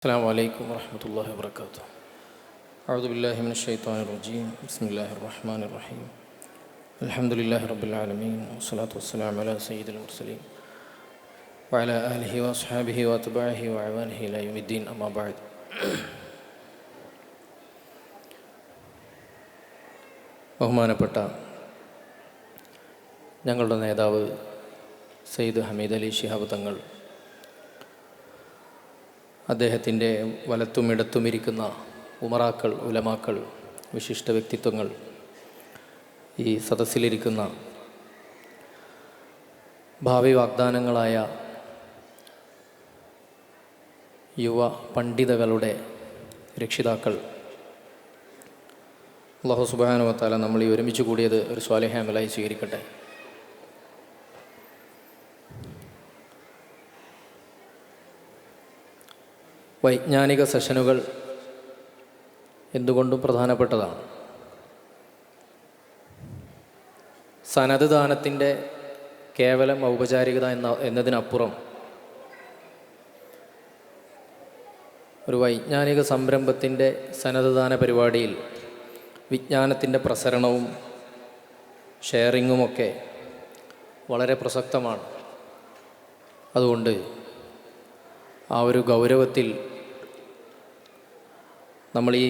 السلام عليكم ورحمة الله وبركاته. أعوذ بالله من الشيطان الرجيم. بسم الله الرحمن الرحيم. الحمد لله رب العالمين والصلاة والسلام على سيد المرسلين وعلى آله وأصحابه وأتباعه وأعوانه إلى يوم الدين. أما بعد. ബഹുമാനപ്പെട്ട ഞങ്ങളുടെ നേതാവ് സയ്യിദ് ഹമീദ് അലി ശിഹാബ് തങ്ങൾ, അദ്ദേഹത്തിൻ്റെ വലത്തുമിടത്തുമിരിക്കുന്ന ഉമറാക്കൾ, ഉലമാക്കൾ, വിശിഷ്ട വ്യക്തിത്വങ്ങൾ, ഈ സദസ്സിലിരിക്കുന്ന ഭാവി വാഗ്ദാനങ്ങളായ യുവ പണ്ഡിതകളുടെ രക്ഷിതാക്കൾ, അല്ലാഹു സുബ്ഹാനഹു വ തആല നമ്മൾ ഈ ഒരുമിച്ച് കൂടിയത് ഒരു സ്വാലിഹ അമലായി സ്വീകരിക്കട്ടെ. വൈജ്ഞാനിക സെഷനുകൾ എന്തുകൊണ്ടും പ്രധാനപ്പെട്ടതാണ്. സനദ് ദാനത്തിൻ്റെ കേവലം ഔപചാരികത എന്നതിനപ്പുറം ഒരു വൈജ്ഞാനിക സംരംഭത്തിൻ്റെ സനദ് ദാന പരിപാടിയിൽ വിജ്ഞാനത്തിൻ്റെ പ്രസരണവും ഷെയറിങ്ങുമൊക്കെ വളരെ പ്രസക്തമാണ്. അതുകൊണ്ട് ആ ഒരു ഗൗരവത്തിൽ നമ്മൾ ഈ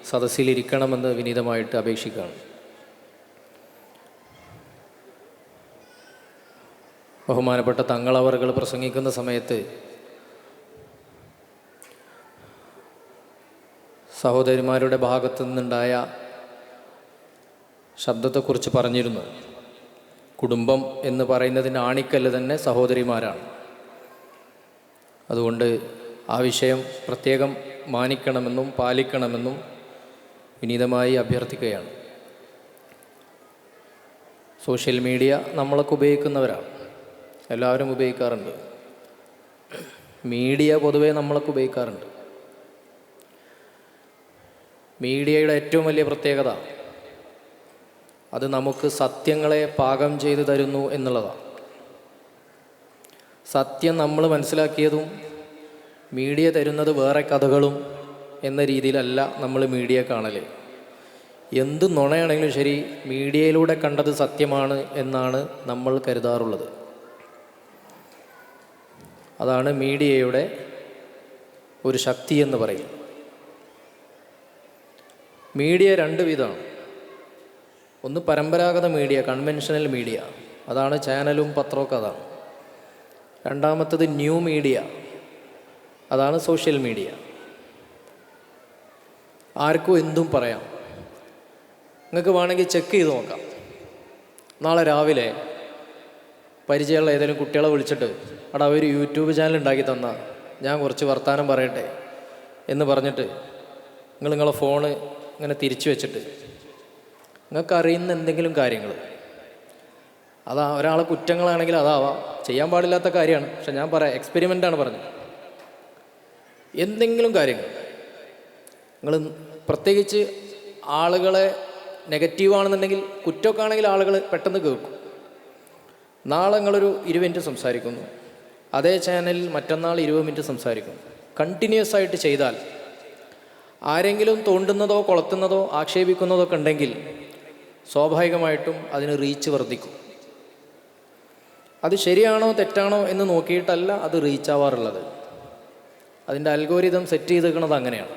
സദസ്സിലിരിക്കണമെന്ന് വിനീതമായിട്ട് അപേക്ഷിക്കുകയാണ്. ബഹുമാനപ്പെട്ട തങ്ങളവറുകൾ പ്രസംഗിക്കുന്ന സമയത്ത് സഹോദരിമാരുടെ ഭാഗത്തു നിന്നുണ്ടായ ശബ്ദത്തെക്കുറിച്ച് പറഞ്ഞിരുന്നു. കുടുംബം എന്ന് പറയുന്നതിൻ്റെ ആണിക്കല്ല് തന്നെ സഹോദരിമാരാണ്. അതുകൊണ്ട് ആ വിഷയം പ്രത്യേകം മാനിക്കണമെന്നും പാലിക്കണമെന്നും വിനീതമായി അഭ്യർത്ഥിക്കുകയാണ്. സോഷ്യൽ മീഡിയ നമ്മളൊക്കെ ഉപയോഗിക്കുന്നവരാണ്, എല്ലാവരും ഉപയോഗിക്കാറുണ്ട്. മീഡിയ പൊതുവേ നമ്മളൊക്കെ ഉപയോഗിക്കാറുണ്ട്. മീഡിയയുടെ ഏറ്റവും വലിയ പ്രത്യേകത അത് നമുക്ക് സത്യങ്ങളെ പാകം ചെയ്തു തരുന്നു എന്നുള്ളതാണ്. സത്യം നമ്മൾ മനസ്സിലാക്കിയതും മീഡിയ തരുന്നത് വേറെ കഥകളും എന്ന രീതിയിലല്ല നമ്മൾ മീഡിയ കാണൽ. എന്ത് നുണയാണെങ്കിലും ശരി, മീഡിയയിലൂടെ കണ്ടത് സത്യമാണ് എന്നാണ് നമ്മൾ കരുതാറുള്ളത്. അതാണ് മീഡിയയുടെ ഒരു ശക്തി എന്ന് പറയും. മീഡിയ രണ്ട് വിധമാണ്. ഒന്ന് പരമ്പരാഗത മീഡിയ, കൺവെൻഷനൽ മീഡിയ, അതാണ് ചാനലും പത്രമൊക്കെ. അതാണ്. രണ്ടാമത്തത് ന്യൂ മീഡിയ, അതാണ് സോഷ്യൽ മീഡിയ. ആർക്കും എന്തും പറയാം. നിങ്ങൾക്ക് വേണമെങ്കിൽ ചെക്ക് ചെയ്ത് നോക്കാം. നാളെ രാവിലെ പരിചയമുള്ള ഏതെങ്കിലും കുട്ടികളെ വിളിച്ചിട്ട് അവിടെ ഒരു യൂട്യൂബ് ചാനൽ ഉണ്ടാക്കി തന്നാൽ ഞാൻ കുറച്ച് വർത്തമാനം പറയട്ടെ എന്ന് പറഞ്ഞിട്ട് നിങ്ങളെ ഫോണ് ഇങ്ങനെ തിരിച്ചു വെച്ചിട്ട് നിങ്ങൾക്ക് അറിയുന്ന എന്തെങ്കിലും കാര്യങ്ങൾ, അതാ ഒരാളെ കുറ്റങ്ങളാണെങ്കിൽ അതാവാം, ചെയ്യാൻ പാടില്ലാത്ത കാര്യമാണ്. പക്ഷെ ഞാൻ പറയാം, എക്സ്പെരിമെൻ്റാണ് പറഞ്ഞത്. എന്തെങ്കിലും കാര്യങ്ങൾ നിങ്ങൾ പ്രത്യേകിച്ച് ആളുകളെ നെഗറ്റീവാണെന്നുണ്ടെങ്കിൽ, കുറ്റമൊക്കെ ആണെങ്കിൽ ആളുകൾ പെട്ടെന്ന് കേൾക്കും. നാളെ നിങ്ങളൊരു 20 മിനിറ്റ് സംസാരിക്കുന്നു, അതേ ചാനലിൽ മറ്റന്നാൾ 20 മിനിറ്റ് സംസാരിക്കുന്നു. കണ്ടിന്യൂസ് ആയിട്ട് ചെയ്താൽ ആരെങ്കിലും തോണ്ടുന്നതോ കൊളത്തുന്നതോ ആക്ഷേപിക്കുന്നതോ ഒക്കെ ഉണ്ടെങ്കിൽ സ്വാഭാവികമായിട്ടും അതിന് റീച്ച് വർദ്ധിക്കും. അത് ശരിയാണോ തെറ്റാണോ എന്ന് നോക്കിയിട്ടല്ല അത് റീച്ച് ആവാറുള്ളത്. അതിൻ്റെ അൽഗോരിതം സെറ്റ് ചെയ്തിരിക്കുന്നത് അങ്ങനെയാണ്.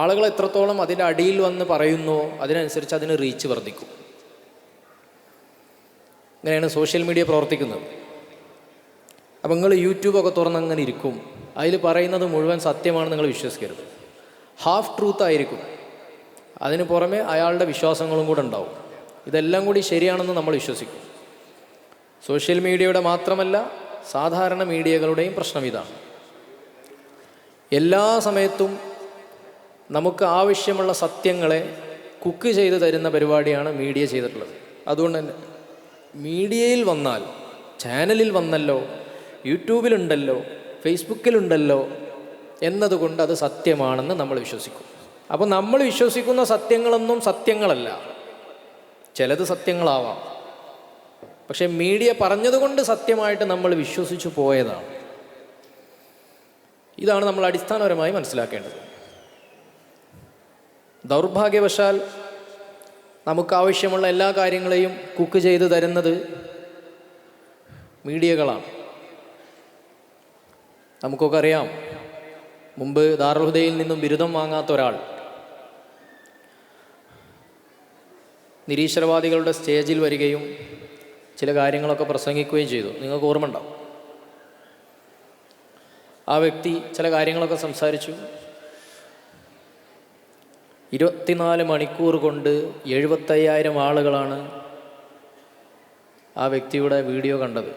ആളുകൾ എത്രത്തോളം അതിൻ്റെ അടിയിൽ വന്ന് പറയുന്നോ അതിനനുസരിച്ച് അതിന് റീച്ച് വർദ്ധിക്കും. ഇങ്ങനെയാണ് സോഷ്യൽ മീഡിയ പ്രവർത്തിക്കുന്നത്. അപ്പം നിങ്ങൾ യൂട്യൂബൊക്കെ തുറന്നങ്ങനെ ഇരിക്കും, അതിൽ പറയുന്നത് മുഴുവൻ സത്യമാണെന്ന് നിങ്ങൾ വിശ്വസിക്കരുത്. ഹാഫ് ട്രൂത്ത് ആയിരിക്കും. അതിന് പുറമെ അയാളുടെ വിശ്വാസങ്ങളും കൂടെ ഉണ്ടാവും. ഇതെല്ലാം കൂടി ശരിയാണെന്ന് നമ്മൾ വിശ്വസിക്കും. സോഷ്യൽ മീഡിയയുടെ മാത്രമല്ല, സാധാരണ മീഡിയകളുടെയും പ്രശ്നം ഇതാണ്. എല്ലാ സമയത്തും നമുക്ക് ആവശ്യമുള്ള സത്യങ്ങളെ കുക്ക് ചെയ്ത് തരുന്ന പരിപാടിയാണ് മീഡിയ ചെയ്തിട്ടുള്ളത്. അതുകൊണ്ട് തന്നെ മീഡിയയിൽ വന്നാൽ, ചാനലിൽ വന്നല്ലോ, യൂട്യൂബിലുണ്ടല്ലോ, ഫേസ്ബുക്കിലുണ്ടല്ലോ എന്നതുകൊണ്ട് അത് സത്യമാണെന്ന് നമ്മൾ വിശ്വസിക്കും. അപ്പോൾ നമ്മൾ വിശ്വസിക്കുന്ന സത്യങ്ങളൊന്നും സത്യങ്ങളല്ല. ചിലത് സത്യങ്ങളാവാം, പക്ഷെ മീഡിയ പറഞ്ഞതുകൊണ്ട് സത്യമായിട്ട് നമ്മൾ വിശ്വസിച്ചു പോയതാണ്. ഇതാണ് നമ്മൾ അടിസ്ഥാനപരമായി മനസ്സിലാക്കേണ്ടത്. ദൗർഭാഗ്യവശാൽ നമുക്കാവശ്യമുള്ള എല്ലാ കാര്യങ്ങളെയും കുക്ക് ചെയ്ത് തരുന്നത് മീഡിയകളാണ്. നമുക്കൊക്കെ അറിയാം, മുമ്പ് ദാറുൽ ഹുദയിൽ നിന്നും ബിരുദം വാങ്ങാത്ത ഒരാൾ നിരീശ്വരവാദികളുടെ സ്റ്റേജിൽ വരികയും ചില കാര്യങ്ങളൊക്കെ പ്രസംഗിക്കുകയും ചെയ്തു. നിങ്ങൾക്ക് ഓർമ്മ ഉണ്ടാവും. ആ വ്യക്തി ചില കാര്യങ്ങളൊക്കെ സംസാരിച്ചു. 24 മണിക്കൂർ കൊണ്ട് 75,000 ആളുകളാണ് ആ വ്യക്തിയുടെ വീഡിയോ കണ്ടത്.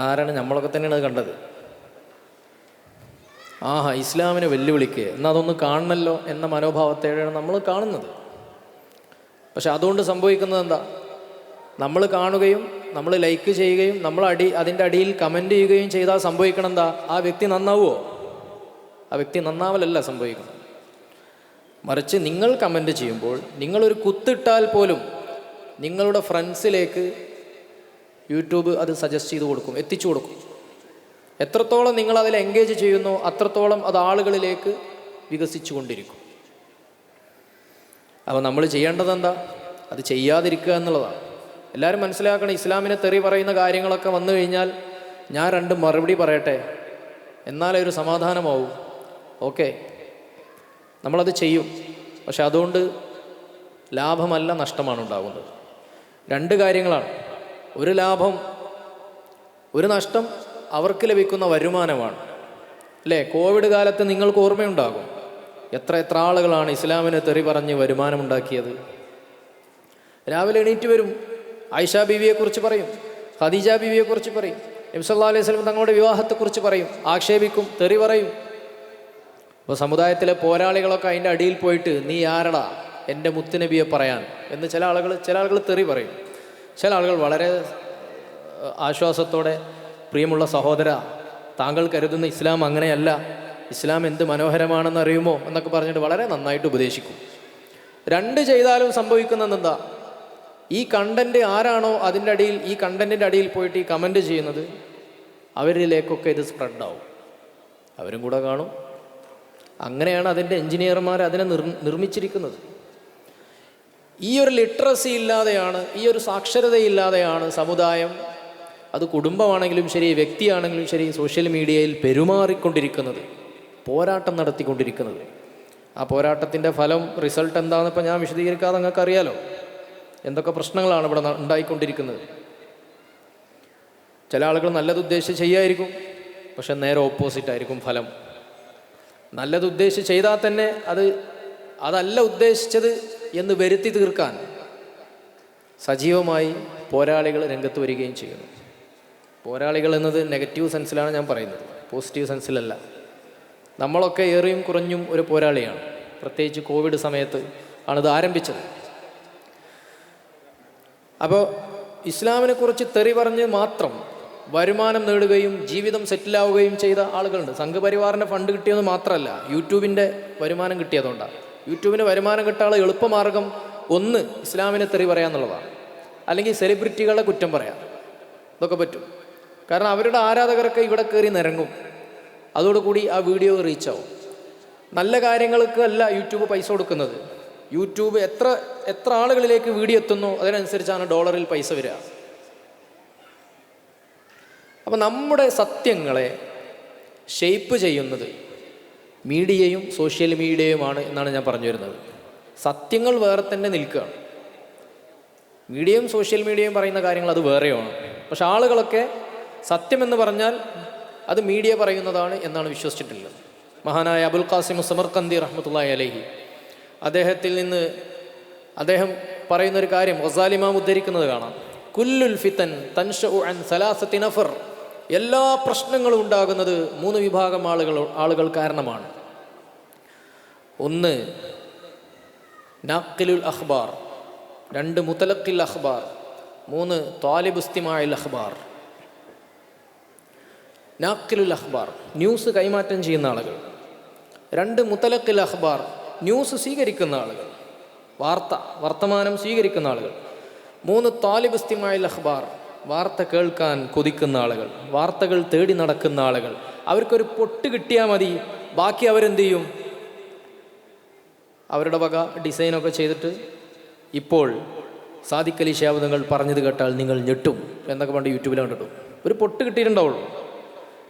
ആരാണ്? നമ്മളൊക്കെ തന്നെയാണ് അത് കണ്ടത്. ആഹാ, ഇസ്ലാമിനെ വെല്ലുവിളിക്കുക, എന്നാൽ അതൊന്ന് കാണണമല്ലോ എന്ന മനോഭാവത്തോടെയാണ് നമ്മൾ കാണുന്നത്. പക്ഷെ അതുകൊണ്ട് സംഭവിക്കുന്നത് എന്താ? നമ്മൾ കാണുകയും നമ്മൾ ലൈക്ക് ചെയ്യുകയും നമ്മൾ അതിൻ്റെ അടിയിൽ കമൻറ്റ് ചെയ്യുകയും ചെയ്താൽ സംഭവിക്കണം എന്താ? ആ വ്യക്തി നന്നാവുമോ? ആ വ്യക്തി നന്നാവലല്ല സംഭവിക്കുന്നത്. മറിച്ച് നിങ്ങൾ കമൻറ്റ് ചെയ്യുമ്പോൾ, നിങ്ങളൊരു കുത്തിട്ടാൽ പോലും നിങ്ങളുടെ ഫ്രണ്ട്സിലേക്ക് യൂട്യൂബ് അത് സജസ്റ്റ് ചെയ്ത് കൊടുക്കും, എത്തിച്ചു കൊടുക്കും. എത്രത്തോളം നിങ്ങൾ അതിൽ എൻഗേജ് ചെയ്യുന്നോ അത്രത്തോളം അത് ആളുകളിലേക്ക് വികസിച്ചു കൊണ്ടിരിക്കും. അപ്പോൾ നമ്മൾ ചെയ്യേണ്ടത് എന്താ? അത് ചെയ്യാതിരിക്കുക എന്നുള്ളതാണ്. എല്ലാവരും മനസ്സിലാക്കണം, ഇസ്ലാമിനെ തെറി പറയുന്ന കാര്യങ്ങളൊക്കെ വന്നു കഴിഞ്ഞാൽ ഞാൻ 2 മറുപടി പറയട്ടെ, എന്നാലേ ഒരു സമാധാനമാവും. ഓക്കെ, നമ്മളത് ചെയ്യും. പക്ഷെ അതുകൊണ്ട് ലാഭമല്ല, നഷ്ടമാണ് ഉണ്ടാകുന്നത്. 2 കാര്യങ്ങളാണ്. ഒരു ലാഭം, ഒരു നഷ്ടം അവർക്ക് ലഭിക്കുന്ന വരുമാനമാണ്. അല്ലേ? കോവിഡ് കാലത്ത് നിങ്ങൾക്ക് ഓർമ്മയുണ്ടാകും, എത്ര ആളുകളാണ് ഇസ്ലാമിനെ തെറി പറഞ്ഞ് വരുമാനമുണ്ടാക്കിയത്. രാവിലെ എണീറ്റ് വരും, ആയിഷ ബീവിയെക്കുറിച്ച് പറയും, ഖദീജ ബീവിയെക്കുറിച്ച് പറയും, നബി സല്ലല്ലാഹു അലൈഹി വസല്ലം തങ്ങളുടെ വിവാഹത്തെക്കുറിച്ച് പറയും, ആക്ഷേപിക്കും, തെറി പറയും. അപ്പോൾ സമുദായത്തിലെ പോരാളികളൊക്കെ അതിൻ്റെ അടിയിൽ പോയിട്ട് നീ ആരടാ എൻ്റെ മുത്തുനബിയെ പറയാൻ എന്ന് ചില ആളുകൾ തെറി പറയും. ചില ആളുകൾ വളരെ ആശ്വാസത്തോടെ, പ്രിയമുള്ള സഹോദര, താങ്കൾ കരുതുന്ന ഇസ്ലാം അങ്ങനെയല്ല, ഇസ്ലാം എന്ത് മനോഹരമാണെന്ന് അറിയുമോ എന്നൊക്കെ പറഞ്ഞിട്ട് വളരെ നന്നായിട്ട് ഉപദേശിക്കും. 2 ചെയ്താലും സംഭവിക്കുന്നത് എന്താ? ഈ കണ്ടൻറ്റ് ആരാണോ അതിൻ്റെ അടിയിൽ, ഈ കണ്ടൻറ്റിൻ്റെ അടിയിൽ പോയിട്ട് ഈ കമൻറ്റ് ചെയ്യുന്നത്, അവരിലേക്കൊക്കെ ഇത് സ്പ്രെഡാവും, അവരും കൂടെ കാണും. അങ്ങനെയാണ് അതിൻ്റെ എൻജിനീയർമാർ അതിനെ നിർമ്മിച്ചിരിക്കുന്നത്. ഈ ഒരു ലിറ്ററസി ഇല്ലാതെയാണ്, ഈ ഒരു സാക്ഷരതയില്ലാതെയാണ് സമുദായം, അത് കുടുംബമാണെങ്കിലും ശരി, വ്യക്തിയാണെങ്കിലും ശരി, സോഷ്യൽ മീഡിയയിൽ പെരുമാറിക്കൊണ്ടിരിക്കുന്നത്, പോരാട്ടം നടത്തിക്കൊണ്ടിരിക്കുന്നത്. ആ പോരാട്ടത്തിൻ്റെ ഫലം, റിസൾട്ട് എന്താണെന്ന് ഇപ്പോൾ ഞാൻ വിശദീകരിക്കാതെ നിങ്ങൾക്ക് അറിയാലോ. എന്തൊക്കെ പ്രശ്നങ്ങളാണ് ഇവിടെ ഉണ്ടായിക്കൊണ്ടിരിക്കുന്നത്. ചില ആളുകൾ നല്ലത് ഉദ്ദേശിച്ച് ചെയ്യായിരിക്കും, പക്ഷെ നേരെ ഓപ്പോസിറ്റ് ആയിരിക്കും ഫലം. നല്ലത് ഉദ്ദേശിച്ച് ചെയ്താൽ തന്നെ അതല്ല ഉദ്ദേശിച്ചത് എന്ന് വരുത്തി തീർക്കാൻ സജീവമായി പോരാളികൾ രംഗത്ത് വരികയും ചെയ്യുന്നു. പോരാളികൾ എന്നത് നെഗറ്റീവ് സെൻസിലാണ് ഞാൻ പറയുന്നത്, പോസിറ്റീവ് സെൻസിലല്ല. നമ്മളൊക്കെ ഏറിയും കുറഞ്ഞും ഒരു പോരാളിയാണ്. പ്രത്യേകിച്ച് കോവിഡ് സമയത്ത് ആണിത് ആരംഭിച്ചത്. അപ്പോൾ ഇസ്ലാമിനെക്കുറിച്ച് തെറി പറഞ്ഞ് മാത്രം വരുമാനം നേടുകയും ജീവിതം സെറ്റിലാവുകയും ചെയ്ത ആളുകളുണ്ട്. സംഘപരിവാറിൻ്റെ ഫണ്ട് കിട്ടിയത് മാത്രമല്ല, യൂട്യൂബിൻ്റെ വരുമാനം കിട്ടിയതുകൊണ്ടാണ്. യൂട്യൂബിന് വരുമാനം കിട്ടാനുള്ള എളുപ്പമാർഗം ഒന്ന് ഇസ്ലാമിനെ തെറി പറയാന്നുള്ളതാണ്, അല്ലെങ്കിൽ സെലിബ്രിറ്റികളെ കുറ്റം പറയാം. ഇതൊക്കെ പറ്റും. കാരണം അവരുടെ ആരാധകരൊക്കെ ഇവിടെ കയറി നിരങ്ങും, അതോടുകൂടി ആ വീഡിയോ റീച്ചാവും. നല്ല കാര്യങ്ങൾക്ക് അല്ല യൂട്യൂബ് പൈസ കൊടുക്കുന്നത്. യൂട്യൂബ് എത്ര ആളുകളിലേക്ക് വീഡിയോ എത്തുന്നോ അതിനനുസരിച്ചാണ് ഡോളറിൽ പൈസ വരിക. അപ്പം നമ്മുടെ സത്യങ്ങളെ ഷെയ്പ്പ് ചെയ്യുന്നത് മീഡിയയും സോഷ്യൽ മീഡിയയുമാണ് എന്നാണ് ഞാൻ പറഞ്ഞു വരുന്നത്. സത്യങ്ങൾ വേറെ തന്നെ നിൽക്കുകയാണ്. മീഡിയയും സോഷ്യൽ മീഡിയയും പറയുന്ന കാര്യങ്ങൾ അത് വേറെയാണ്. പക്ഷെ ആളുകളൊക്കെ സത്യമെന്ന് പറഞ്ഞാൽ അത് മീഡിയ പറയുന്നതാണ് എന്നാണ് വിശ്വസിച്ചിട്ടുള്ളത്. മഹാനായ അബുൽ ഖാസിം സമർഖന്ദി റഹ്മത്തുള്ളാഹി അലൈഹി അദ്ദേഹം പറയുന്നൊരു കാര്യം ഗസാലി ഇമാം ഉദ്ധരിക്കുന്നത് കാണാം. കുല്ലുൽ ഫിതൻ തൻശഉ അൻ സലാസത്തി നഫർ, എല്ലാ പ്രശ്നങ്ങളും ഉണ്ടാകുന്നത് 3 വിഭാഗം ആളുകൾ കാരണമാണ്. ഒന്ന് നാഖിലുൽ അഖ്ബാർ, 2 മുതലഖിൽ അഖ്ബാർ, 3 ത്വാലിബ് ഇസ്തിമാഇൽ അഖ്ബാർ. നാഖിലുൽ അഖ്ബാർ, ന്യൂസ് കൈമാറ്റം ചെയ്യുന്ന ആളുകൾ. 2 മുതലഖിൽ അഖ്ബാർ, ന്യൂസ് സ്വീകരിക്കുന്ന ആളുകൾ, വർത്തമാനം സ്വീകരിക്കുന്ന ആളുകൾ. 3 ത്വാലിബ് ഇസ്തിമാഇൽ അഖ്ബാർ, വാർത്ത കേൾക്കാൻ കൊതിക്കുന്ന ആളുകൾ, വാർത്തകൾ തേടി നടക്കുന്ന ആളുകൾ, അവർക്കൊരു പൊട്ട് കിട്ടിയാൽ മതി, ബാക്കി അവരെന്ത് ചെയ്യും? അവരുടെ വക ഡിസൈനൊക്കെ ചെയ്തിട്ട്, ഇപ്പോൾ സാദിഖ് അലി ശിഹാബ് തങ്ങൾ പറഞ്ഞത് കേട്ടാൽ നിങ്ങൾ ഞെട്ടും എന്നൊക്കെ പണ്ട് യൂട്യൂബിൽ കണ്ടിട്ടും. ഒരു പൊട്ട് കിട്ടിയിട്ടുണ്ടാവുള്ളൂ,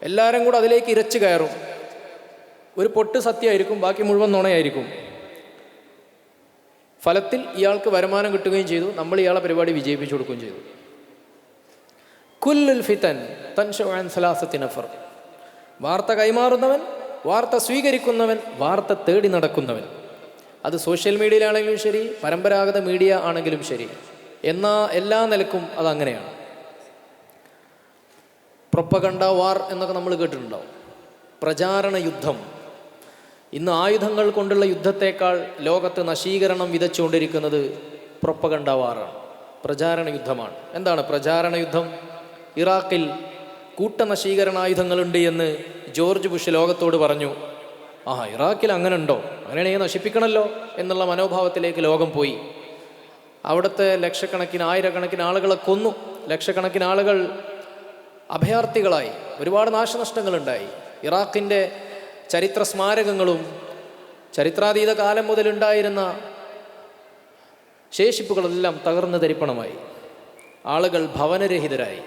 എല്ലാവരും കൂടെ അതിലേക്ക് ഇരച്ച് കയറും. ഒരു പൊട്ട് സത്യമായിരിക്കും, ബാക്കി മുഴുവൻ നുണയായിരിക്കും. ഫലത്തിൽ ഇയാൾക്ക് വരുമാനം കിട്ടുകയും ചെയ്തു, നമ്മൾ ഇയാളെ പരിപാടി വിജയിപ്പിച്ചു കൊടുക്കുകയും ചെയ്തു. കുല്ലുൽ ഫിതൻ തൻശഉ അൻ സലാസത്തി നഫർ. വാർത്ത കൈമാറുന്നവൻ, വാർത്ത സ്വീകരിക്കുന്നവൻ, വാർത്ത തേടി നടക്കുന്നവൻ. അത് സോഷ്യൽ മീഡിയയിലാണെങ്കിലും ശരി, പരമ്പരാഗത മീഡിയ ആണെങ്കിലും ശരി, എല്ലാ നിലക്കും അതങ്ങനെയാണ്. പ്രൊപ്പഗണ്ട വാർ എന്നൊക്കെ നമ്മൾ കേട്ടിട്ടുണ്ടാവും. പ്രചാരണ യുദ്ധം. ഇന്ന് ആയുധങ്ങൾ കൊണ്ടുള്ള യുദ്ധത്തേക്കാൾ ലോകത്ത് നശീകരണം വിതച്ചുകൊണ്ടിരിക്കുന്നത് പ്രൊപ്പഗണ്ട വാറാണ്, പ്രചാരണ യുദ്ധമാണ്. എന്താണ് പ്രചാരണ യുദ്ധം? ഇറാഖിൽ കൂട്ടനശീകരണായുധങ്ങളുണ്ട് എന്ന് ജോർജ് ബുഷ് ലോകത്തോട് പറഞ്ഞു. ഇറാഖിൽ അങ്ങനെ ഉണ്ടോ? അങ്ങനെയാണെങ്കിൽ നശിപ്പിക്കണമല്ലോ എന്നുള്ള മനോഭാവത്തിലേക്ക് ലോകം പോയി. അവിടുത്തെ ലക്ഷക്കണക്കിന് ആയിരക്കണക്കിന് ആളുകളെ കൊന്നു. ലക്ഷക്കണക്കിന് ആളുകൾ അഭയാർത്ഥികളായി. ഒരുപാട് നാശനഷ്ടങ്ങളുണ്ടായി. ഇറാഖിൻ്റെ ചരിത്ര സ്മാരകങ്ങളും ചരിത്രാതീത കാലം മുതലുണ്ടായിരുന്ന ശേഷിപ്പുകളെല്ലാം തകർന്ന് തരിപ്പണമായി. ആളുകൾ ഭവനരഹിതരായി.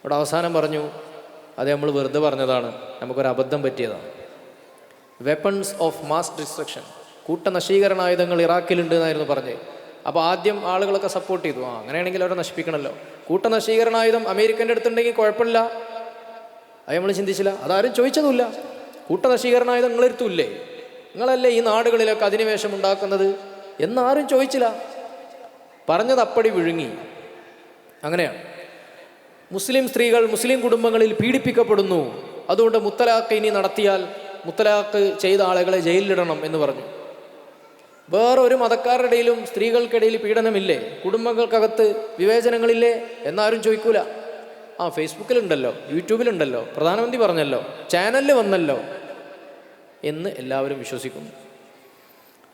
ഇവിടെ അവസാനം പറഞ്ഞു, അത് നമ്മൾ വെറുതെ പറഞ്ഞതാണ്, നമുക്കൊരു അബദ്ധം പറ്റിയതാണ്. വെപ്പൺസ് ഓഫ് മാസ് ഡിസ്ട്രക്ഷൻ, കൂട്ടനശീകരണായുധങ്ങൾ ഇറാഖിലുണ്ട് എന്നായിരുന്നു പറഞ്ഞത്. അപ്പോൾ ആദ്യം ആളുകളൊക്കെ സപ്പോർട്ട് ചെയ്തു, അങ്ങനെയാണെങ്കിൽ അവരെ നശിപ്പിക്കണമല്ലോ. കൂട്ടനശീകരണായുധം അമേരിക്കൻ്റെ അടുത്തുണ്ടെങ്കിൽ കുഴപ്പമില്ല, അത് നമ്മൾ ചിന്തിച്ചില്ല, അതാരും ചോദിച്ചതുമില്ല. കൂട്ടനശീകരണായുധം നിങ്ങളെടുത്തില്ലേ, നിങ്ങളല്ലേ ഈ നാടുകളിലൊക്കെ അധിനിവേശം ഉണ്ടാക്കുന്നത് എന്നാരും ചോദിച്ചില്ല. പറഞ്ഞത് അപ്പടി വിഴുങ്ങി. അങ്ങനെയാണ്. മുസ്ലിം സ്ത്രീകൾ മുസ്ലിം കുടുംബങ്ങളിൽ പീഡിപ്പിക്കപ്പെടുന്നു, അതുകൊണ്ട് മുത്തലാഖ് ഇനി നടത്തിയാൽ മുത്തലാഖ് ചെയ്ത ആളുകളെ ജയിലിലിടണം എന്ന് പറഞ്ഞു. വേറെ ഒരു മതക്കാരുടെ ഇടയിലും സ്ത്രീകൾക്കിടയിൽ പീഡനമില്ലേ? കുടുംബങ്ങൾക്കകത്ത് വിവേചനങ്ങളില്ലേ എന്നാരും ചോദിക്കൂല. ഫേസ്ബുക്കിലുണ്ടല്ലോ, യൂട്യൂബിലുണ്ടല്ലോ, പ്രധാനമന്ത്രി പറഞ്ഞല്ലോ, ചാനലിൽ വന്നല്ലോ എന്ന് എല്ലാവരും വിശ്വസിക്കുന്നു.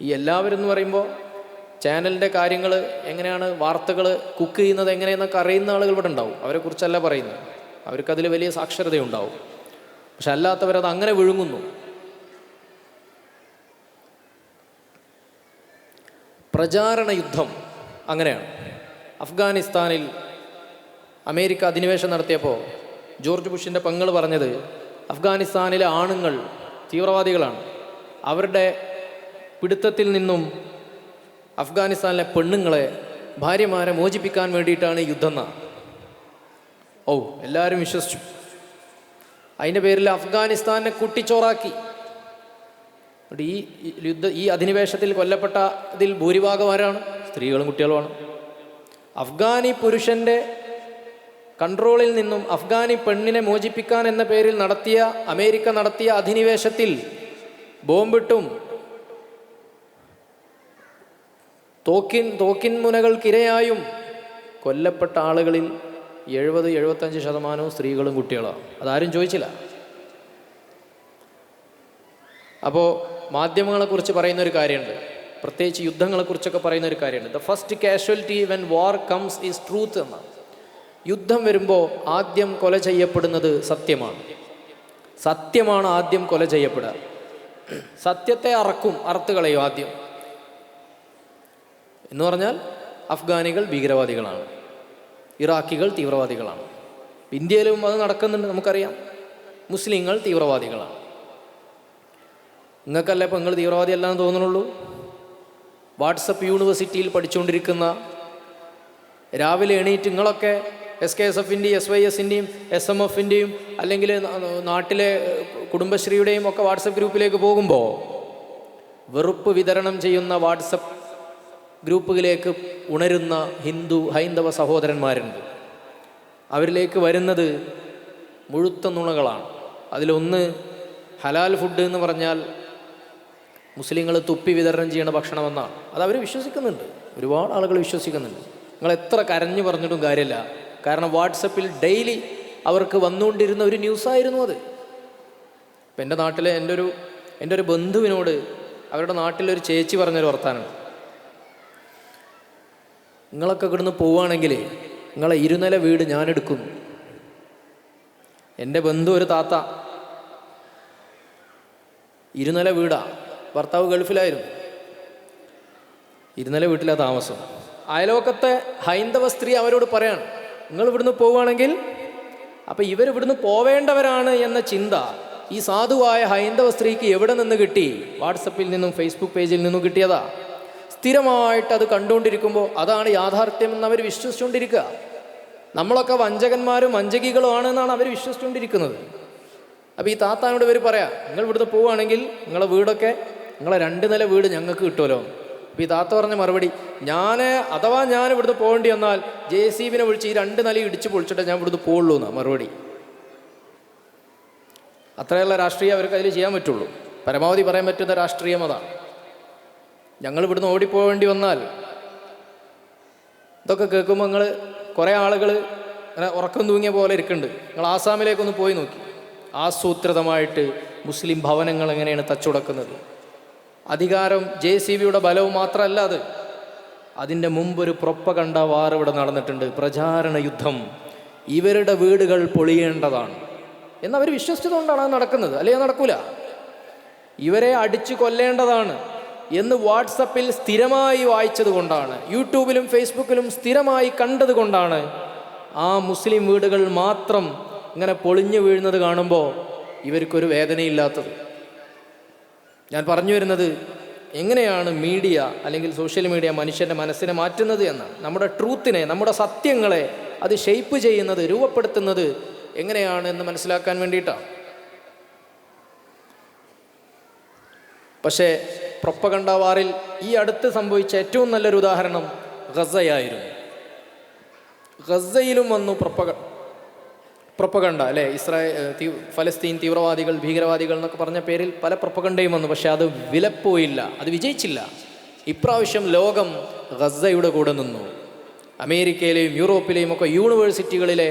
ഈ എല്ലാവരും എന്ന് പറയുമ്പോൾ ചാനലിൻ്റെ കാര്യങ്ങൾ എങ്ങനെയാണ്, വാർത്തകൾ കുക്ക് ചെയ്യുന്നത് എങ്ങനെയെന്നൊക്കെ അറിയുന്ന ആളുകൾ ഇവിടെ ഉണ്ടാവും. അവരെക്കുറിച്ചല്ല പറയുന്നത്, അവർക്കതിൽ വലിയ സാക്ഷരതയുണ്ടാവും. പക്ഷെ അല്ലാത്തവരത് അങ്ങനെ വിഴുങ്ങുന്നു. പ്രചാരണ യുദ്ധം അങ്ങനെയാണ്. അഫ്ഗാനിസ്ഥാനിൽ അമേരിക്ക അധിനിവേശം നടത്തിയപ്പോൾ ജോർജ് ബുഷിൻ്റെ പെങ്ങൾ പറഞ്ഞത്, അഫ്ഗാനിസ്ഥാനിലെ ആണുങ്ങൾ തീവ്രവാദികളാണ്, അവരുടെ പിടുത്തത്തിൽ നിന്നും അഫ്ഗാനിസ്ഥാനിലെ പെണ്ണുങ്ങളെ, ഭാര്യമാരെ മോചിപ്പിക്കാൻ വേണ്ടിയിട്ടാണ് ഈ യുദ്ധം. എല്ലാവരും വിശ്വസിച്ചു. അതിൻ്റെ പേരിൽ അഫ്ഗാനിസ്ഥാനെ കുട്ടിച്ചോറാക്കി. ഈ അധിനിവേശത്തിൽ കൊല്ലപ്പെട്ടതിൽ ഭൂരിഭാഗം ആരാണ്? സ്ത്രീകളും കുട്ടികളുമാണ്. അഫ്ഗാനി പുരുഷൻ്റെ കൺട്രോളിൽ നിന്നും അഫ്ഗാനി പെണ്ണിനെ മോചിപ്പിക്കാൻ എന്ന പേരിൽ അമേരിക്ക നടത്തിയ അധിനിവേശത്തിൽ ബോംബിട്ടും തോക്കിൻ മുനകൾക്കിരയായും കൊല്ലപ്പെട്ട ആളുകളിൽ 70-75% സ്ത്രീകളും കുട്ടികളാണ്. അതാരും ചോദിച്ചില്ല. അപ്പോൾ മാധ്യമങ്ങളെക്കുറിച്ച് പറയുന്നൊരു കാര്യമുണ്ട്, പ്രത്യേകിച്ച് യുദ്ധങ്ങളെക്കുറിച്ചൊക്കെ പറയുന്നൊരു കാര്യമുണ്ട്. The first casualty when war comes is truth എന്നാണ്. യുദ്ധം വരുമ്പോൾ ആദ്യം കൊല ചെയ്യപ്പെടുന്നത് സത്യമാണ് ആദ്യം കൊല ചെയ്യപ്പെടുക. സത്യത്തെ അറുത്ത് കളയും ആദ്യം. എന്ന് പറഞ്ഞാൽ അഫ്ഗാനികൾ ഭീകരവാദികളാണ്, ഇറാഖികൾ തീവ്രവാദികളാണ്. ഇന്ത്യയിലും അത് നടക്കുന്നുണ്ട്, നമുക്കറിയാം. മുസ്ലിങ്ങൾ തീവ്രവാദികളാണ്. നിങ്ങൾക്കല്ല ഇപ്പം നിങ്ങൾ തീവ്രവാദി അല്ലാന്ന് തോന്നുന്നുള്ളൂ. വാട്സപ്പ് യൂണിവേഴ്സിറ്റിയിൽ പഠിച്ചുകൊണ്ടിരിക്കുന്ന, രാവിലെ എണീറ്റ് നിങ്ങളൊക്കെ SKSF-ൻ്റെയും SYS-ൻ്റെയും SMF-ൻ്റെയും അല്ലെങ്കിൽ നാട്ടിലെ കുടുംബശ്രീയുടെയും ഒക്കെ വാട്സപ്പ് ഗ്രൂപ്പിലേക്ക് പോകുമ്പോൾ വെറുപ്പ് വിതരണം ചെയ്യുന്ന വാട്സപ്പ് ഗ്രൂപ്പുകളിലേക്ക് ഉണരുന്ന ഹൈന്ദവ സഹോദരന്മാരുണ്ട്. അവരിലേക്ക് വരുന്നത് മുഴുത്ത നുണകളാണ്. അതിലൊന്ന് ഹലാൽ ഫുഡ് എന്ന് പറഞ്ഞാൽ മുസ്ലിങ്ങൾ തുപ്പി വിതരണം ചെയ്യുന്ന ഭക്ഷണമെന്നാണ്. അതവർ വിശ്വസിക്കുന്നുണ്ട്, ഒരുപാട് ആളുകൾ വിശ്വസിക്കുന്നുണ്ട്. നിങ്ങൾ എത്ര കരഞ്ഞു പറഞ്ഞിട്ടും കാര്യമില്ല. കാരണം വാട്സപ്പിൽ ഡെയിലി അവർക്ക് വന്നുകൊണ്ടിരുന്ന ഒരു ന്യൂസായിരുന്നു അത്. ഇപ്പം എൻ്റെ നാട്ടിലെ എൻ്റെ ഒരു ബന്ധുവിനോട് അവരുടെ നാട്ടിലൊരു ചേച്ചി പറഞ്ഞൊരു വർത്താനം, നിങ്ങളൊക്കെ ഇവിടുന്ന് പോവുകയാണെങ്കിൽ നിങ്ങളെ 2 നില വീട് ഞാൻ എടുക്കുന്നു. എൻ്റെ ബന്ധു ഒരു താത്ത 2 നില വീടാ, ഭർത്താവ് ഗൾഫിലായിരുന്നു, 2 നില വീട്ടിലാണ് താമസം. അയലോക്കത്തെ ഹൈന്ദവ സ്ത്രീ അവരോട് പറയാണ്, നിങ്ങൾ ഇവിടുന്ന് പോവുകയാണെങ്കിൽ അപ്പം ഇവരിവിടുന്ന് പോവേണ്ടവരാണ് എന്ന ചിന്ത ഈ സാധുവായ ഹൈന്ദവ സ്ത്രീക്ക് എവിടെ നിന്ന് കിട്ടി? വാട്സപ്പിൽ നിന്നും ഫേസ്ബുക്ക് പേജിൽ നിന്നും കിട്ടിയതാ. സ്ഥിരമായിട്ട് അത് കണ്ടുകൊണ്ടിരിക്കുമ്പോൾ അതാണ് യാഥാർത്ഥ്യം എന്ന് അവർ വിശ്വസിച്ചുകൊണ്ടിരിക്കുക. നമ്മളൊക്കെ വഞ്ചകന്മാരും വഞ്ചകികളും ആണെന്നാണ് അവർ വിശ്വസിച്ചുകൊണ്ടിരിക്കുന്നത്. അപ്പോൾ ഈ താത്താനോട് ഇവർ പറയാം, നിങ്ങൾ ഇവിടുന്ന് പോവുകയാണെങ്കിൽ നിങ്ങളെ വീടൊക്കെ, നിങ്ങളെ 2 നില വീട് ഞങ്ങൾക്ക് കിട്ടുമല്ലോ. അപ്പോൾ ഈ താത്ത പറഞ്ഞ മറുപടി, അഥവാ ഞാൻ ഇവിടുന്ന് പോകേണ്ടി വന്നാൽ JCB വിളിച്ച് ഈ 2 നില ഇടിച്ച് പൊളിച്ചിട്ടേ ഞാൻ ഇവിടുന്ന് പോവുള്ളൂ എന്നാണ് മറുപടി. അത്രയുള്ള രാഷ്ട്രീയം അവർക്ക് അതിൽ ചെയ്യാൻ പറ്റുള്ളൂ. പരമാവധി പറയാൻ പറ്റുന്ന രാഷ്ട്രീയം അതാണ്. ഞങ്ങൾ ഇവിടുന്ന് ഓടിപ്പോവേണ്ടി വന്നാൽ, ഇതൊക്കെ കേൾക്കുമ്പോൾ നിങ്ങൾ കുറേ ആളുകൾ അങ്ങനെ ഉറക്കം തൂങ്ങിയ പോലെ ഇരിക്കുന്നുണ്ട്. നിങ്ങൾ ആസാമിലേക്കൊന്ന് പോയി നോക്കി, ആസൂത്രിതമായിട്ട് മുസ്ലിം ഭവനങ്ങൾ എങ്ങനെയാണ് തച്ചുടക്കുന്നത്. അധികാരം JCBയുടെ ബലവും മാത്രമല്ല അത്, അതിൻ്റെ മുമ്പൊരു പ്രൊപ്പഗണ്ട വാർ ഇവിടെ നടന്നിട്ടുണ്ട്, പ്രചാരണ യുദ്ധം. ഇവരുടെ വീടുകൾ പൊളിയേണ്ടതാണ് എന്നവർ വിശ്വസിച്ചതുകൊണ്ടാണ് അത് നടക്കുന്നത്, അല്ലെങ്കിൽ നടക്കൂല. ഇവരെ അടിച്ചു കൊല്ലേണ്ടതാണ് എന്ന് വാട്സപ്പിൽ സ്ഥിരമായി വായിച്ചത് കൊണ്ടാണ്, യൂട്യൂബിലും ഫേസ്ബുക്കിലും സ്ഥിരമായി കണ്ടത് കൊണ്ടാണ് ആ മുസ്ലിം വീടുകൾ മാത്രം ഇങ്ങനെ പൊളിഞ്ഞു വീഴുന്നത് കാണുമ്പോൾ ഇവർക്കൊരു വേദനയില്ലാത്തത്. ഞാൻ പറഞ്ഞു വരുന്നത്, എങ്ങനെയാണ് മീഡിയ അല്ലെങ്കിൽ സോഷ്യൽ മീഡിയ മനുഷ്യൻ്റെ മനസ്സിനെ മാറ്റുന്നത് എന്നാണ്. നമ്മുടെ ട്രൂത്തിനെ, നമ്മുടെ സത്യങ്ങളെ അത് ഷെയ്പ്പ് ചെയ്യുന്നത്, രൂപപ്പെടുത്തുന്നത് എങ്ങനെയാണ് എന്ന് മനസ്സിലാക്കാൻ വേണ്ടിയിട്ടാണ്. പക്ഷേ പ്രൊപ്പഗണ്ട വാറിൽ ഈ അടുത്ത് സംഭവിച്ച ഏറ്റവും നല്ലൊരു ഉദാഹരണം ഗസയായിരുന്നു. ഗസയിലും വന്നു പ്രൊപ്പഗണ്ട അല്ലേ, ഫലസ്തീൻ തീവ്രവാദികൾ, ഭീകരവാദികൾ എന്നൊക്കെ പറഞ്ഞ പേരിൽ പല പ്രൊപ്പഗണ്ടയും വന്നു. പക്ഷെ അത് വിലപ്പോയില്ല, അത് വിജയിച്ചില്ല. ഇപ്രാവശ്യം ലോകം ഗസയുടെ കൂടെ നിന്നു. അമേരിക്കയിലെയും യൂറോപ്പിലെയും ഒക്കെ യൂണിവേഴ്സിറ്റികളിലെ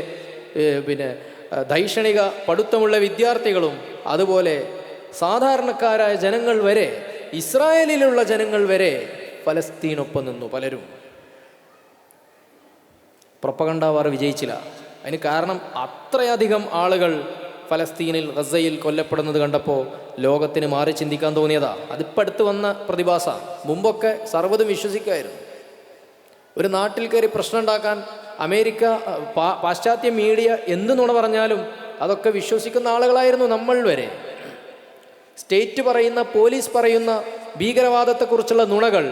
ധൈഷണിക പഠിത്തമുള്ള വിദ്യാർത്ഥികളും അതുപോലെ സാധാരണക്കാരായ ജനങ്ങൾ വരെ, ഇസ്രായേലിലുള്ള ജനങ്ങൾ വരെ ഫലസ്തീനൊപ്പം നിന്നു. പലരും. പ്രൊപ്പഗണ്ട വാർ വിജയിച്ചില്ല. അതിന് കാരണം അത്രയധികം ആളുകൾ ഫലസ്തീനിൽ, ഗസയിൽ കൊല്ലപ്പെടുന്നത് കണ്ടപ്പോൾ ലോകത്തിന് മാറി ചിന്തിക്കാൻ തോന്നിയതാ. അതിപ്പോൾ അടുത്ത് വന്ന പ്രതിഭാസമാണ്. മുമ്പൊക്കെ സർവ്വതും വിശ്വസിക്കുമായിരുന്നു. ഒരു നാട്ടിൽ കയറി പ്രശ്നം ഉണ്ടാക്കാൻ അമേരിക്ക, പാശ്ചാത്യ മീഡിയ എന്ത് നുണ പറഞ്ഞാലും അതൊക്കെ വിശ്വസിക്കുന്ന ആളുകളായിരുന്നു നമ്മൾ വരെ. സ്റ്റേറ്റ് പറയുന്ന, പോലീസ് പറയുന്ന ഭീകരവാദത്തെക്കുറിച്ചുള്ള നുണകൾ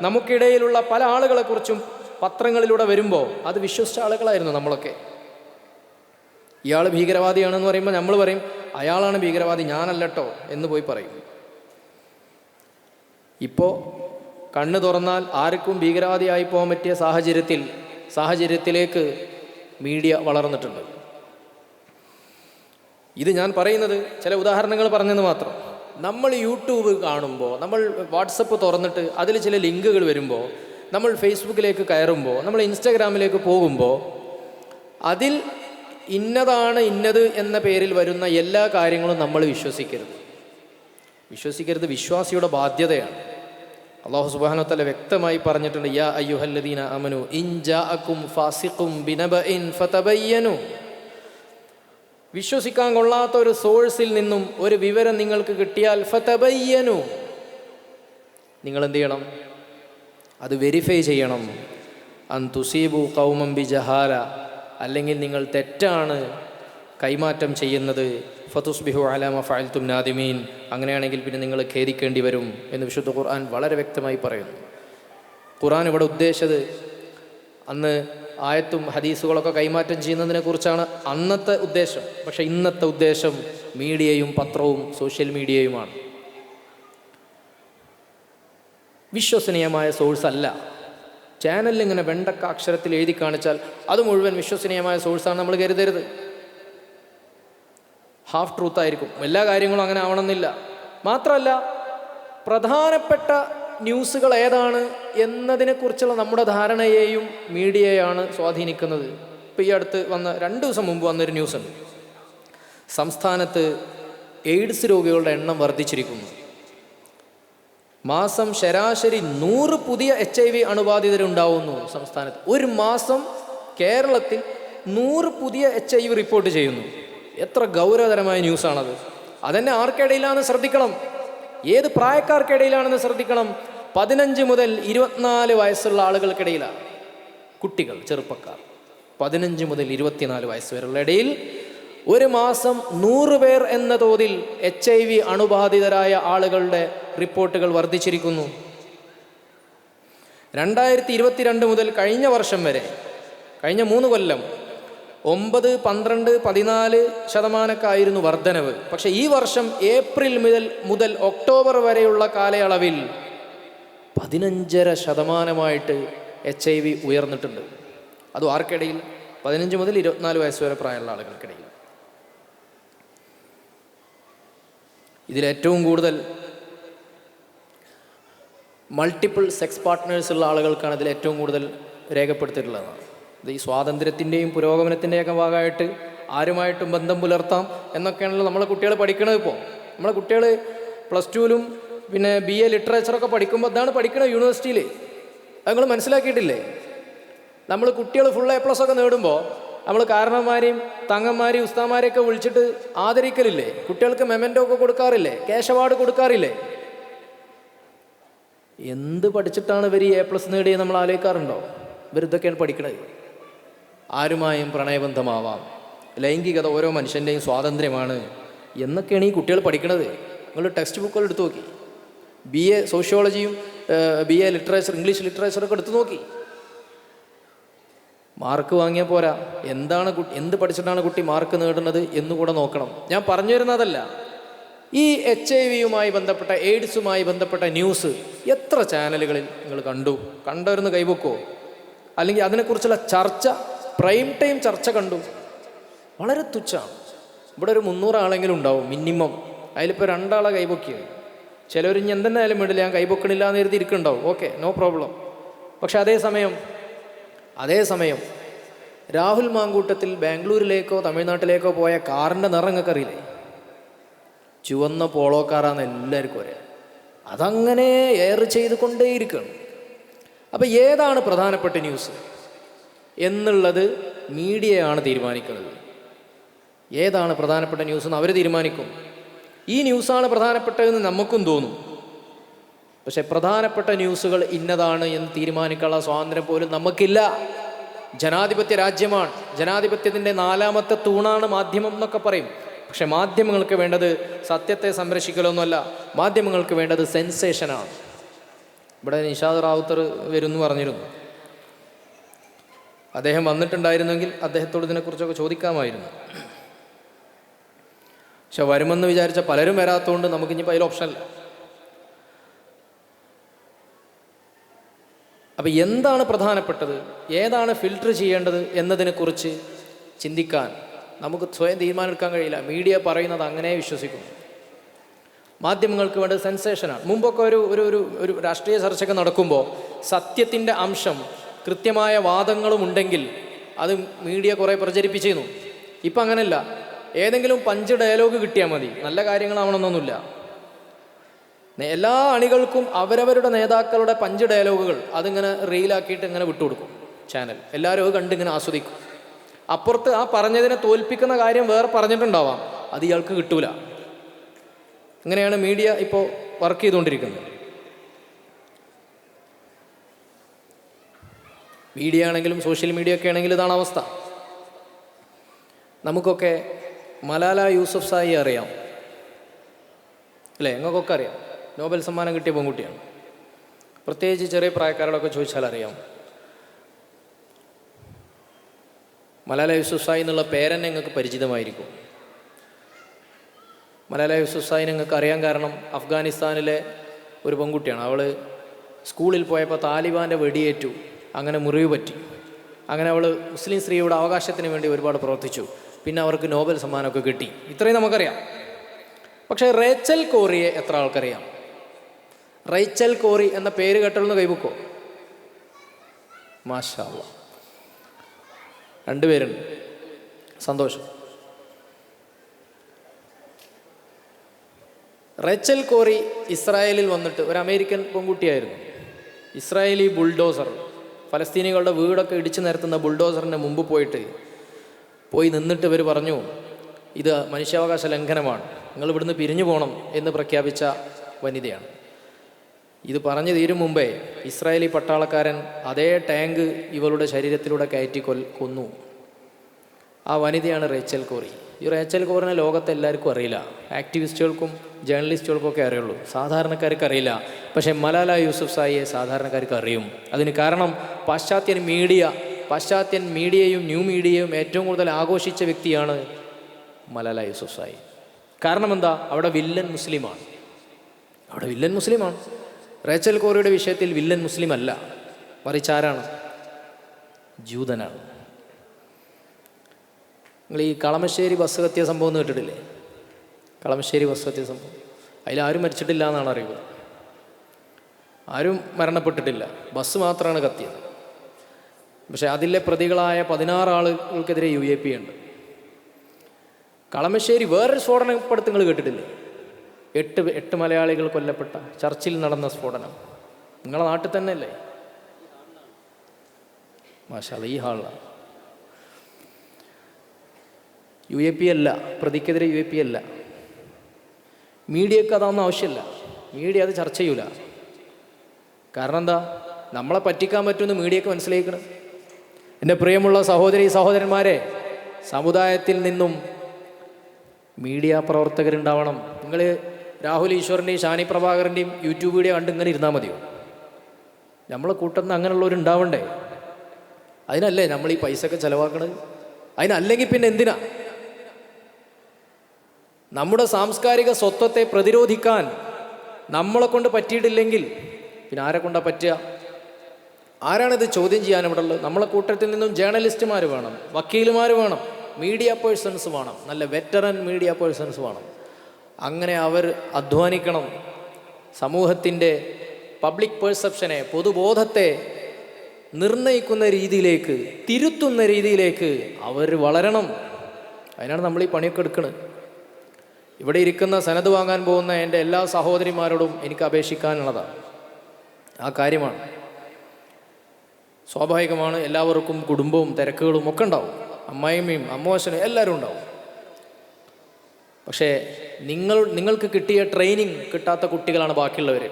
നമുക്കിടയിലുള്ള പല ആളുകളെക്കുറിച്ചും പത്രങ്ങളിലൂടെ വരുമ്പോൾ അത് വിശ്വസിച്ച ആളുകളായിരുന്നു നമ്മളൊക്കെ. ഇയാൾ ഭീകരവാദിയാണെന്ന് പറയുമ്പോൾ നമ്മൾ പറയും അയാളാണ് ഭീകരവാദി, ഞാനല്ലട്ടോ എന്ന് പോയി പറയും. ഇപ്പോൾ കണ്ണ് തുറന്നാൽ ആർക്കും ഭീകരവാദിയായി പോകാൻ പറ്റിയ സാഹചര്യത്തിലേക്ക് മീഡിയ വളർന്നിട്ടുണ്ട്. ഇത് ഞാൻ പറയുന്നത് ചില ഉദാഹരണങ്ങൾ പറഞ്ഞെന്ന് മാത്രം. നമ്മൾ യൂട്യൂബ് കാണുമ്പോൾ, നമ്മൾ വാട്സപ്പ് തുറന്നിട്ട് അതിൽ ചില ലിങ്കുകൾ വരുമ്പോൾ, നമ്മൾ ഫേസ്ബുക്കിലേക്ക് കയറുമ്പോൾ, നമ്മൾ ഇൻസ്റ്റാഗ്രാമിലേക്ക് പോകുമ്പോൾ അതിൽ ഇന്നതാണ് ഇന്നത് എന്ന പേരിൽ വരുന്ന എല്ലാ കാര്യങ്ങളും നമ്മൾ വിശ്വസിക്കരുത്. വിശ്വാസിയുടെ ബാധ്യതയാണ്. അല്ലാഹു സുബ്ഹാനഹു വ തആല വ്യക്തമായി പറഞ്ഞിട്ടുണ്ട്, യാ അയ്യുഹല്ലദീന ആമനു ഇൻ ജാഅകും ഫാസിഖും ബിനബഇൻ ഫതബയ്യനു. വിശ്വസിക്കാൻ കൊള്ളാത്ത ഒരു സോഴ്സിൽ നിന്നും ഒരു വിവരം നിങ്ങൾക്ക് കിട്ടിയാൽ ഫതബയ്യനു, നിങ്ങൾ എന്ത് ചെയ്യണം? അത് വെരിഫൈ ചെയ്യണം. അൻ തുസീബു ഖൗമൻ ബിജഹാല, അല്ലെങ്കിൽ നിങ്ങൾ തെറ്റാണ് കൈമാറ്റം ചെയ്യുന്നത്, ഫതുസ്ബിഹു അലാ മാ ഫഅൽതും നാദിമീൻ, അങ്ങനെയാണെങ്കിൽ പിന്നെ നിങ്ങൾ ഖേദിക്കേണ്ടി വരും എന്ന് വിശുദ്ധ ഖുർആൻ വളരെ വ്യക്തമായി പറയുന്നു. ഖുർആൻ ഇവിടെ ഉദ്ദേശിച്ചത് അന്ന് ആയത്തും ഹദീസുകളൊക്കെ കൈമാറ്റം ചെയ്യുന്നതിനെ കുറിച്ചാണ് അന്നത്തെ ഉദ്ദേശം. പക്ഷെ ഇന്നത്തെ ഉദ്ദേശം മീഡിയയും പത്രവും സോഷ്യൽ മീഡിയയുമാണ്. വിശ്വസനീയമായ സോഴ്സ് അല്ല. ചാനലിൽ ഇങ്ങനെ വെണ്ടക്ക അക്ഷരത്തിൽ എഴുതി കാണിച്ചാൽ അത് മുഴുവൻ വിശ്വസനീയമായ സോഴ്സാണ് നമ്മൾ കരുതരുത്. ഹാഫ് ട്രൂത്ത് ആയിരിക്കും. എല്ലാ കാര്യങ്ങളും അങ്ങനെ ആവണമെന്നില്ല. മാത്രമല്ല, പ്രധാനപ്പെട്ട ന്യൂസുകൾ ഏതാണ് എന്നതിനെക്കുറിച്ചുള്ള നമ്മുടെ ധാരണയെയും മീഡിയയാണ് സ്വാധീനിക്കുന്നത്. ഇപ്പോൾ ഈ അടുത്ത് വന്ന 2 ദിവസം മുമ്പ് വന്നൊരു ന്യൂസുണ്ട്. സംസ്ഥാനത്ത് എയ്ഡ്സ് രോഗികളുടെ എണ്ണം വർദ്ധിച്ചിരിക്കുന്നു. മാസം ശരാശരി 100 പുതിയ HIV അണുബാധിതരുണ്ടാവുന്നു സംസ്ഥാനത്ത്. ഒരു മാസം കേരളത്തിൽ 100 പുതിയ HIV റിപ്പോർട്ട് ചെയ്യുന്നു. എത്ര ഗൗരവതരമായ ന്യൂസാണത്. അതെന്നെ ആർക്കിടയിലാണെന്ന് ശ്രദ്ധിക്കണം, ഏത് പ്രായക്കാർക്കിടയിലാണെന്ന് ശ്രദ്ധിക്കണം. 15 മുതൽ 24 വയസ്സുള്ള ആളുകൾക്കിടയിലാണ്, കുട്ടികൾ, ചെറുപ്പക്കാർ. 15 മുതൽ 24 വയസ്സ് വരെയുള്ള ഇടയിൽ ഒരു മാസം 100 പേർ എന്ന തോതിൽ HIV അണുബാധിതരായ ആളുകളുടെ റിപ്പോർട്ടുകൾ വർദ്ധിച്ചിരിക്കുന്നു. 2022 മുതൽ കഴിഞ്ഞ വർഷം വരെ, കഴിഞ്ഞ 3 കൊല്ലം 9, 12, 14% വർധനവ്. പക്ഷേ ഈ വർഷം ഏപ്രിൽ മുതൽ ഒക്ടോബർ വരെയുള്ള കാലയളവിൽ 15% HIV ഉയർന്നിട്ടുണ്ട്. അതും ആർക്കിടയിൽ? 15 മുതൽ 24 വയസ്സ് വരെ പ്രായമുള്ള ആളുകൾക്കിടയിൽ. ഇതിലേറ്റവും കൂടുതൽ മൾട്ടിപ്പിൾ സെക്സ് പാർട്ട്നേഴ്സ് ഉള്ള ആളുകൾക്കാണ് ഇതിലേറ്റവും കൂടുതൽ രേഖപ്പെടുത്തിയിട്ടുള്ളതാണ്. ഇത് ഈ സ്വാതന്ത്ര്യത്തിൻ്റെയും പുരോഗമനത്തിൻ്റെയൊക്കെ ഭാഗമായിട്ട് ആരുമായിട്ടും ബന്ധം പുലർത്താം എന്നൊക്കെയാണല്ലോ നമ്മളെ കുട്ടികൾ പഠിക്കണത്. ഇപ്പോൾ നമ്മളെ കുട്ടികൾ +2-ലും പിന്നെ BA ലിറ്ററേച്ചറൊക്കെ പഠിക്കുമ്പോൾ അതാണ് പഠിക്കണത് യൂണിവേഴ്സിറ്റിയിൽ. അത് നിങ്ങൾ മനസ്സിലാക്കിയിട്ടില്ലേ? നമ്മൾ കുട്ടികൾ ഫുൾ A+ ഒക്കെ നേടുമ്പോൾ നമ്മൾ കാരണന്മാരെയും തങ്ങന്മാരെയും ഉസ്താന്മാരെയൊക്കെ വിളിച്ചിട്ട് ആദരിക്കലില്ലേ? കുട്ടികൾക്ക് മെമൻറ്റോ ഒക്കെ കൊടുക്കാറില്ലേ? Cash award കൊടുക്കാറില്ലേ? എന്ത് പഠിച്ചിട്ടാണ് ഇവർ A+ നേടിയത് നമ്മൾ ആലോചിക്കാറുണ്ടോ? ഇവരിതൊക്കെയാണ് പഠിക്കണത്. ആരുമായും പ്രണയബന്ധമാവാം, ലൈംഗികത ഓരോ മനുഷ്യൻ്റെയും സ്വാതന്ത്ര്യമാണ് എന്നൊക്കെയാണ് ഈ കുട്ടികൾ പഠിക്കണത്. നിങ്ങൾ ടെക്സ്റ്റ് ബുക്കുകൾ എടുത്തു നോക്കി, BA സോഷ്യോളജിയും BA ലിറ്ററേച്ചർ, ഇംഗ്ലീഷ് ലിറ്ററേച്ചറൊക്കെ എടുത്തു നോക്കി. മാർക്ക് വാങ്ങിയാൽ പോരാ, എന്ത് പഠിച്ചിട്ടാണ് കുട്ടി മാർക്ക് നേടുന്നത് എന്നുകൂടെ നോക്കണം. ഞാൻ പറഞ്ഞു വരുന്നതല്ല, ഈ HIV-യുമായി ബന്ധപ്പെട്ട, എയ്ഡ്സുമായി ബന്ധപ്പെട്ട ന്യൂസ് എത്ര ചാനലുകളിൽ നിങ്ങൾ കണ്ടവരുന്ന് കൈവക്കോ? അല്ലെങ്കിൽ അതിനെക്കുറിച്ചുള്ള ചർച്ച, പ്രൈം ടൈം ചർച്ച കണ്ടു? വളരെ തുച്ഛമാണ്. ഇവിടെ ഒരു 300 ആളെങ്കിലും ഉണ്ടാവും മിനിമം. അതിലിപ്പോൾ 2 ആളെ കൈപൊക്കിയത്. ചിലവർ ഇനി എന്തെന്നായാലും വേണ്ടില്ല, ഞാൻ കൈപൊക്കണില്ല എന്ന് കരുതി ഇരിക്കുന്നുണ്ടാവും. Okay, no problem. പക്ഷെ അതേ സമയം രാഹുൽ മാങ്കൂട്ടത്തിൽ ബാംഗ്ലൂരിലേക്കോ തമിഴ്നാട്ടിലേക്കോ പോയ കാറിൻ്റെ നിറം നിങ്ങൾക്ക് അറിയില്ലേ? ചുവന്ന പോളോ കാറാന്ന് എല്ലാവർക്കും അറിയാം. അതങ്ങനെ എയർ ചെയ്തുകൊണ്ടേയിരിക്കണം. അപ്പം ഏതാണ് പ്രധാനപ്പെട്ട ന്യൂസ് എന്നുള്ളത് മീഡിയയാണ് തീരുമാനിക്കുന്നത്. ഏതാണ് പ്രധാനപ്പെട്ട ന്യൂസ് എന്ന് അവർ തീരുമാനിക്കും. ഈ ന്യൂസാണ് പ്രധാനപ്പെട്ടതെന്ന് നമുക്കും തോന്നും. പക്ഷെ പ്രധാനപ്പെട്ട ന്യൂസുകൾ ഇന്നതാണ് എന്ന് തീരുമാനിക്കാനുള്ള സ്വാതന്ത്ര്യം പോലും നമുക്കില്ല. ജനാധിപത്യ രാജ്യമാണ്. ജനാധിപത്യത്തിൻ്റെ 4ാമത്തെ തൂണാണ് മാധ്യമം എന്നൊക്കെ പറയും. പക്ഷെ മാധ്യമങ്ങൾക്ക് വേണ്ടത് സത്യത്തെ സംരക്ഷിക്കലൊന്നുമല്ല, മാധ്യമങ്ങൾക്ക് വേണ്ടത് സെൻസേഷനാണ്. ഇവിടെ നിഷാദ് റാവുത്തർ വരുമെന്ന് പറഞ്ഞിരുന്നു. അദ്ദേഹം വന്നിട്ടുണ്ടായിരുന്നെങ്കിൽ അദ്ദേഹത്തോട് ഇതിനെക്കുറിച്ചൊക്കെ ചോദിക്കാമായിരുന്നു. പക്ഷെ വരുമെന്ന് വിചാരിച്ച പലരും വരാത്തതുകൊണ്ട് നമുക്കിനിപ്പോൾ അതിൽ ഓപ്ഷനല്ല. അപ്പം എന്താണ് പ്രധാനപ്പെട്ടത്, ഏതാണ് ഫിൽട്ടർ ചെയ്യേണ്ടത് എന്നതിനെക്കുറിച്ച് ചിന്തിക്കാൻ നമുക്ക് സ്വയം തീരുമാനമെടുക്കാൻ കഴിയില്ല. മീഡിയ പറയുന്നത് അങ്ങനെ വിശ്വസിക്കുന്നു. മാധ്യമങ്ങൾക്ക് വേണ്ടത് സെൻസേഷനാണ്. മുമ്പൊക്കെ ഒരു രാഷ്ട്രീയ ചർച്ചയൊക്കെ നടക്കുമ്പോൾ സത്യത്തിൻ്റെ അംശം, കൃത്യമായ വാദങ്ങളും ഉണ്ടെങ്കിൽ അത് മീഡിയ കുറേ പ്രചരിപ്പിച്ചിരുന്നു. ഇപ്പം അങ്ങനെയല്ല. ഏതെങ്കിലും പഞ്ച് ഡയലോഗ് കിട്ടിയാൽ മതി, നല്ല കാര്യങ്ങളാവണമെന്നൊന്നുമില്ല. എല്ലാ അണികൾക്കും അവരവരുടെ നേതാക്കളുടെ പഞ്ച് ഡയലോഗുകൾ അതിങ്ങനെ റീലാക്കിയിട്ട് ഇങ്ങനെ വിട്ടുകൊടുക്കും ചാനൽ. എല്ലാവരും അത് കണ്ടിങ്ങനെ ആസ്വദിക്കും. അപ്പുറത്ത് ആ പറഞ്ഞതിനെ തോൽപ്പിക്കുന്ന കാര്യം വേറെ പറഞ്ഞിട്ടുണ്ടാവാം, അത് ഇയാൾക്ക് കിട്ടൂല. ഇങ്ങനെയാണ് മീഡിയ ഇപ്പോൾ വർക്ക് ചെയ്തുകൊണ്ടിരിക്കുന്നത്. മീഡിയ ആണെങ്കിലും സോഷ്യൽ മീഡിയ ഒക്കെ ആണെങ്കിലും ഇതാണ് അവസ്ഥ. നമുക്കൊക്കെ മലാല യൂസഫ്സായി അറിയാം അല്ലേ? നിങ്ങൾക്കൊക്കെ അറിയാം. നോബൽ സമ്മാനം കിട്ടിയ പെൺകുട്ടിയാണ്. പ്രത്യേകിച്ച് ചെറിയ പ്രായക്കാരോടൊക്കെ ചോദിച്ചാൽ അറിയാം. മലാല യൂസഫ്സായി എന്നുള്ള പേരെന്നെ നിങ്ങൾക്ക് പരിചിതമായിരിക്കും. മലാല യൂസഫ്സായി നിങ്ങൾക്ക് അറിയാൻ കാരണം അഫ്ഗാനിസ്ഥാനിലെ ഒരു പെൺകുട്ടിയാണ്. അവൾ സ്കൂളിൽ പോയപ്പോൾ താലിബാൻ്റെ വെടിയേറ്റു, അങ്ങനെ മുറിവ് പറ്റി. അങ്ങനെ അവൾ മുസ്ലിം സ്ത്രീയുടെ അവകാശത്തിന് വേണ്ടി ഒരുപാട് പ്രവർത്തിച്ചു. പിന്നെ അവർക്ക് നോബൽ സമ്മാനമൊക്കെ കിട്ടി. ഇത്രയും നമുക്കറിയാം. പക്ഷേ റേച്ചൽ കോറിയെ എത്ര ആൾക്കറിയാം? റേച്ചൽ കോറി എന്ന പേര് കേട്ടൊന്ന് കൈവക്കോ? മാഷാ അല്ലാഹ്, 2 പേരുണ്ട്. സന്തോഷം. റേച്ചൽ കോറി ഇസ്രായേലിൽ വന്നിട്ട് ഒരു അമേരിക്കൻ പെൺകുട്ടിയായിരുന്നു. ഇസ്രായേലി ബുൾഡോസർ ഫലസ്തീനികളുടെ വീടൊക്കെ ഇടിച്ചു നിരത്തുന്ന ബുൾഡോസറിൻ്റെ മുമ്പ് പോയി നിന്നിട്ട് ഇവർ പറഞ്ഞു, ഇത് മനുഷ്യാവകാശ ലംഘനമാണ്, നിങ്ങൾ ഇവിടുന്ന് പിരിഞ്ഞു പോകണം എന്ന് പ്രഖ്യാപിച്ച വനിതയാണ്. ഇത് പറഞ്ഞു തീരും മുമ്പേ ഇസ്രായേലി പട്ടാളക്കാരൻ അതേ ടാങ്ക് ഇവളുടെ ശരീരത്തിലൂടെ കയറ്റി കൊന്നു. ആ വനിതയാണ് റേച്ചൽ കോറി. ഈ റേച്ചൽ കോറിനെ ലോകത്തെ എല്ലാവർക്കും അറിയില്ല. ആക്ടിവിസ്റ്റുകൾക്കും ജേർണലിസ്റ്റുകൾക്കും ഒക്കെ അറിയുള്ളൂ, സാധാരണക്കാർക്ക് അറിയില്ല. പക്ഷേ മലാല യൂസഫ്സായിയെ സാധാരണക്കാർക്ക് അറിയും. അതിന് കാരണം പാശ്ചാത്യൻ മീഡിയയും ന്യൂ മീഡിയയും ഏറ്റവും കൂടുതൽ ആഘോഷിച്ച വ്യക്തിയാണ് മലാല യൂസഫ്സായി. കാരണം എന്താ? അവിടെ വില്ലൻ മുസ്ലിമാണ്. റേച്ചൽ കോറിയുടെ വിഷയത്തിൽ വില്ലൻ മുസ്ലിം അല്ല, മറിച്ച് ആരാണ്? ജൂതനാണ്. നിങ്ങൾ ഈ കളമശ്ശേരി ബസ് കത്തിയ സംഭവം എന്ന് കേട്ടിട്ടില്ലേ? കളമശ്ശേരി ബസ് കത്തിയ സംഭവം, അതിലാരും മരിച്ചിട്ടില്ല എന്നാണ് അറിയുക. ആരും മരണപ്പെട്ടിട്ടില്ല, ബസ് മാത്രമാണ് കത്തിയത്. പക്ഷെ അതിലെ പ്രതികളായ 16 ആളുകൾക്കെതിരെ UAP ഉണ്ട്. കളമശ്ശേരി വേറൊരു സ്ഫോടനപ്പെടുത്ത് നിങ്ങൾ കേട്ടിട്ടില്ലേ? 8 മലയാളികൾ കൊല്ലപ്പെട്ട ചർച്ചിൽ നടന്ന സ്ഫോടനം നിങ്ങളെ നാട്ടിൽ തന്നെ അല്ലേ? മാഷാഅല്ലാഹ്, ഈ ഹാളിലാണ്. UAP അല്ല, പ്രതിക്കെതിരെ UAP അല്ല. മീഡിയക്ക് അതൊന്നും ആവശ്യമില്ല, മീഡിയ അത് ചർച്ച ചെയ്യൂല. കാരണം എന്താ? നമ്മളെ പറ്റിക്കാൻ പറ്റുമെന്ന് മീഡിയക്ക് മനസ്സിലാക്കണം. എൻ്റെ പ്രിയമുള്ള സഹോദരന്മാരെ, സമുദായത്തിൽ നിന്നും മീഡിയ പ്രവർത്തകരുണ്ടാവണം. നിങ്ങൾ രാഹുൽ ഈശ്വറിൻ്റെയും ഷാനി പ്രഭാകറിൻ്റെയും യൂട്യൂബ് വീഡിയോ കണ്ട് ഇങ്ങനെ ഇരുന്നാൽ മതിയോ? നമ്മളെ കൂട്ടത്തിൽ അങ്ങനെയുള്ളവരുണ്ടാവണ്ടേ? അതിനല്ലേ നമ്മൾ ഈ പൈസയൊക്കെ ചിലവാക്കണത്? അതിനല്ലെങ്കിൽ പിന്നെ എന്തിനാ? നമ്മുടെ സാംസ്കാരിക സ്വത്വത്തെ പ്രതിരോധിക്കാൻ നമ്മളെ കൊണ്ട് പറ്റിയിട്ടില്ലെങ്കിൽ പിന്നെ ആരെ കൊണ്ടാ പറ്റുക? ആരാണിത് ചോദ്യം ചെയ്യാൻ ഇവിടെ ഉള്ളത്? നമ്മളെ കൂട്ടത്തിൽ നിന്നും ജേർണലിസ്റ്റുമാർ വേണം, വക്കീലുമാർ വേണം, മീഡിയ പേഴ്സൺസ് വേണം, നല്ല വെറ്ററൻ മീഡിയ പേഴ്സൺസ് വേണം. അങ്ങനെ അവർ അധ്വാനിക്കണം. സമൂഹത്തിൻ്റെ പബ്ലിക് പെർസെപ്ഷനെ, പൊതുബോധത്തെ നിർണയിക്കുന്ന രീതിയിലേക്ക്, തിരുത്തുന്ന രീതിയിലേക്ക് അവർ വളരണം. അതിനാണ് നമ്മൾ ഈ പണിയൊക്കെ എടുക്കുന്നത്. ഇവിടെ ഇരിക്കുന്ന സനത് വാങ്ങാൻ പോകുന്ന എൻ്റെ എല്ലാ സഹോദരിമാരോടും എനിക്ക് അപേക്ഷിക്കാനുള്ളതാണ് ആ കാര്യമാണ്. സ്വാഭാവികമാണ്, എല്ലാവർക്കും കുടുംബവും തിരക്കുകളും ഒക്കെ ഉണ്ടാവും, അമ്മായിമ്മയും അമ്മോശനും എല്ലാവരും ഉണ്ടാവും. പക്ഷേ നിങ്ങൾക്ക് കിട്ടിയ ട്രെയിനിങ് കിട്ടാത്ത കുട്ടികളാണ് ബാക്കിയുള്ളവർ.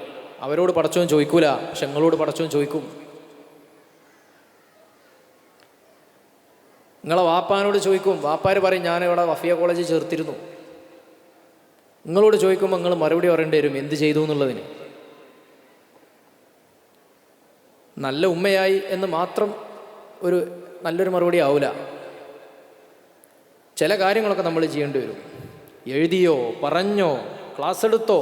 അവരോട് പടച്ചോൻ ചോദിക്കൂല, പക്ഷെ നിങ്ങളോട് പടച്ചോൻ ചോദിക്കും. നിങ്ങളെ വാപ്പാനോട് ചോദിക്കും, വാപ്പാർ പറയും ഞാൻ ഇവിടെ വഫിയ കോളേജിൽ ചേർത്തിരുന്നു. നിങ്ങളോട് ചോദിക്കുമ്പോൾ നിങ്ങൾ മറുപടി പറയേണ്ടി വരും എന്ത് ചെയ്തു എന്നുള്ളതിന്. നല്ല ഉമ്മയായി എന്ന് മാത്രം ഒരു നല്ലൊരു മറുപടി ആവില്ല. ചില കാര്യങ്ങളൊക്കെ നമ്മൾ ചെയ്യേണ്ടി വരും. എഴുതിയോ പറഞ്ഞോ ക്ലാസ് എടുത്തോ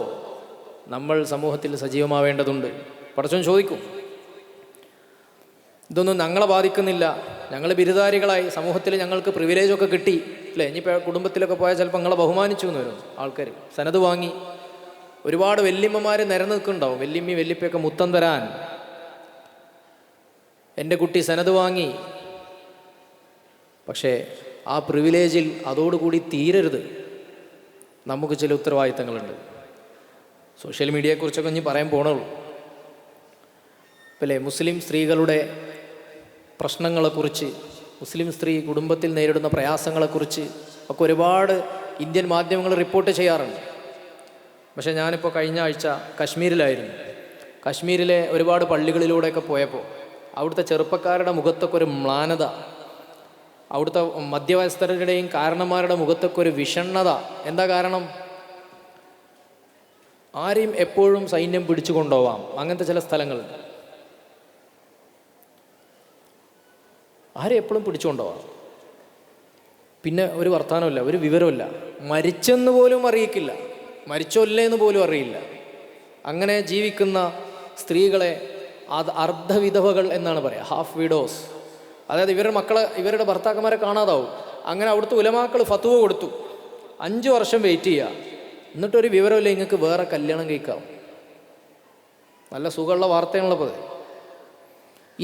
നമ്മൾ സമൂഹത്തിൽ സജീവമാവേണ്ടതുണ്ട്. പടച്ചോൻ ചോദിക്കും. ഇതൊന്നും ഞങ്ങളെ ബാധിക്കുന്നില്ല, ഞങ്ങൾ ബിരുദധാരികളായി, സമൂഹത്തിൽ ഞങ്ങൾക്ക് പ്രിവിലേജൊക്കെ കിട്ടി അല്ലേ? ഇനിയിപ്പോൾ കുടുംബത്തിലൊക്കെ പോയാൽ ചിലപ്പോൾ നിങ്ങളെ ബഹുമാനിച്ചു എന്ന് വരും ആൾക്കാർ. സനത് വാങ്ങി ഒരുപാട് വല്യമ്മമാർ നിരന്ന് നിൽക്കുന്നുണ്ടാവും, വല്യമ്മയും വല്യപ്പയൊക്കെ മുത്തം തരാൻ. എൻ്റെ കുട്ടി സനത് വാങ്ങി. പക്ഷേ ആ പ്രിവിലേജിൽ അതോടുകൂടി തീരരുത്. നമുക്ക് ചില ഉത്തരവാദിത്തങ്ങളുണ്ട്. സോഷ്യൽ മീഡിയയെക്കുറിച്ചൊക്കെ ഇനി പറയാൻ പോണുള്ളൂ. അല്ലേ, മുസ്ലിം സ്ത്രീകളുടെ പ്രശ്നങ്ങളെക്കുറിച്ച്, മുസ്ലിം സ്ത്രീ കുടുംബത്തിൽ നേരിടുന്ന പ്രയാസങ്ങളെക്കുറിച്ച് ഒക്കെ ഒരുപാട് ഇന്ത്യൻ മാധ്യമങ്ങൾ റിപ്പോർട്ട് ചെയ്യാറുണ്ട്. പക്ഷേ ഞാനിപ്പോൾ കഴിഞ്ഞ ആഴ്ച കശ്മീരിലായിരുന്നു. കശ്മീരിലെ ഒരുപാട് പള്ളികളിലൂടെയൊക്കെ പോയപ്പോൾ അവിടുത്തെ ചെറുപ്പക്കാരുടെ മുഖത്തൊക്കെ ഒരു മ്ലാനത, അവിടുത്തെ മധ്യവയസ്കരുടെയും കാരണന്മാരുടെ മുഖത്തൊക്കെ ഒരു വിഷണ്ണത. എന്താ കാരണം? ആരെയും എപ്പോഴും സൈന്യം പിടിച്ചു കൊണ്ടുപോവാം, അങ്ങനത്തെ ചില സ്ഥലങ്ങളുണ്ട്. ആരെ എപ്പോഴും പിടിച്ചുകൊണ്ടുപോവാം. പിന്നെ ഒരു വർത്തമാനമില്ല, ഒരു വിവരമില്ല, മരിച്ചെന്ന് പോലും അറിയിക്കില്ല, മരിച്ചോല്ലേ എന്ന് പോലും അറിയില്ല. അങ്ങനെ ജീവിക്കുന്ന സ്ത്രീകളെ അർദ്ധവിധവകൾ എന്നാണ് പറയുക, ഹാഫ് വിഡോസ്. അതായത് ഇവരുടെ മക്കളെ, ഇവരുടെ ഭർത്താക്കന്മാരെ കാണാതാവും. അങ്ങനെ അവിടുത്തെ ഉലമാക്കൾ ഫത്വ കൊടുത്തു, 5 വർഷം വെയിറ്റ് ചെയ്യുക, എന്നിട്ടൊരു വിവരമില്ല, നിങ്ങൾക്ക് വേറെ കല്യാണം കഴിക്കാം. നല്ല സുഖമുള്ള വാർത്തയാണുള്ളത്.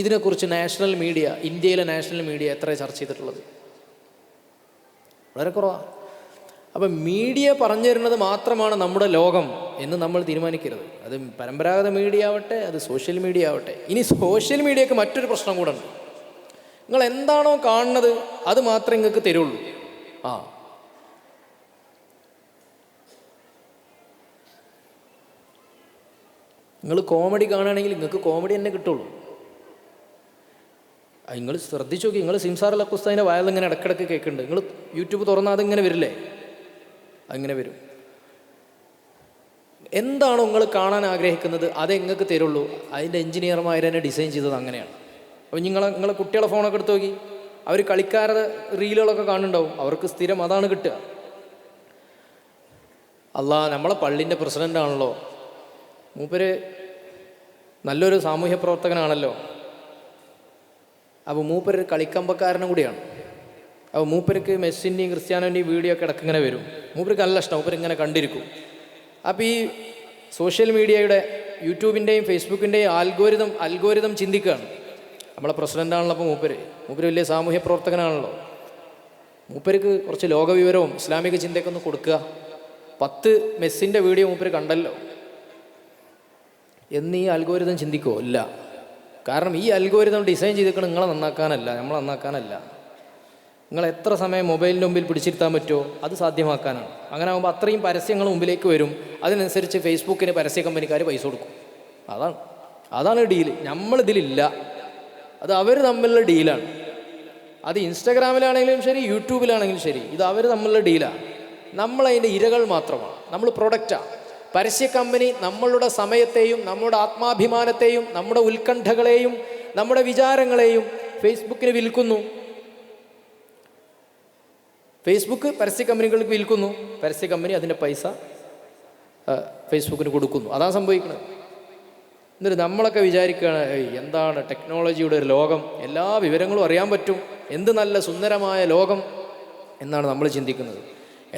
ഇതിനെക്കുറിച്ച് നാഷണൽ മീഡിയ, ഇന്ത്യയിലെ നാഷണൽ മീഡിയ എത്ര ചർച്ച ചെയ്തിട്ടുള്ളത്? വളരെ കുറവാണ്. അപ്പം മീഡിയ പറഞ്ഞു തരുന്നത് മാത്രമാണ് നമ്മുടെ ലോകം എന്ന് നമ്മൾ തീരുമാനിക്കരുത്. അത് പരമ്പരാഗത മീഡിയ ആവട്ടെ, അത് സോഷ്യൽ മീഡിയ ആവട്ടെ. ഇനി സോഷ്യൽ മീഡിയക്ക് മറ്റൊരു പ്രശ്നം കൂടെ ഉണ്ട്. നിങ്ങൾ എന്താണോ കാണുന്നത് അത് മാത്രമേ നിങ്ങൾക്ക് തരുള്ളൂ. നിങ്ങൾ കോമഡി കാണുകയാണെങ്കിൽ നിങ്ങൾക്ക് കോമഡി തന്നെ കിട്ടുള്ളൂ. നിങ്ങൾ ശ്രദ്ധിച്ചു നോക്കി, നിങ്ങൾ സിംസാർ ലക്കുസ്താദിൻ്റെ വയലിങ്ങനെ ഇടക്കിടക്ക് കേൾക്കുന്നുണ്ട്. നിങ്ങൾ യൂട്യൂബ് തുറന്നാൽ അതിങ്ങനെ വരില്ലേ? അതിങ്ങനെ വരും. എന്താണോ നിങ്ങൾ കാണാൻ ആഗ്രഹിക്കുന്നത് അതേ നിങ്ങൾക്ക് തരുള്ളൂ. അതിൻ്റെ എഞ്ചിനീയർമാർ തന്നെ ഡിസൈൻ ചെയ്തത് അങ്ങനെയാണ്. അപ്പോൾ നിങ്ങളെ കുട്ടികളെ ഫോണൊക്കെ എടുത്ത് നോക്കി, അവർ കളിക്കാരുടെ റീലുകളൊക്കെ കാണുന്നുണ്ടാവും. അവർക്ക് സ്ഥിരം അതാണ് കിട്ടുക. നമ്മളെ പള്ളിൻ്റെ പ്രസിഡൻ്റാണല്ലോ, മൂപ്പര് നല്ലൊരു സാമൂഹ്യ പ്രവർത്തകനാണല്ലോ. അപ്പോൾ മൂപ്പര് കളിക്കമ്പക്കാരനും കൂടിയാണ്. അപ്പോൾ മൂപ്പർക്ക് മെസ്സിൻ്റെയും ക്രിസ്ത്യാനോൻ്റെയും വീഡിയോ ഒക്കെ ഇടയ്ക്കിങ്ങനെ വരും. മൂപ്പർക്ക് നല്ല ഇഷ്ടം, മൂപ്പര് ഇങ്ങനെ കണ്ടിരിക്കും. അപ്പോൾ ഈ സോഷ്യൽ മീഡിയയുടെ യൂട്യൂബിൻ്റെയും ഫേസ്ബുക്കിൻ്റെയും അൽഗോരിതം ചിന്തിക്കുകയാണ്. നമ്മളെ പ്രസിഡൻ്റാണല്ലോ. അപ്പോൾ മൂപ്പര് വലിയ സാമൂഹ്യ പ്രവർത്തകനാണല്ലോ. മൂപ്പർക്ക് കുറച്ച് ലോകവിവരവും ഇസ്ലാമിക ചിന്തയൊക്കെ ഒന്ന് കൊടുക്കുക. 10 മെസ്സിൻ്റെ വീഡിയോ മൂപ്പര് കണ്ടല്ലോ എന്ന് ഈ അൽഗോരിതം ചിന്തിക്കുമോ? ഇല്ല. കാരണം ഈ അൽഗോരിതം ഡിസൈൻ ചെയ്തിരിക്കണം നിങ്ങളെ നന്നാക്കാനല്ല, നമ്മളെ നന്നാക്കാനല്ല. നിങ്ങൾ എത്ര സമയം മൊബൈലിൻ്റെ മുമ്പിൽ പിടിച്ചിരുത്താൻ പറ്റുമോ അത് സാധ്യമാക്കാനാണ്. അങ്ങനെ ആകുമ്പോൾ അത്രയും പരസ്യങ്ങൾ മുമ്പിലേക്ക് വരും. അതിനനുസരിച്ച് ഫേസ്ബുക്കിന് പരസ്യ കമ്പനിക്കാർ പൈസ കൊടുക്കും. അതാണ് ഡീല്. നമ്മളിതിലില്ല, അത് അവർ തമ്മിലുള്ള ഡീലാണ്. അത് ഇൻസ്റ്റാഗ്രാമിലാണെങ്കിലും ശരി, യൂട്യൂബിലാണെങ്കിലും ശരി, ഇത് അവർ തമ്മിലുള്ള ഡീലാണ്. നമ്മളതിൻ്റെ ഇരകൾ മാത്രമാണ്. നമ്മൾ പ്രൊഡക്റ്റാണ്. പരസ്യ കമ്പനി നമ്മളുടെ സമയത്തെയും നമ്മുടെ ആത്മാഭിമാനത്തെയും നമ്മുടെ ഉത്കണ്ഠകളെയും നമ്മുടെ വിചാരങ്ങളെയും ഫേസ്ബുക്കിന് വിൽക്കുന്നു. ഫേസ്ബുക്ക് പരസ്യ കമ്പനികൾക്ക് വിൽക്കുന്നു. പരസ്യ കമ്പനി അതിൻ്റെ പൈസ ഫേസ്ബുക്കിന് കൊടുക്കുന്നു. അതാണ് സംഭവിക്കുന്നത്. എന്നിട്ട് നമ്മളൊക്കെ വിചാരിക്കുകയാണ്, എന്താണ് ടെക്നോളജിയുടെ ഒരു ലോകം, എല്ലാ വിവരങ്ങളും അറിയാൻ പറ്റും, എന്ത് നല്ല സുന്ദരമായ ലോകം എന്നാണ് നമ്മൾ ചിന്തിക്കുന്നത്.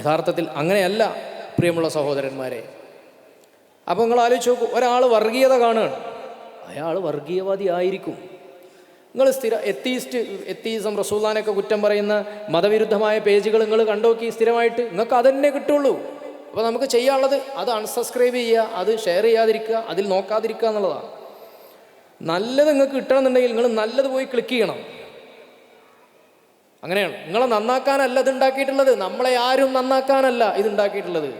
യഥാർത്ഥത്തിൽ അങ്ങനെയല്ല പ്രിയമുള്ള സഹോദരന്മാരെ. അപ്പോൾ നിങ്ങൾ ആലോചിച്ച് നോക്കൂ, ഒരാൾ വർഗീയത കാണുകയാണ്, അയാൾ വർഗീയവാദി ആയിരിക്കും. നിങ്ങൾ എത്തീസം റസൂലുള്ളാഹിനെയൊക്കെ കുറ്റം പറയുന്ന മതവിരുദ്ധമായ പേജുകൾ നിങ്ങൾ കണ്ടോക്കി സ്ഥിരമായിട്ട്, നിങ്ങൾക്ക് അതന്നെ കിട്ടുള്ളൂ. അപ്പോൾ നമുക്ക് ചെയ്യാനുള്ളത് അത് അൺസബ്സ്ക്രൈബ് ചെയ്യുക, അത് ഷെയർ ചെയ്യാതിരിക്കുക, അതിൽ നോക്കാതിരിക്കുക എന്നുള്ളതാണ്. നല്ലത് നിങ്ങൾക്ക് കിട്ടണമെന്നുണ്ടെങ്കിൽ നിങ്ങൾ നല്ലത് പോയി ക്ലിക്ക് ചെയ്യണം. അങ്ങനെയാണ്. നിങ്ങളെ നന്നാക്കാനല്ല ഇത് ഉണ്ടാക്കിയിട്ടുള്ളത്, നമ്മളെ ആരും നന്നാക്കാനല്ല ഇത് ഉണ്ടാക്കിയിട്ടുള്ളത്.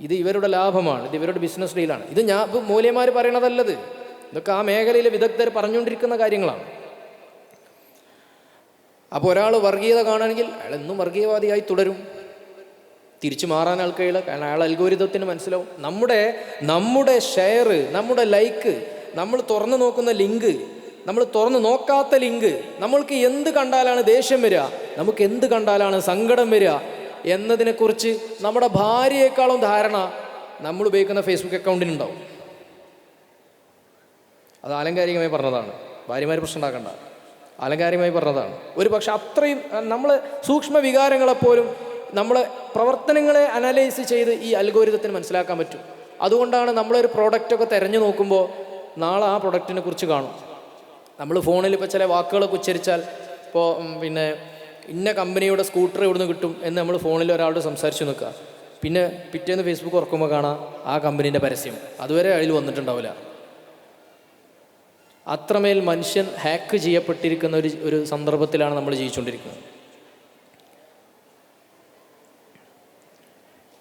ഇത് ഇവരുടെ ലാഭമാണ്, ഇത് ഇവരുടെ ബിസിനസ് ഡീലാണ്. ഇത് മൂല്യന്മാർ പറയണതല്ലത്, ഇതൊക്കെ ആ മേഖലയിലെ വിദഗ്ധർ പറഞ്ഞുകൊണ്ടിരിക്കുന്ന കാര്യങ്ങളാണ്. അപ്പോൾ ഒരാൾ വർഗീയത കാണുകയാണെങ്കിൽ അയാൾ എന്നും വർഗീയവാദിയായി തുടരും. തിരിച്ചു മാറാൻ ആൾക്കാരില്ല, കാരണം അയാൾ അൽഗോരിതത്തിന് മനസ്സിലാവും. നമ്മുടെ ഷെയർ, നമ്മുടെ ലൈക്ക്, നമ്മൾ തുറന്നു നോക്കുന്ന ലിങ്ക്, നമ്മൾ തുറന്നു നോക്കാത്ത ലിങ്ക്, നമ്മൾക്ക് എന്ത് കണ്ടാലാണ് ദേഷ്യം വരിക, നമുക്ക് എന്ത് കണ്ടാലാണ് സങ്കടം വരിക എന്നതിനെക്കുറിച്ച് നമ്മുടെ ഭാര്യയെക്കാളും ധാരണ നമ്മൾ ഉപയോഗിക്കുന്ന ഫേസ്ബുക്ക് അക്കൗണ്ടിനുണ്ടാവും. അത് ആലങ്കാരികമായി പറഞ്ഞതാണ്, ഭാര്യമാർ പ്രശ്നം ഉണ്ടാക്കണ്ട, ആലങ്കാരികമായി പറഞ്ഞതാണ്. ഒരു പക്ഷെ അത്രയും നമ്മൾ സൂക്ഷ്മ വികാരങ്ങളെപ്പോലും നമ്മളെ പ്രവർത്തനങ്ങളെ അനലൈസ് ചെയ്ത് ഈ അൽഗോരിതത്തിന് മനസ്സിലാക്കാൻ പറ്റും. അതുകൊണ്ടാണ് നമ്മളൊരു പ്രോഡക്റ്റൊക്കെ തിരഞ്ഞു നോക്കുമ്പോൾ നാളെ ആ പ്രൊഡക്റ്റിനെ കുറിച്ച് കാണും. നമ്മൾ ഫോണിൽ ഇപ്പോൾ ചില വാക്കുകളൊക്കെ ഉച്ചരിച്ചാൽ, ഇപ്പോൾ പിന്നെ ഇന്ന കമ്പനിയുടെ സ്കൂട്ടർ ഇവിടുന്ന് കിട്ടും എന്ന് നമ്മൾ ഫോണിൽ ഒരാളോട് സംസാരിച്ച് നിൽക്കുക, പിന്നെ പിറ്റേന്ന് ഫേസ്ബുക്ക് തുറക്കുമ്പോൾ കാണാം ആ കമ്പനീൻ്റെ പരസ്യം. അതുവരെ അതിൽ വന്നിട്ടുണ്ടാവില്ല. അത്രമേൽ മനുഷ്യൻ ഹാക്ക് ചെയ്യപ്പെട്ടിരിക്കുന്ന ഒരു സന്ദർഭത്തിലാണ് നമ്മൾ ജീവിച്ചുകൊണ്ടിരിക്കുന്നത്.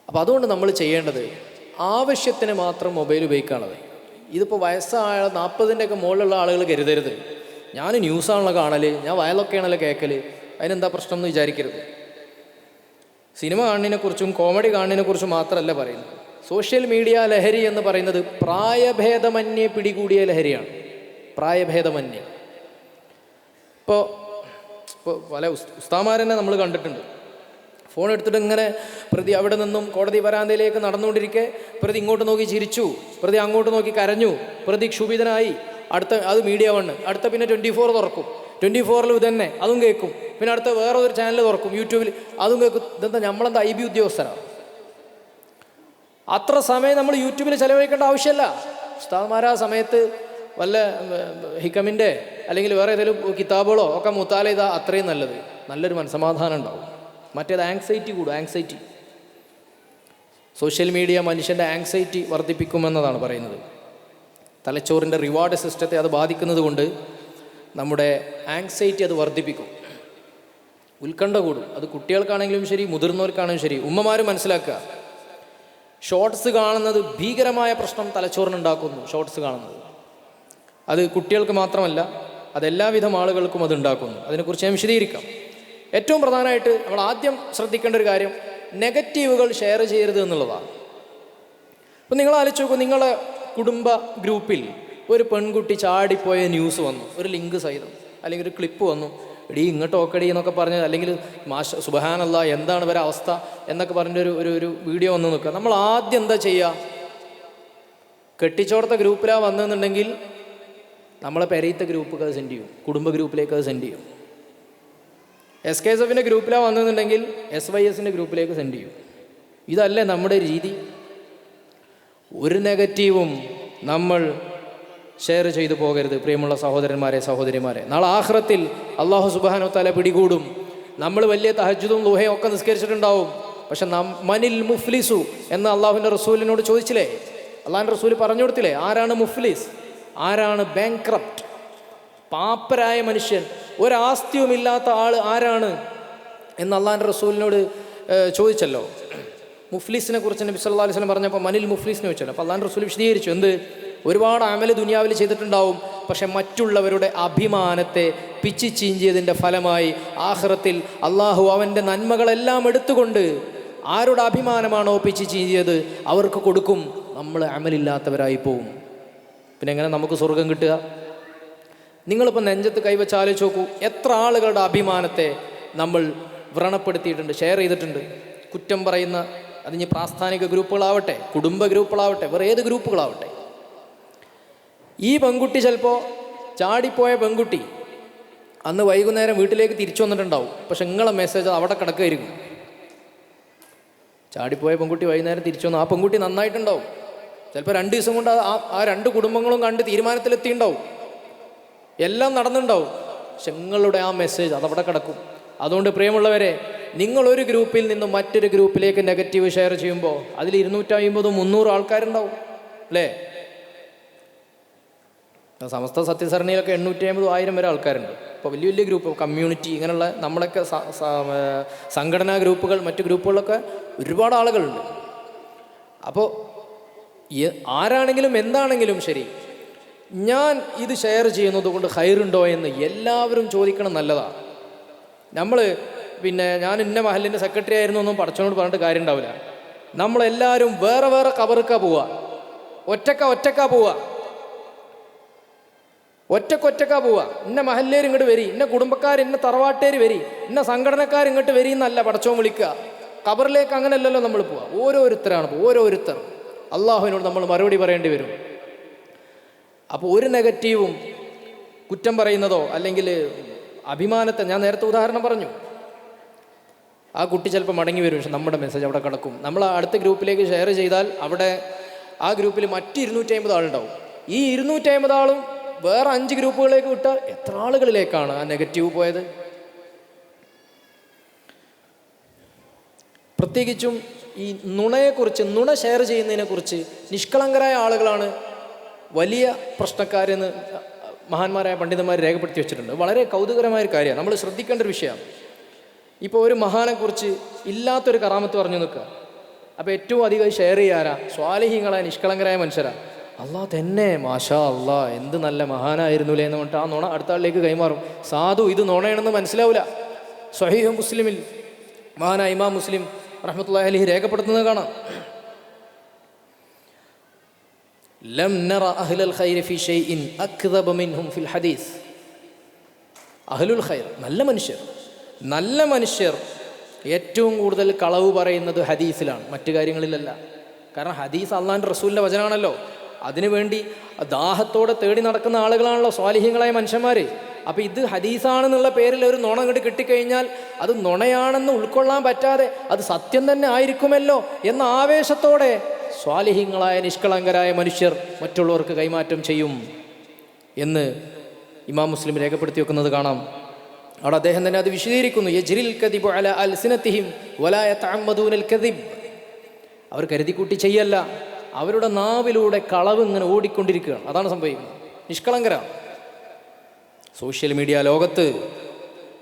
അപ്പോൾ അതുകൊണ്ട് നമ്മൾ ചെയ്യേണ്ടത് ആവശ്യത്തിന് മാത്രം മൊബൈൽ ഉപയോഗിക്കാനുള്ളത്. ഇതിപ്പോൾ വയസ്സായ 40-ൻ്റെ മുകളിലുള്ള ആളുകൾ കരുതരുത്, ഞാൻ ന്യൂസാണല്ലോ കാണൽ, ഞാൻ വയലൊക്കെയാണല്ലോ കേൾക്കൽ, അതിനെന്താ പ്രശ്നം എന്ന് വിചാരിക്കരുത്. സിനിമ കാണുന്നതിനെക്കുറിച്ചും കോമഡി കാണുന്നതിനെക്കുറിച്ചും മാത്രമല്ല പറയുന്നത്. സോഷ്യൽ മീഡിയ ലഹരി എന്ന് പറയുന്നത് പ്രായഭേദമന്യേ പിടികൂടിയ ലഹരിയാണ്. പ്രായഭേദമന്യേ. ഇപ്പോൾ പല ഉസ്താമാരെന്നെ നമ്മൾ കണ്ടിട്ടുണ്ട്, ഫോൺ എടുത്തിട്ട് ഇങ്ങനെ പ്രതി അവിടെ നിന്നും കോടതി വരാന്തയിലേക്ക് നടന്നുകൊണ്ടിരിക്കെ പ്രതി ഇങ്ങോട്ട് നോക്കി ചിരിച്ചു, പ്രതി അങ്ങോട്ട് നോക്കി കരഞ്ഞു, പ്രതി ക്ഷുഭിതനായി. അത് മീഡിയ 1, അടുത്ത പിന്നെ 24 തുറക്കും, 24-ൽ ഇതന്നെ അതും കേൾക്കും, പിന്നെ അടുത്ത വേറെ ഒരു ചാനൽ തുറക്കും, യൂട്യൂബിൽ അതും കേൾക്കും. ഇതെന്താ നമ്മളെന്താ IB ഉദ്യോഗസ്ഥരാണ്? അത്ര സമയം നമ്മൾ യൂട്യൂബിൽ ചിലവഴിക്കേണ്ട ആവശ്യമില്ല. ഉസ്താദ്മാരാ സമയത്ത് വല്ല ഹിക്കമിൻ്റെ അല്ലെങ്കിൽ വേറെ ഏതെങ്കിലും കിതാബുകളോ ഒക്കെ മുത്താല ചെയ്താൽ അത്രയും നല്ലൊരു മനസ്സമാധാനം ഉണ്ടാവും. മറ്റേത് ആങ്സൈറ്റി കൂടും, ആങ്സൈറ്റി. സോഷ്യൽ മീഡിയ മനുഷ്യൻ്റെ ആങ്സൈറ്റി വർദ്ധിപ്പിക്കുമെന്നതാണ് പറയുന്നത്. തലച്ചോറിൻ്റെ റിവാർഡ് സിസ്റ്റത്തെ അത് ബാധിക്കുന്നത് കൊണ്ട് നമ്മുടെ ആങ്സൈറ്റി അത് വർദ്ധിപ്പിക്കും, ഉത്കണ്ഠ കൂടും. അത് കുട്ടികൾക്കാണെങ്കിലും ശരി, മുതിർന്നവർക്കാണെങ്കിലും ശരി. ഉമ്മമാർ മനസ്സിലാക്കുക, ഷോർട്സ് കാണുന്നത് ഭീകരമായ പ്രശ്നം തലച്ചോറിനുണ്ടാക്കുന്നു. ഷോർട്സ് കാണുന്നത് അത് കുട്ടികൾക്ക് മാത്രമല്ല, അതെല്ലാവിധം ആളുകൾക്കും അത് ഉണ്ടാക്കുന്നു. അതിനെക്കുറിച്ച് ഞാൻ വിശദീകരിക്കാം. ഏറ്റവും പ്രധാനമായിട്ട് നമ്മൾ ആദ്യം ശ്രദ്ധിക്കേണ്ട ഒരു കാര്യം, നെഗറ്റീവുകൾ ഷെയർ ചെയ്യരുത് എന്നുള്ളതാണ്. അപ്പോൾ നിങ്ങൾ ആലോചിച്ച് നോക്കൂ, നിങ്ങളുടെ കുടുംബ ഗ്രൂപ്പിൽ ഒരു പെൺകുട്ടി ചാടിപ്പോയ ന്യൂസ് വന്നു, ഒരു ലിങ്ക് സഹിതം, അല്ലെങ്കിൽ ഒരു ക്ലിപ്പ് വന്നു, എടീ ഇങ്ങോട്ട് ഓക്കടി എന്നൊക്കെ പറഞ്ഞ്, അല്ലെങ്കിൽ സുബ്ഹാനല്ലാ എന്താണ് ഇവരെ അവസ്ഥ എന്നൊക്കെ പറഞ്ഞൊരു ഒരു വീഡിയോ വന്ന് നിൽക്കുക. നമ്മൾ ആദ്യം എന്താ ചെയ്യുക? കെട്ടിച്ചോടത്തെ ഗ്രൂപ്പിലാണ് വന്നതെന്നുണ്ടെങ്കിൽ നമ്മളെ പെരയത്തെ ഗ്രൂപ്പൊക്കെ അത് സെൻഡ് ചെയ്യും, കുടുംബ ഗ്രൂപ്പിലേക്ക് അത് സെൻഡ് ചെയ്യും. SKSFൻ്റെ ഗ്രൂപ്പിലാണ് വന്നതെന്നുണ്ടെങ്കിൽ SYSൻ്റെ ഗ്രൂപ്പിലേക്ക് സെൻഡ് ചെയ്യും. ഇതല്ലേ നമ്മുടെ രീതി? ഒരു നെഗറ്റീവും നമ്മൾ ഷെയർ ചെയ്തു പോകരുത് പ്രിയമുള്ള സഹോദരന്മാരെ, സഹോദരിമാരെ. നാളെ ആഖിറത്തിൽ അല്ലാഹു സുബ്ഹാനഹു വ തആല പിടികൂടും. നമ്മൾ വലിയ തഹജ്ജുദും ളുഹയും ഒക്കെ നിസ്കരിച്ചിട്ടുണ്ടാവും, പക്ഷെ മനിൽ മുഫ്ലിസു എന്ന് അള്ളാഹുവിൻ്റെ റസൂലിനോട് ചോദിച്ചില്ലേ? അള്ളാഹിൻ്റെ റസൂൽ പറഞ്ഞു കൊടുത്തില്ലേ ആരാണ് മുഫ്ലിസ്, ആരാണ് ബാങ്ക്രപ്റ്റ്, പാപ്പരായ മനുഷ്യൻ, ഒരാസ്തിയുമില്ലാത്ത ആൾ ആരാണ് എന്ന് അള്ളാഹിൻ്റെ റസൂലിനോട് ചോദിച്ചല്ലോ. മുഫ്ലിസിനെ കുറിച്ച് നബി സല്ലല്ലാഹു അലൈഹി വസല്ലം പറഞ്ഞപ്പോൾ മനിൽ മുഫ്ലിസിനെ ചോദിച്ചല്ലോ. അപ്പോൾ അള്ളാഹിൻ്റെ റസൂൽ വിശദീകരിച്ചു, എന്ത്? ഒരുപാട് അമല് ദുനിയാവിൽ ചെയ്തിട്ടുണ്ടാവും, പക്ഷെ മറ്റുള്ളവരുടെ അഭിമാനത്തെ പിച്ചി ചീഞ്ചിയതിൻ്റെ ഫലമായി ആഖിറത്തിൽ അള്ളാഹു അവൻ്റെ നന്മകളെല്ലാം എടുത്തുകൊണ്ട് ആരുടെ അഭിമാനമാണോ പിച്ചി ചീഞ്ചിയത് അവർക്ക് കൊടുക്കും. നമ്മൾ അമലില്ലാത്തവരായി പോവും. പിന്നെ എങ്ങനെ നമുക്ക് സ്വർഗം കിട്ടുക? നിങ്ങളിപ്പോൾ നെഞ്ചത്ത് കൈവച്ച് ആലോചിച്ച് നോക്കൂ, എത്ര ആളുകളുടെ അഭിമാനത്തെ നമ്മൾ വ്രണപ്പെടുത്തിയിട്ടുണ്ട്, ഷെയർ ചെയ്തിട്ടുണ്ട്. കുറ്റം പറയുന്ന, അതിന് പ്രാസ്ഥാനിക ഗ്രൂപ്പുകളാവട്ടെ, കുടുംബ ഗ്രൂപ്പുകളാവട്ടെ, വേറെ ഏത് ഗ്രൂപ്പുകളാവട്ടെ. ഈ പെൺകുട്ടി ചിലപ്പോൾ ചാടിപ്പോയ പെൺകുട്ടി അന്ന് വൈകുന്നേരം വീട്ടിലേക്ക് തിരിച്ചു വന്നിട്ടുണ്ടാവും, പക്ഷെ നിങ്ങളെ മെസ്സേജ് അവിടെ കിടക്കുകയായിരിക്കും. ചാടിപ്പോയ പെൺകുട്ടി വൈകുന്നേരം തിരിച്ചു വന്നു, ആ പെൺകുട്ടി നന്നായിട്ടുണ്ടാവും. ചിലപ്പോൾ 2 ദിവസം കൊണ്ട് ആ 2 കുടുംബങ്ങളും കണ്ട് തീരുമാനത്തിലെത്തിയിട്ടുണ്ടാവും, എല്ലാം നടന്നിട്ടുണ്ടാവും, പക്ഷെ നിങ്ങളുടെ ആ മെസ്സേജ് അതവിടെ കിടക്കും. അതുകൊണ്ട് പ്രിയമുള്ളവരെ, നിങ്ങളൊരു ഗ്രൂപ്പിൽ നിന്ന് മറ്റൊരു ഗ്രൂപ്പിലേക്ക് നെഗറ്റീവ് ഷെയർ ചെയ്യുമ്പോൾ അതിൽ 250-300 ആൾക്കാരുണ്ടാവും അല്ലേ? സമസ്ത സത്യസരണിയിലൊക്കെ 850-1000 വരെ ആൾക്കാരുണ്ട്. ഇപ്പോൾ വലിയ വലിയ ഗ്രൂപ്പ്, കമ്മ്യൂണിറ്റി, ഇങ്ങനെയുള്ള നമ്മളൊക്കെ സംഘടനാ ഗ്രൂപ്പുകൾ, മറ്റു ഗ്രൂപ്പുകളിലൊക്കെ ഒരുപാട് ആളുകളുണ്ട്. അപ്പോൾ ആരാണെങ്കിലും എന്താണെങ്കിലും ശരി, ഞാൻ ഇത് ഷെയർ ചെയ്യുന്നത് കൊണ്ട് ഖൈറുണ്ടോ എന്ന് എല്ലാവരും ചോദിക്കണം, നല്ലതാണ്. നമ്മൾ ഞാൻ ഇന്ന മഹലിൻ്റെ സെക്രട്ടറി ആയിരുന്നു ഒന്നും പടച്ചവനോട് പറഞ്ഞിട്ട് കാര്യം ഉണ്ടാവില്ല. നമ്മളെല്ലാവരും വേറെ വേറെ കബറുക്കാ പോവുക, ഒറ്റക്കാ പോവുക, ഒറ്റക്കാ പോവുക. ഇന്ന മഹല്ലേർ ഇങ്ങോട്ട് വരി, ഇന്ന കുടുംബക്കാർ, ഇന്ന തറവാട്ടേർ വരി, ഇന്ന സംഘടനക്കാർ ഇങ്ങോട്ട് വരി എന്നല്ല പടച്ചവൻ വിളിക്കുക. ഖബറിലേക്ക് അങ്ങനെയല്ലല്ലോ നമ്മൾ പോവുക. ഓരോരുത്തർ അള്ളാഹുവിനോട് നമ്മൾ മറുപടി പറയേണ്ടി വരും. അപ്പോൾ ഒരു നെഗറ്റീവും കുറ്റം പറയുന്നതോ അല്ലെങ്കിൽ അഭിമാനത്തെ, ഞാൻ നേരത്തെ ഉദാഹരണം പറഞ്ഞു, ആ കുട്ടി ചിലപ്പോൾ മടങ്ങി വരും, പക്ഷെ നമ്മുടെ മെസ്സേജ് അവിടെ കിടക്കും. നമ്മൾ അടുത്ത ഗ്രൂപ്പിലേക്ക് ഷെയർ ചെയ്താൽ അവിടെ ആ ഗ്രൂപ്പിൽ മറ്റ് 250 ആളുണ്ടാവും. ഈ 250 ആളും വേറെ 5 ഗ്രൂപ്പുകളിലേക്ക് വിട്ടാൽ എത്ര ആളുകളിലേക്കാണ് ആ നെഗറ്റീവ് പോയത്? പ്രത്യേകിച്ചും ഈ നുണയെക്കുറിച്ച്, നുണ ഷെയർ ചെയ്യുന്നതിനെക്കുറിച്ച് നിഷ്കളങ്കരായ ആളുകളാണ് വലിയ പ്രശ്നക്കാരെന്ന് മഹാന്മാരായ പണ്ഡിതന്മാർ രേഖപ്പെടുത്തി വെച്ചിട്ടുണ്ട്. വളരെ കൗതുകരമായൊരു കാര്യമാണ്, നമ്മൾ ശ്രദ്ധിക്കേണ്ട ഒരു വിഷയമാണ്. ഇപ്പോൾ ഒരു മഹാനെക്കുറിച്ച് ഇല്ലാത്തൊരു കറാമത്ത് പറഞ്ഞു നിൽക്കുക, അപ്പോൾ ഏറ്റവും അധികം ഷെയർ ചെയ്യാരാ? സ്വാലിഹീങ്ങളായ നിഷ്കളങ്കരായ മനുഷ്യരാ. അള്ളാഹ് തന്നെ, മാഷാ അള്ളാഹ് എന്ത് നല്ല മഹാനായിരുന്നുല്ലേ എന്ന് പറഞ്ഞിട്ട് ആ നുണ അടുത്ത ആളിലേക്ക് കൈമാറും. സാധു ഇത് നുണയാണെന്ന് മനസ്സിലാവില്ല. സ്വഹീഹ് മുസ്ലിമിൽ മഹാനായ ഇമാം മുസ്ലിം റഹ്മത്തുള്ളാഹി അലൈഹി രേഖപ്പെടുത്തുന്നത് കാണാം, ലം നറ അഹ്ലൽ ഖൈരി ഫി ഷൈഇൻ അക്ദബ മിൻഹും ഫിൽ ഹദീസ്. അഹ്ലുൽ ഖൈർ, നല്ല മനുഷ്യർ ഏറ്റവും കൂടുതൽ കളവ് പറയുന്നത് ഹദീസിലാണ്, മറ്റു കാര്യങ്ങളിലല്ല. കാരണം ഹദീസ് അള്ളാഹിൻ്റെ റസൂലിൻ്റെ വചനമാണല്ലോ. അതിനുവേണ്ടി ദാഹത്തോടെ തേടി നടക്കുന്ന ആളുകളാണല്ലോ സ്വാലിഹ്യങ്ങളായ മനുഷ്യന്മാർ. അപ്പോൾ ഇത് ഹദീസാണെന്നുള്ള പേരിൽ ഒരു നുണ അങ്ങോട്ട് കിട്ടിക്കഴിഞ്ഞാൽ അത് നുണയാണെന്ന് ഉൾക്കൊള്ളാൻ പറ്റാതെ അത് സത്യം തന്നെ ആയിരിക്കുമല്ലോ എന്ന ആവേശത്തോടെ സ്വാലിഹ്യങ്ങളായ നിഷ്കളങ്കരായ മനുഷ്യർ മറ്റുള്ളവർക്ക് കൈമാറ്റം ചെയ്യും എന്ന് ഇമാം മുസ്ലിം രേഖപ്പെടുത്തി വെക്കുന്നത് കാണാം. അവിടെ അദ്ദേഹം തന്നെ അത് വിശദീകരിക്കുന്നു. യജ്രിൽ കദിബു അലാ അൽസിനതിഹിം വലാ യതഅമ്മദൂനൽ കദിബ്. അവർ കരുതിക്കൂട്ടി ചെയ്യല്ല, അവരുടെ നാവിലൂടെ കളവ് ഇങ്ങനെ ഓടിക്കൊണ്ടിരിക്കുകയാണ്. അതാണ് സംഭവിക്കുന്നത്. നിഷ്കളങ്കരാണ്. സോഷ്യൽ മീഡിയ ലോകത്ത്,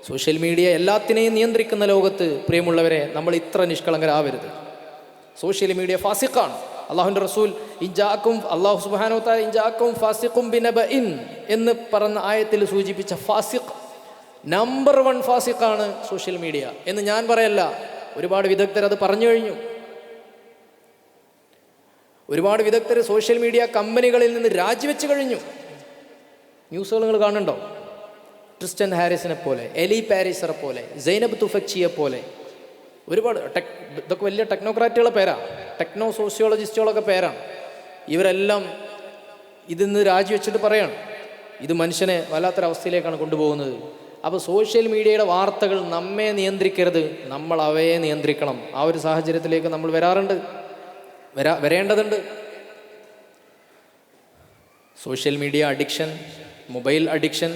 സോഷ്യൽ മീഡിയ എല്ലാത്തിനെയും നിയന്ത്രിക്കുന്ന ലോകത്ത് പ്രിയമുള്ളവരെ, നമ്മൾ ഇത്ര നിഷ്കളങ്കരാവരുത്. Social media ഫാസിഖാണ്. അള്ളാഹുവിൻ്റെ റസൂൽ അള്ളാഹു സുബ്ഹാനഹു വ തആല ഇൻജാഅക്കും ഫാസിഖും ബിനബഇൻ എന്ന് പറഞ്ഞ ആയത്തിൽ സൂചിപ്പിച്ച ഫാസിഖ്, നമ്പർ 1 ഫാസിഖാണ് സോഷ്യൽ മീഡിയ എന്ന് ഞാൻ പറയല്ല. ഒരുപാട് വിദഗ്ധർ അത് പറഞ്ഞു കഴിഞ്ഞു. ഒരുപാട് വിദഗ്ധർ സോഷ്യൽ മീഡിയ കമ്പനികളിൽ നിന്ന് രാജിവെച്ച് കഴിഞ്ഞു. ന്യൂസുകൾ നിങ്ങൾ കാണുന്നുണ്ടോ? ട്രിസ്റ്റൻ ഹാരിസിനെ പോലെ, എലി പാരിസറെ പോലെ, സൈനബ് തുഫക്ചിയെ പോലെ ഒരുപാട് ഇതൊക്കെ വലിയ ടെക്നോക്രാറ്റുകളുടെ പേരാണ്, ടെക്നോ സോഷ്യോളജിസ്റ്റുകളൊക്കെ പേരാണ്. ഇവരെല്ലാം ഇതിന്ന് രാജിവെച്ചിട്ട് പറയാണ് ഇത് മനുഷ്യനെ വല്ലാത്തൊരവസ്ഥയിലേക്കാണ് കൊണ്ടുപോകുന്നത്. അപ്പോൾ സോഷ്യൽ മീഡിയയുടെ വാർത്തകൾ നമ്മെ നിയന്ത്രിക്കരുത്, നമ്മൾ അവയെ നിയന്ത്രിക്കണം. ആ ഒരു സാഹചര്യത്തിലേക്ക് നമ്മൾ വരേണ്ടതുണ്ട്. Social media addiction, mobile addiction,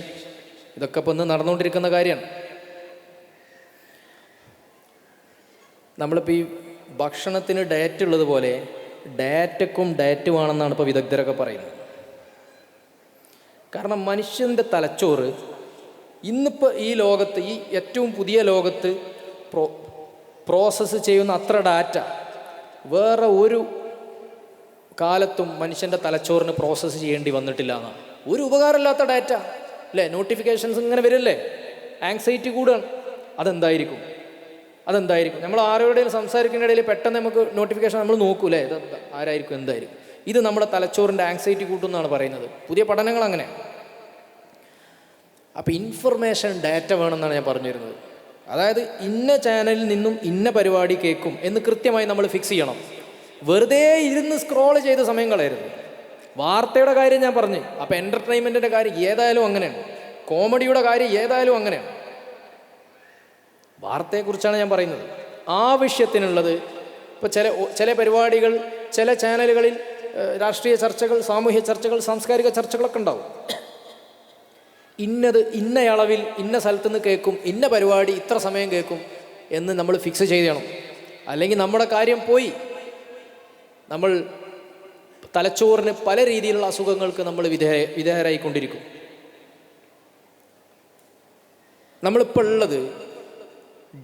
ഇതൊക്കെ ഇപ്പം ഇന്ന് നടന്നുകൊണ്ടിരിക്കുന്ന കാര്യമാണ്. നമ്മളിപ്പോൾ ഈ ഭക്ഷണത്തിന് ഡയറ്റ് ഉള്ളതുപോലെ ഡയറ്റക്കും ഡയറ്റ് വേണമെന്നാണ് ഇപ്പോൾ വിദഗ്ധരൊക്കെ പറയുന്നത്. കാരണം മനുഷ്യൻ്റെ തലച്ചോറ് ഇന്നിപ്പോൾ ഈ ലോകത്ത്, ഈ ഏറ്റവും പുതിയ ലോകത്ത് പ്രോസസ്സ് ചെയ്യുന്ന അത്ര ഡാറ്റ വേറെ ഒരു കാലത്തും മനുഷ്യൻ്റെ തലച്ചോറിന് പ്രോസസ്സ് ചെയ്യേണ്ടി വന്നിട്ടില്ല എന്നാണ്. ഒരു ഉപകാരമില്ലാത്ത ഡാറ്റ അല്ലേ? നോട്ടിഫിക്കേഷൻസ് ഇങ്ങനെ വരില്ലേ? ആങ്സൈറ്റി കൂടുകയാണ്. അതെന്തായിരിക്കും? നമ്മൾ ആരോടെയും സംസാരിക്കുന്ന ഇടയിൽ പെട്ടെന്ന് നമുക്ക് നോട്ടിഫിക്കേഷൻ നമ്മൾ നോക്കൂലേ, ഇത് ആരായിരിക്കും, എന്തായിരിക്കും? ഇത് നമ്മുടെ തലച്ചോറിൻ്റെ ആങ്സൈറ്റി കൂട്ടുമെന്നാണ് പറയുന്നത്. പുതിയ പഠനങ്ങൾ അങ്ങനെ. അപ്പോൾ ഇൻഫർമേഷൻ ഡാറ്റ വേണമെന്നാണ് ഞാൻ പറഞ്ഞു വരുന്നത്. അതായത് ഇന്ന ചാനലിൽ നിന്നും ഇന്ന പരിപാടി കേൾക്കും എന്ന് കൃത്യമായി നമ്മൾ ഫിക്സ് ചെയ്യണം. വെറുതെ ഇരുന്ന് സ്ക്രോൾ ചെയ്ത സമയം കളയരുത്. വാർത്തയുടെ കാര്യം ഞാൻ പറഞ്ഞു. അപ്പോൾ എൻ്റർടൈൻമെൻറ്റിൻ്റെ കാര്യം ഏതായാലും അങ്ങനെയാണ്, കോമഡിയുടെ കാര്യം ഏതായാലും അങ്ങനെയാണ്. വാർത്തയെക്കുറിച്ചാണ് ഞാൻ പറയുന്നത്. ആവശ്യത്തിനുള്ളത് ഇപ്പോൾ ചില പരിപാടികൾ, ചില ചാനലുകളിൽ രാഷ്ട്രീയ ചർച്ചകൾ, സാമൂഹ്യ ചർച്ചകൾ, സാംസ്കാരിക ചർച്ചകളൊക്കെ ഉണ്ടാവും. ഇന്ന അളവിൽ ഇന്ന സ്ഥലത്തു നിന്ന് കേൾക്കും, ഇന്ന പരിപാടി ഇത്ര സമയം കേൾക്കും എന്ന് നമ്മൾ ഫിക്സ് ചെയ്യണം. അല്ലെങ്കിൽ നമ്മുടെ കാര്യം പോയി. നമ്മൾ തലച്ചോറിന് പല രീതിയിലുള്ള അസുഖങ്ങൾക്ക് നമ്മൾ വിധേയരായിക്കൊണ്ടിരിക്കും. നമ്മളിപ്പോൾ ഉള്ളത്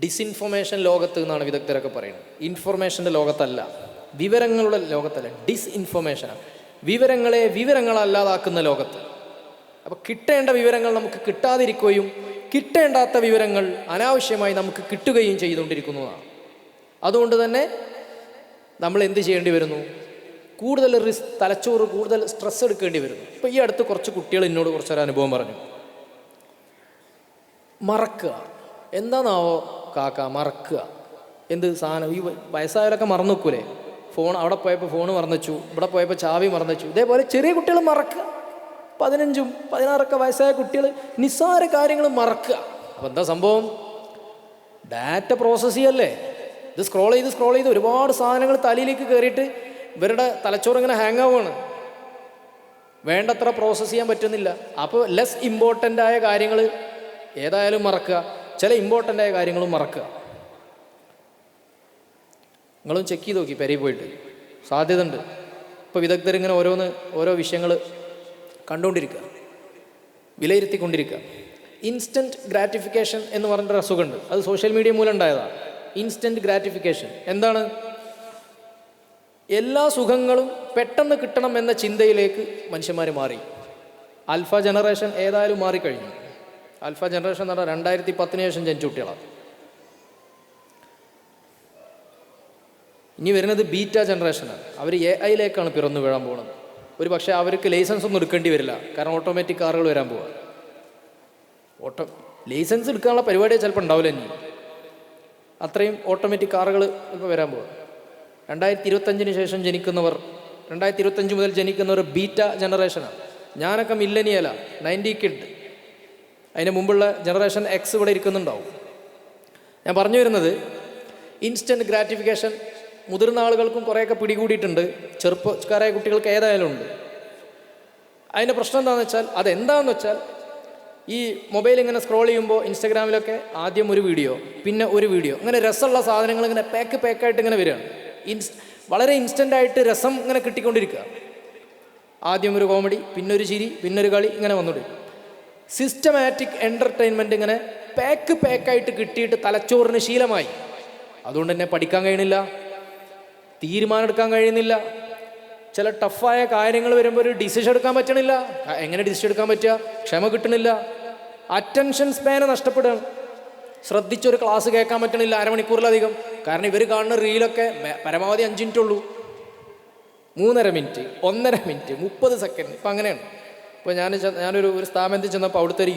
ഡിസ്ഇൻഫർമേഷൻ ലോകത്ത് എന്നാണ് വിദഗ്ധരൊക്കെ പറയുന്നത്. ഇൻഫർമേഷൻ്റെ ലോകത്തല്ല, വിവരങ്ങളുടെ ലോകത്തല്ല, ഡിസ്ഇൻഫർമേഷനാണ്. വിവരങ്ങളെ വിവരങ്ങളല്ലാതാക്കുന്ന ലോകത്ത്. അപ്പോൾ കിട്ടേണ്ട വിവരങ്ങൾ നമുക്ക് കിട്ടാതിരിക്കുകയും കിട്ടേണ്ടാത്ത വിവരങ്ങൾ അനാവശ്യമായി നമുക്ക് കിട്ടുകയും ചെയ്തുകൊണ്ടിരിക്കുന്നതാണ്. അതുകൊണ്ട് തന്നെ നമ്മൾ എന്ത് ചെയ്യേണ്ടി വരുന്നു? കൂടുതൽ തലച്ചോറ് കൂടുതൽ സ്ട്രെസ് എടുക്കേണ്ടി വരുന്നു. ഇപ്പോൾ ഈ അടുത്ത് കുറച്ച് കുട്ടികൾ എന്നോട് കുറച്ചൊരു അനുഭവം പറഞ്ഞു. മറക്കുക. എന്താണെന്നാവോ കാക്ക മറക്കുക? എന്ത് സാധനം? ഈ വയസ്സായവരൊക്കെ മറന്നു വെക്കൂലേ? ഫോൺ അവിടെ പോയപ്പോൾ ഫോൺ മറന്നു വെച്ചു, ഇവിടെ പോയപ്പോൾ ചാവി മറന്നു വെച്ചു. ഇതേപോലെ ചെറിയ കുട്ടികൾ മറക്കുക. 15, 16 വയസ്സായ കുട്ടികൾ നിസ്സാര കാര്യങ്ങൾ മറക്കുക. അപ്പോൾ എന്താ സംഭവം? ഡാറ്റ പ്രോസസ്സ് ചെയ്യല്ലേ? ഇത് സ്ക്രോൾ ചെയ്ത് ഒരുപാട് സാധനങ്ങൾ തലയിലേക്ക് കയറിയിട്ട് ഇവരുടെ തലച്ചോറ് ഇങ്ങനെ ഹാങ് ആവുകയാണ്. വേണ്ടത്ര പ്രോസസ്സ് ചെയ്യാൻ പറ്റുന്നില്ല. അപ്പോൾ ലെസ് ഇമ്പോർട്ടൻ്റ് ആയ കാര്യങ്ങൾ ഏതായാലും മറക്കുക, ചില ഇമ്പോർട്ടൻ്റ് ആയ കാര്യങ്ങളും മറക്കുക. നിങ്ങളും ചെക്ക് ചെയ്ത് നോക്കി പെരയിൽ പോയിട്ട്, സാധ്യത ഉണ്ട്. ഇപ്പോൾ വിദഗ്ധരിങ്ങനെ ഓരോ വിഷയങ്ങൾ കണ്ടുകൊണ്ടിരിക്കുക, വിലയിരുത്തിക്കൊണ്ടിരിക്കുക. ഇൻസ്റ്റൻറ്റ് ഗ്രാറ്റിഫിക്കേഷൻ എന്ന് പറഞ്ഞൊരു അസുഖമുണ്ട്. അത് സോഷ്യൽ മീഡിയ മൂലം ഉണ്ടായതാണ്. ഇൻസ്റ്റൻറ്റ് ഗ്രാറ്റിഫിക്കേഷൻ എന്താണ്? എല്ലാ സുഖങ്ങളും പെട്ടെന്ന് കിട്ടണം എന്ന ചിന്തയിലേക്ക് മനുഷ്യന്മാർ മാറി. ആൽഫ ജനറേഷൻ ഏതായാലും മാറിക്കഴിഞ്ഞു. ആൽഫ ജനറേഷൻ എന്ന് പറഞ്ഞാൽ 2010 ശേഷം ജനിച്ച കുട്ടികളാണ്. ഇനി വരുന്നത് ബീറ്റ ജനറേഷനാണ്. അവർ AI പിറന്നു വീഴാൻ പോകുന്നത്. ഒരു പക്ഷേ അവർക്ക് ലൈസൻസ് ഒന്നും എടുക്കേണ്ടി വരില്ല, കാരണം ഓട്ടോമാറ്റിക് കാറുകൾ വരാൻ പോവുക. ലൈസൻസ് എടുക്കാനുള്ള പരിപാടിയെ ചിലപ്പോൾ ഉണ്ടാവില്ല. ഇനി അത്രയും ഓട്ടോമാറ്റിക് കാറുകൾ ഇപ്പോൾ വരാൻ പോവുക. 2025 ശേഷം ജനിക്കുന്നവർ, 2025 മുതൽ ജനിക്കുന്നവർ ബീറ്റ ജനറേഷനാണ്. ഞാനൊക്കെ മില്ലനിയല, 90 കിഡ്. അതിന് മുമ്പുള്ള ജനറേഷൻ X ഇവിടെ ഇരിക്കുന്നുണ്ടാവും. ഞാൻ പറഞ്ഞു വരുന്നത് ഇൻസ്റ്റൻറ്റ് ഗ്രാറ്റിഫിക്കേഷൻ മുതിർന്ന ആളുകൾക്കും കുറേയൊക്കെ പിടികൂടിയിട്ടുണ്ട്, ചെറുപ്പക്കാരായ കുട്ടികൾക്ക് ഏതായാലും ഉണ്ട്. അതിൻ്റെ പ്രശ്നം എന്താണെന്ന് വെച്ചാൽ ഈ മൊബൈൽ ഇങ്ങനെ സ്ക്രോൾ ചെയ്യുമ്പോൾ ഇൻസ്റ്റാഗ്രാമിലൊക്കെ ആദ്യം ഒരു വീഡിയോ, പിന്നെ ഒരു വീഡിയോ, അങ്ങനെ രസമുള്ള സാധനങ്ങൾ ഇങ്ങനെ പാക്കായിട്ട് ഇങ്ങനെ വരികയാണ്. വളരെ ഇൻസ്റ്റൻ്റായിട്ട് രസം ഇങ്ങനെ കിട്ടിക്കൊണ്ടിരിക്കുക. ആദ്യം ഒരു കോമഡി, പിന്നൊരു ചിരി, പിന്നൊരു കളി, ഇങ്ങനെ വന്നുകൊണ്ടിരിക്കും. സിസ്റ്റമാറ്റിക് എൻ്റർടൈൻമെൻറ്റ് ഇങ്ങനെ പാക്കായിട്ട് കിട്ടിയിട്ട് തലച്ചോറിന് ശീലമായി. അതുകൊണ്ട് തന്നെ പഠിക്കാൻ കഴിയുന്നില്ല, തീരുമാനം എടുക്കാൻ കഴിയുന്നില്ല. ചില ടഫായ കാര്യങ്ങൾ വരുമ്പോൾ ഒരു ഡിസിഷൻ എടുക്കാൻ പറ്റണില്ല. എങ്ങനെ ഡിസിഷൻ എടുക്കാൻ പറ്റുക? ക്ഷമ കിട്ടണില്ല, അറ്റൻഷൻ സ്പാന് നഷ്ടപ്പെടുകയാണ്. ശ്രദ്ധിച്ചൊരു ക്ലാസ് കേൾക്കാൻ പറ്റണില്ല അരമണിക്കൂറിലധികം. കാരണം ഇവർ കാണുന്ന റീലൊക്കെ പരമാവധി 5 മിനിറ്റ് ഉള്ളൂ, 3.5 മിനിറ്റ്, 1.5 മിനിറ്റ്, 30 സെക്കൻഡ്. ഇപ്പം അങ്ങനെയാണ്. ഇപ്പോൾ ഞാനൊരു സ്ഥാപനത്തിൽ ചെന്നപ്പോൾ അവിടുത്തെ ഒരു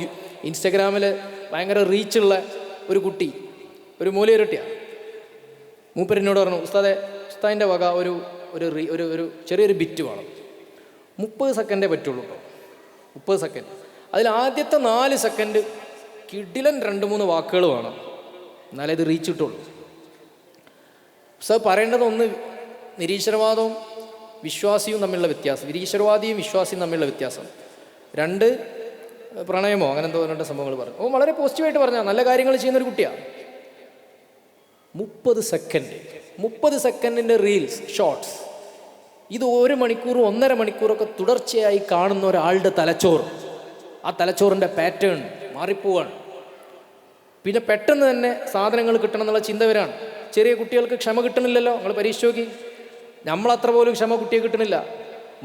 ഇൻസ്റ്റഗ്രാമിൽ ഭയങ്കര റീച്ചുള്ള ഒരു കുട്ടി, ഒരു മൂലയൊരുട്ടിയാണ്. മൂപ്പരിനോട് പറഞ്ഞു, ഉസ്താദിൻ്റെ വക ഒരു ചെറിയൊരു ബിറ്റ് വേണം, 30 സെക്കൻഡേ പറ്റുള്ളൂ കേട്ടോ, 30 സെക്കൻഡ്. അതിൽ ആദ്യത്തെ 4 സെക്കൻഡ് കിടിലൻ 2-3 വാക്കുകൾ വേണം, എന്നാലേ ഇത് റീച്ച് കിട്ടുള്ളൂ. പറയേണ്ടത് ഒന്ന്, നിരീശ്വരവാദവും വിശ്വാസിയും തമ്മിലുള്ള വ്യത്യാസം, നിരീശ്വരവാദിയും വിശ്വാസിയും തമ്മിലുള്ള വ്യത്യാസം. 2 പ്രണയമോ അങ്ങനെ എന്തോ 2 സംഭവങ്ങൾ പറഞ്ഞു. വളരെ പോസിറ്റീവായിട്ട് പറഞ്ഞാൽ നല്ല കാര്യങ്ങൾ ചെയ്യുന്നൊരു കുട്ടിയാണ്. 30 സെക്കൻഡിൻ്റെ റീൽസ്, ഷോർട്സ്, ഇത് 1 മണിക്കൂർ 1.5 മണിക്കൂറൊക്കെ തുടർച്ചയായി കാണുന്ന ഒരാളുടെ തലച്ചോറ്, ആ തലച്ചോറിൻ്റെ പാറ്റേൺ മാറിപ്പോവാണ്. പിന്നെ പെട്ടെന്ന് തന്നെ സാധനങ്ങൾ കിട്ടണം എന്നുള്ള ചിന്ത വരാണ്. ചെറിയ കുട്ടികൾക്ക് ക്ഷമ കിട്ടണില്ലല്ലോ. നിങ്ങൾ പരീക്ഷ നോക്കി, നമ്മളത്ര പോലും ക്ഷമ കുട്ടിയെ കിട്ടണില്ല.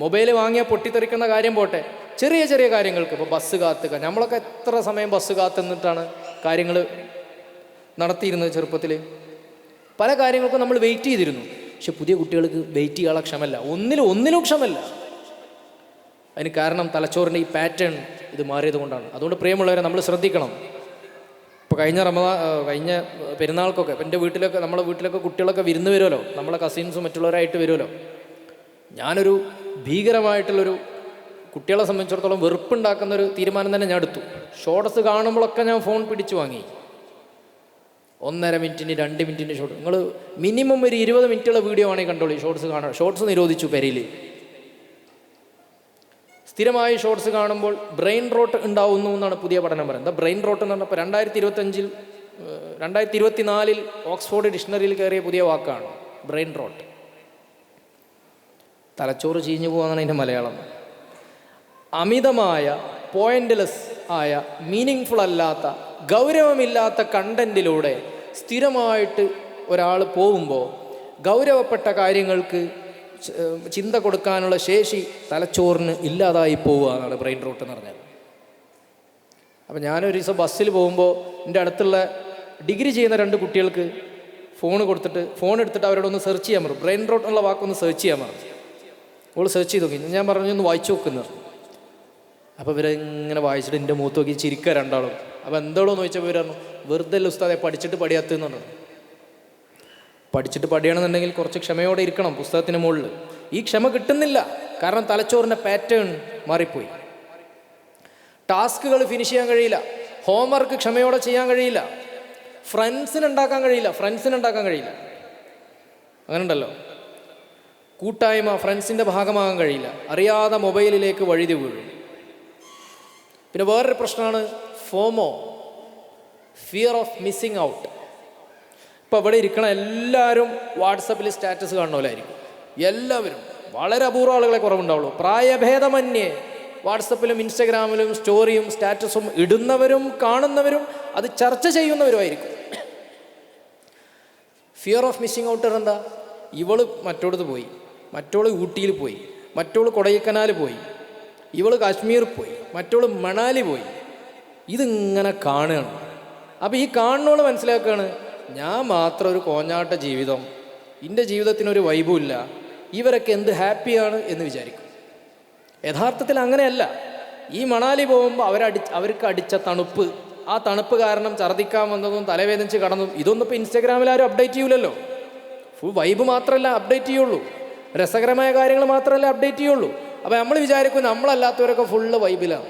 മൊബൈൽ വാങ്ങിയാൽ പൊട്ടിത്തെറിക്കുന്ന കാര്യം പോട്ടെ, ചെറിയ ചെറിയ കാര്യങ്ങൾക്ക്, ഇപ്പോൾ ബസ് കാത്തുക, നമ്മളൊക്കെ എത്ര സമയം ബസ് കാത്തുനിന്നിട്ടാണ് കാര്യങ്ങൾ നടത്തിയിരുന്നത് ചെറുപ്പത്തിൽ. പല കാര്യങ്ങൾക്കും നമ്മൾ വെയിറ്റ് ചെയ്തിരുന്നു. പക്ഷെ പുതിയ കുട്ടികൾക്ക് വെയിറ്റ് ചെയ്യാനുള്ള ക്ഷമല്ല, ഒന്നിലും ക്ഷമല്ല. അതിന് കാരണം തലച്ചോറിൻ്റെ ഈ പാറ്റേൺ ഇത് മാറിയത് കൊണ്ടാണ്. അതുകൊണ്ട് പ്രിയമുള്ളവരെ, നമ്മൾ ശ്രദ്ധിക്കണം. ഇപ്പോൾ കഴിഞ്ഞ പെരുന്നാൾക്കൊക്കെ എൻ്റെ വീട്ടിലൊക്കെ, നമ്മളെ വീട്ടിലൊക്കെ കുട്ടികളൊക്കെ വിരുന്ന് വരുമല്ലോ, നമ്മളെ കസിൻസും മറ്റുള്ളവരായിട്ട് വരുമല്ലോ. ഞാനൊരു ഭീകരമായിട്ടുള്ളൊരു, കുട്ടികളെ സംബന്ധിച്ചിടത്തോളം വെറുപ്പുണ്ടാക്കുന്നൊരു തീരുമാനം തന്നെ ഞാൻ എടുത്തു. ഷോർട്സ് കാണുമ്പോഴൊക്കെ ഞാൻ ഫോൺ പിടിച്ചു വാങ്ങി. 1.5 മിനിറ്റിന് 2 മിനിറ്റിൻ്റെ ഷോർട്ട്. നിങ്ങൾ മിനിമം ഒരു 20 മിനിറ്റുള്ള വീഡിയോ ആണെങ്കിൽ കണ്ടോളൂ. ഷോർട്സ് കാണാം. ഷോർട്സ് നിരോധിച്ചു പെരയിൽ. സ്ഥിരമായി ഷോർട്സ് കാണുമ്പോൾ ബ്രെയിൻ റോട്ട് ഉണ്ടാവുന്നു എന്നാണ് പുതിയ പഠനം പറയുന്നത്. ബ്രെയിൻ റോട്ട് എന്ന് പറഞ്ഞപ്പോൾ 2024 ഓക്സ്ഫോർഡ് ഡിക്ഷണറിയിൽ കയറിയ പുതിയ വാക്കാണ് ബ്രെയിൻ റോട്ട്. തലച്ചോറ് ചീഞ്ഞു പോകാന്നാണ് അതിൻ്റെ മലയാളം. അമിതമായ, പോയിന്റ്ലെസ് ആയ, മീനിങ് അല്ലാത്ത, ഗൗരവമില്ലാത്ത കണ്ടന്റിലൂടെ സ്ഥിരമായിട്ട് ഒരാൾ പോകുമ്പോൾ ഗൗരവപ്പെട്ട കാര്യങ്ങൾക്ക് ചിന്ത കൊടുക്കാനുള്ള ശേഷി തലച്ചോറിന് ഇല്ലാതായി പോവുക എന്നാണ് ബ്രെയിൻ റോട്ട് എന്ന് പറഞ്ഞത്. അപ്പം ഞാനൊരു ദിവസം ബസ്സിൽ പോകുമ്പോൾ എൻ്റെ അടുത്തുള്ള ഡിഗ്രി ചെയ്യുന്ന 2 കുട്ടികൾക്ക് ഫോൺ എടുത്തിട്ട് അവരോടൊന്ന് സെർച്ച് ചെയ്യാൻ പറഞ്ഞു. ബ്രെയിൻ റോട്ട് എന്നുള്ള വാക്കൊന്ന് സെർച്ച് ചെയ്യാൻ പറഞ്ഞു. അവൾ സെർച്ച് ചെയ്ത് നോക്കി. ഞാൻ പറഞ്ഞു, ഒന്ന് വായിച്ചു നോക്കുന്നത്. അപ്പോൾ ഇവരിങ്ങനെ വായിച്ചിട്ട് എൻ്റെ മുഖത്ത് നോക്കി ചിരിക്കുക രണ്ടാളും. അപ്പോൾ എന്തോളോ എന്ന് ചോദിച്ചപ്പോൾ ഇവർ പറഞ്ഞു, വെറുതെ ഉസ്താദെ പഠിച്ചിട്ട് പഠിയാത്തെന്ന്. പഠിച്ചിട്ട് പഠിയണമെന്നുണ്ടെങ്കിൽ കുറച്ച് ക്ഷമയോടെ ഇരിക്കണം പുസ്തകത്തിന് മുകളിൽ. ഈ ക്ഷമ കിട്ടുന്നില്ല, കാരണം തലച്ചോറിൻ്റെ പാറ്റേൺ മാറിപ്പോയി. ടാസ്കുകൾ ഫിനിഷ് ചെയ്യാൻ കഴിയില്ല, ഹോംവർക്ക് ക്ഷമയോടെ ചെയ്യാൻ കഴിയില്ല, ഫ്രണ്ട്സിനുണ്ടാക്കാൻ കഴിയില്ല. അങ്ങനെ ഉണ്ടല്ലോ, കൂട്ടായ്മ, ഫ്രണ്ട്സിൻ്റെ ഭാഗമാകാൻ കഴിയില്ല. അറിയാതെ മൊബൈലിലേക്ക് വഴുതി വീഴും. പിന്നെ വേറൊരു പ്രശ്നമാണ് ഫോമോ, ഫിയർ ഓഫ് മിസ്സിങ് ഔട്ട്. ഇപ്പോൾ ഇവിടെ ഇരിക്കണ എല്ലാവരും വാട്സപ്പിൽ സ്റ്റാറ്റസ് കാണുന്നവരായിരിക്കും. എല്ലാവരും, വളരെ അപൂർവ ആളുകളെ കുറവുണ്ടാവുള്ളൂ. പ്രായഭേദമന്യേ വാട്സപ്പിലും ഇൻസ്റ്റഗ്രാമിലും സ്റ്റോറിയും സ്റ്റാറ്റസും ഇടുന്നവരും കാണുന്നവരും അത് ചർച്ച ചെയ്യുന്നവരുമായിരിക്കും. ഫിയർ ഓഫ് മിസ്സിങ് ഔട്ട് എന്താ? ഇവള് മറ്റോടത്ത് പോയി, മറ്റോള് ഊട്ടിയിൽ പോയി, മറ്റോള് കൊടൈക്കനാൽ പോയി, ഇവള് കാശ്മീർ പോയി, മറ്റോള് മണാലി പോയി. ഇതിങ്ങനെ കാണുകയാണ്. അപ്പോൾ ഈ കാണുന്നോള് മനസ്സിലാക്കുകയാണ്, ഞാൻ മാത്രം ഒരു കോഞ്ഞാട്ട ജീവിതം, എൻ്റെ ജീവിതത്തിനൊരു വൈബുമില്ല, ഇവരൊക്കെ എന്ത് ഹാപ്പിയാണ് എന്ന് വിചാരിക്കും. യഥാർത്ഥത്തിൽ അങ്ങനെയല്ല. ഈ മണാലി പോകുമ്പോൾ അവർക്ക് അടിച്ച തണുപ്പ്, ആ തണുപ്പ് കാരണം ഛർദ്ദിക്കാൻ വന്നതും തലവേദനിച്ച് കടന്നതും, ഇതൊന്നും ഇപ്പോൾ ഇൻസ്റ്റാഗ്രാമിൽ ആരും അപ്ഡേറ്റ് ചെയ്യൂലല്ലോ. ഫുൾ വൈബ് മാത്രമല്ല അപ്ഡേറ്റ് ചെയ്യുള്ളൂ, രസകരമായ കാര്യങ്ങൾ മാത്രമല്ല അപ്ഡേറ്റ് ചെയ്യുള്ളൂ. അപ്പോൾ നമ്മൾ വിചാരിക്കും നമ്മളല്ലാത്തവരൊക്കെ ഫുള്ള് വൈബിലാണ്,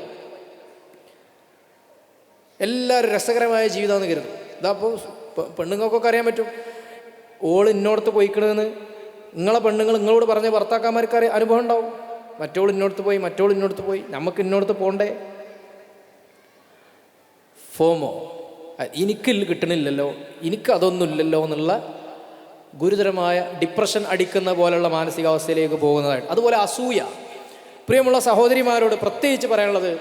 എല്ലാവരും രസകരമായ ജീവിതമാണെന്ന് കരുതും. ഇതപ്പോൾ പെണ്ണുങ്ങൾക്കൊക്കെ അറിയാൻ പറ്റും. ഓള് ഇന്നോടത്ത് പോയിക്കണമെന്ന് നിങ്ങളെ പെണ്ണുങ്ങൾ നിങ്ങളോട് പറഞ്ഞ ഭർത്താക്കന്മാർക്ക് അനുഭവം ഉണ്ടാവും. മറ്റോൾ ഇന്നോടത്ത് പോയി, നമുക്ക് ഇന്നോടത്ത് പോകണ്ടേ? ഫോമോ, എനിക്ക് കിട്ടണില്ലല്ലോ, എനിക്ക് അതൊന്നുമില്ലല്ലോ എന്നുള്ള ഗുരുതരമായ ഡിപ്രഷൻ അടിക്കുന്ന പോലുള്ള മാനസികാവസ്ഥയിലേക്ക് പോകുന്നതായിട്ട്. അതുപോലെ അസൂയ. പ്രിയമുള്ള സഹോദരിമാരോട് പ്രത്യേകിച്ച് പറയാനുള്ളത്,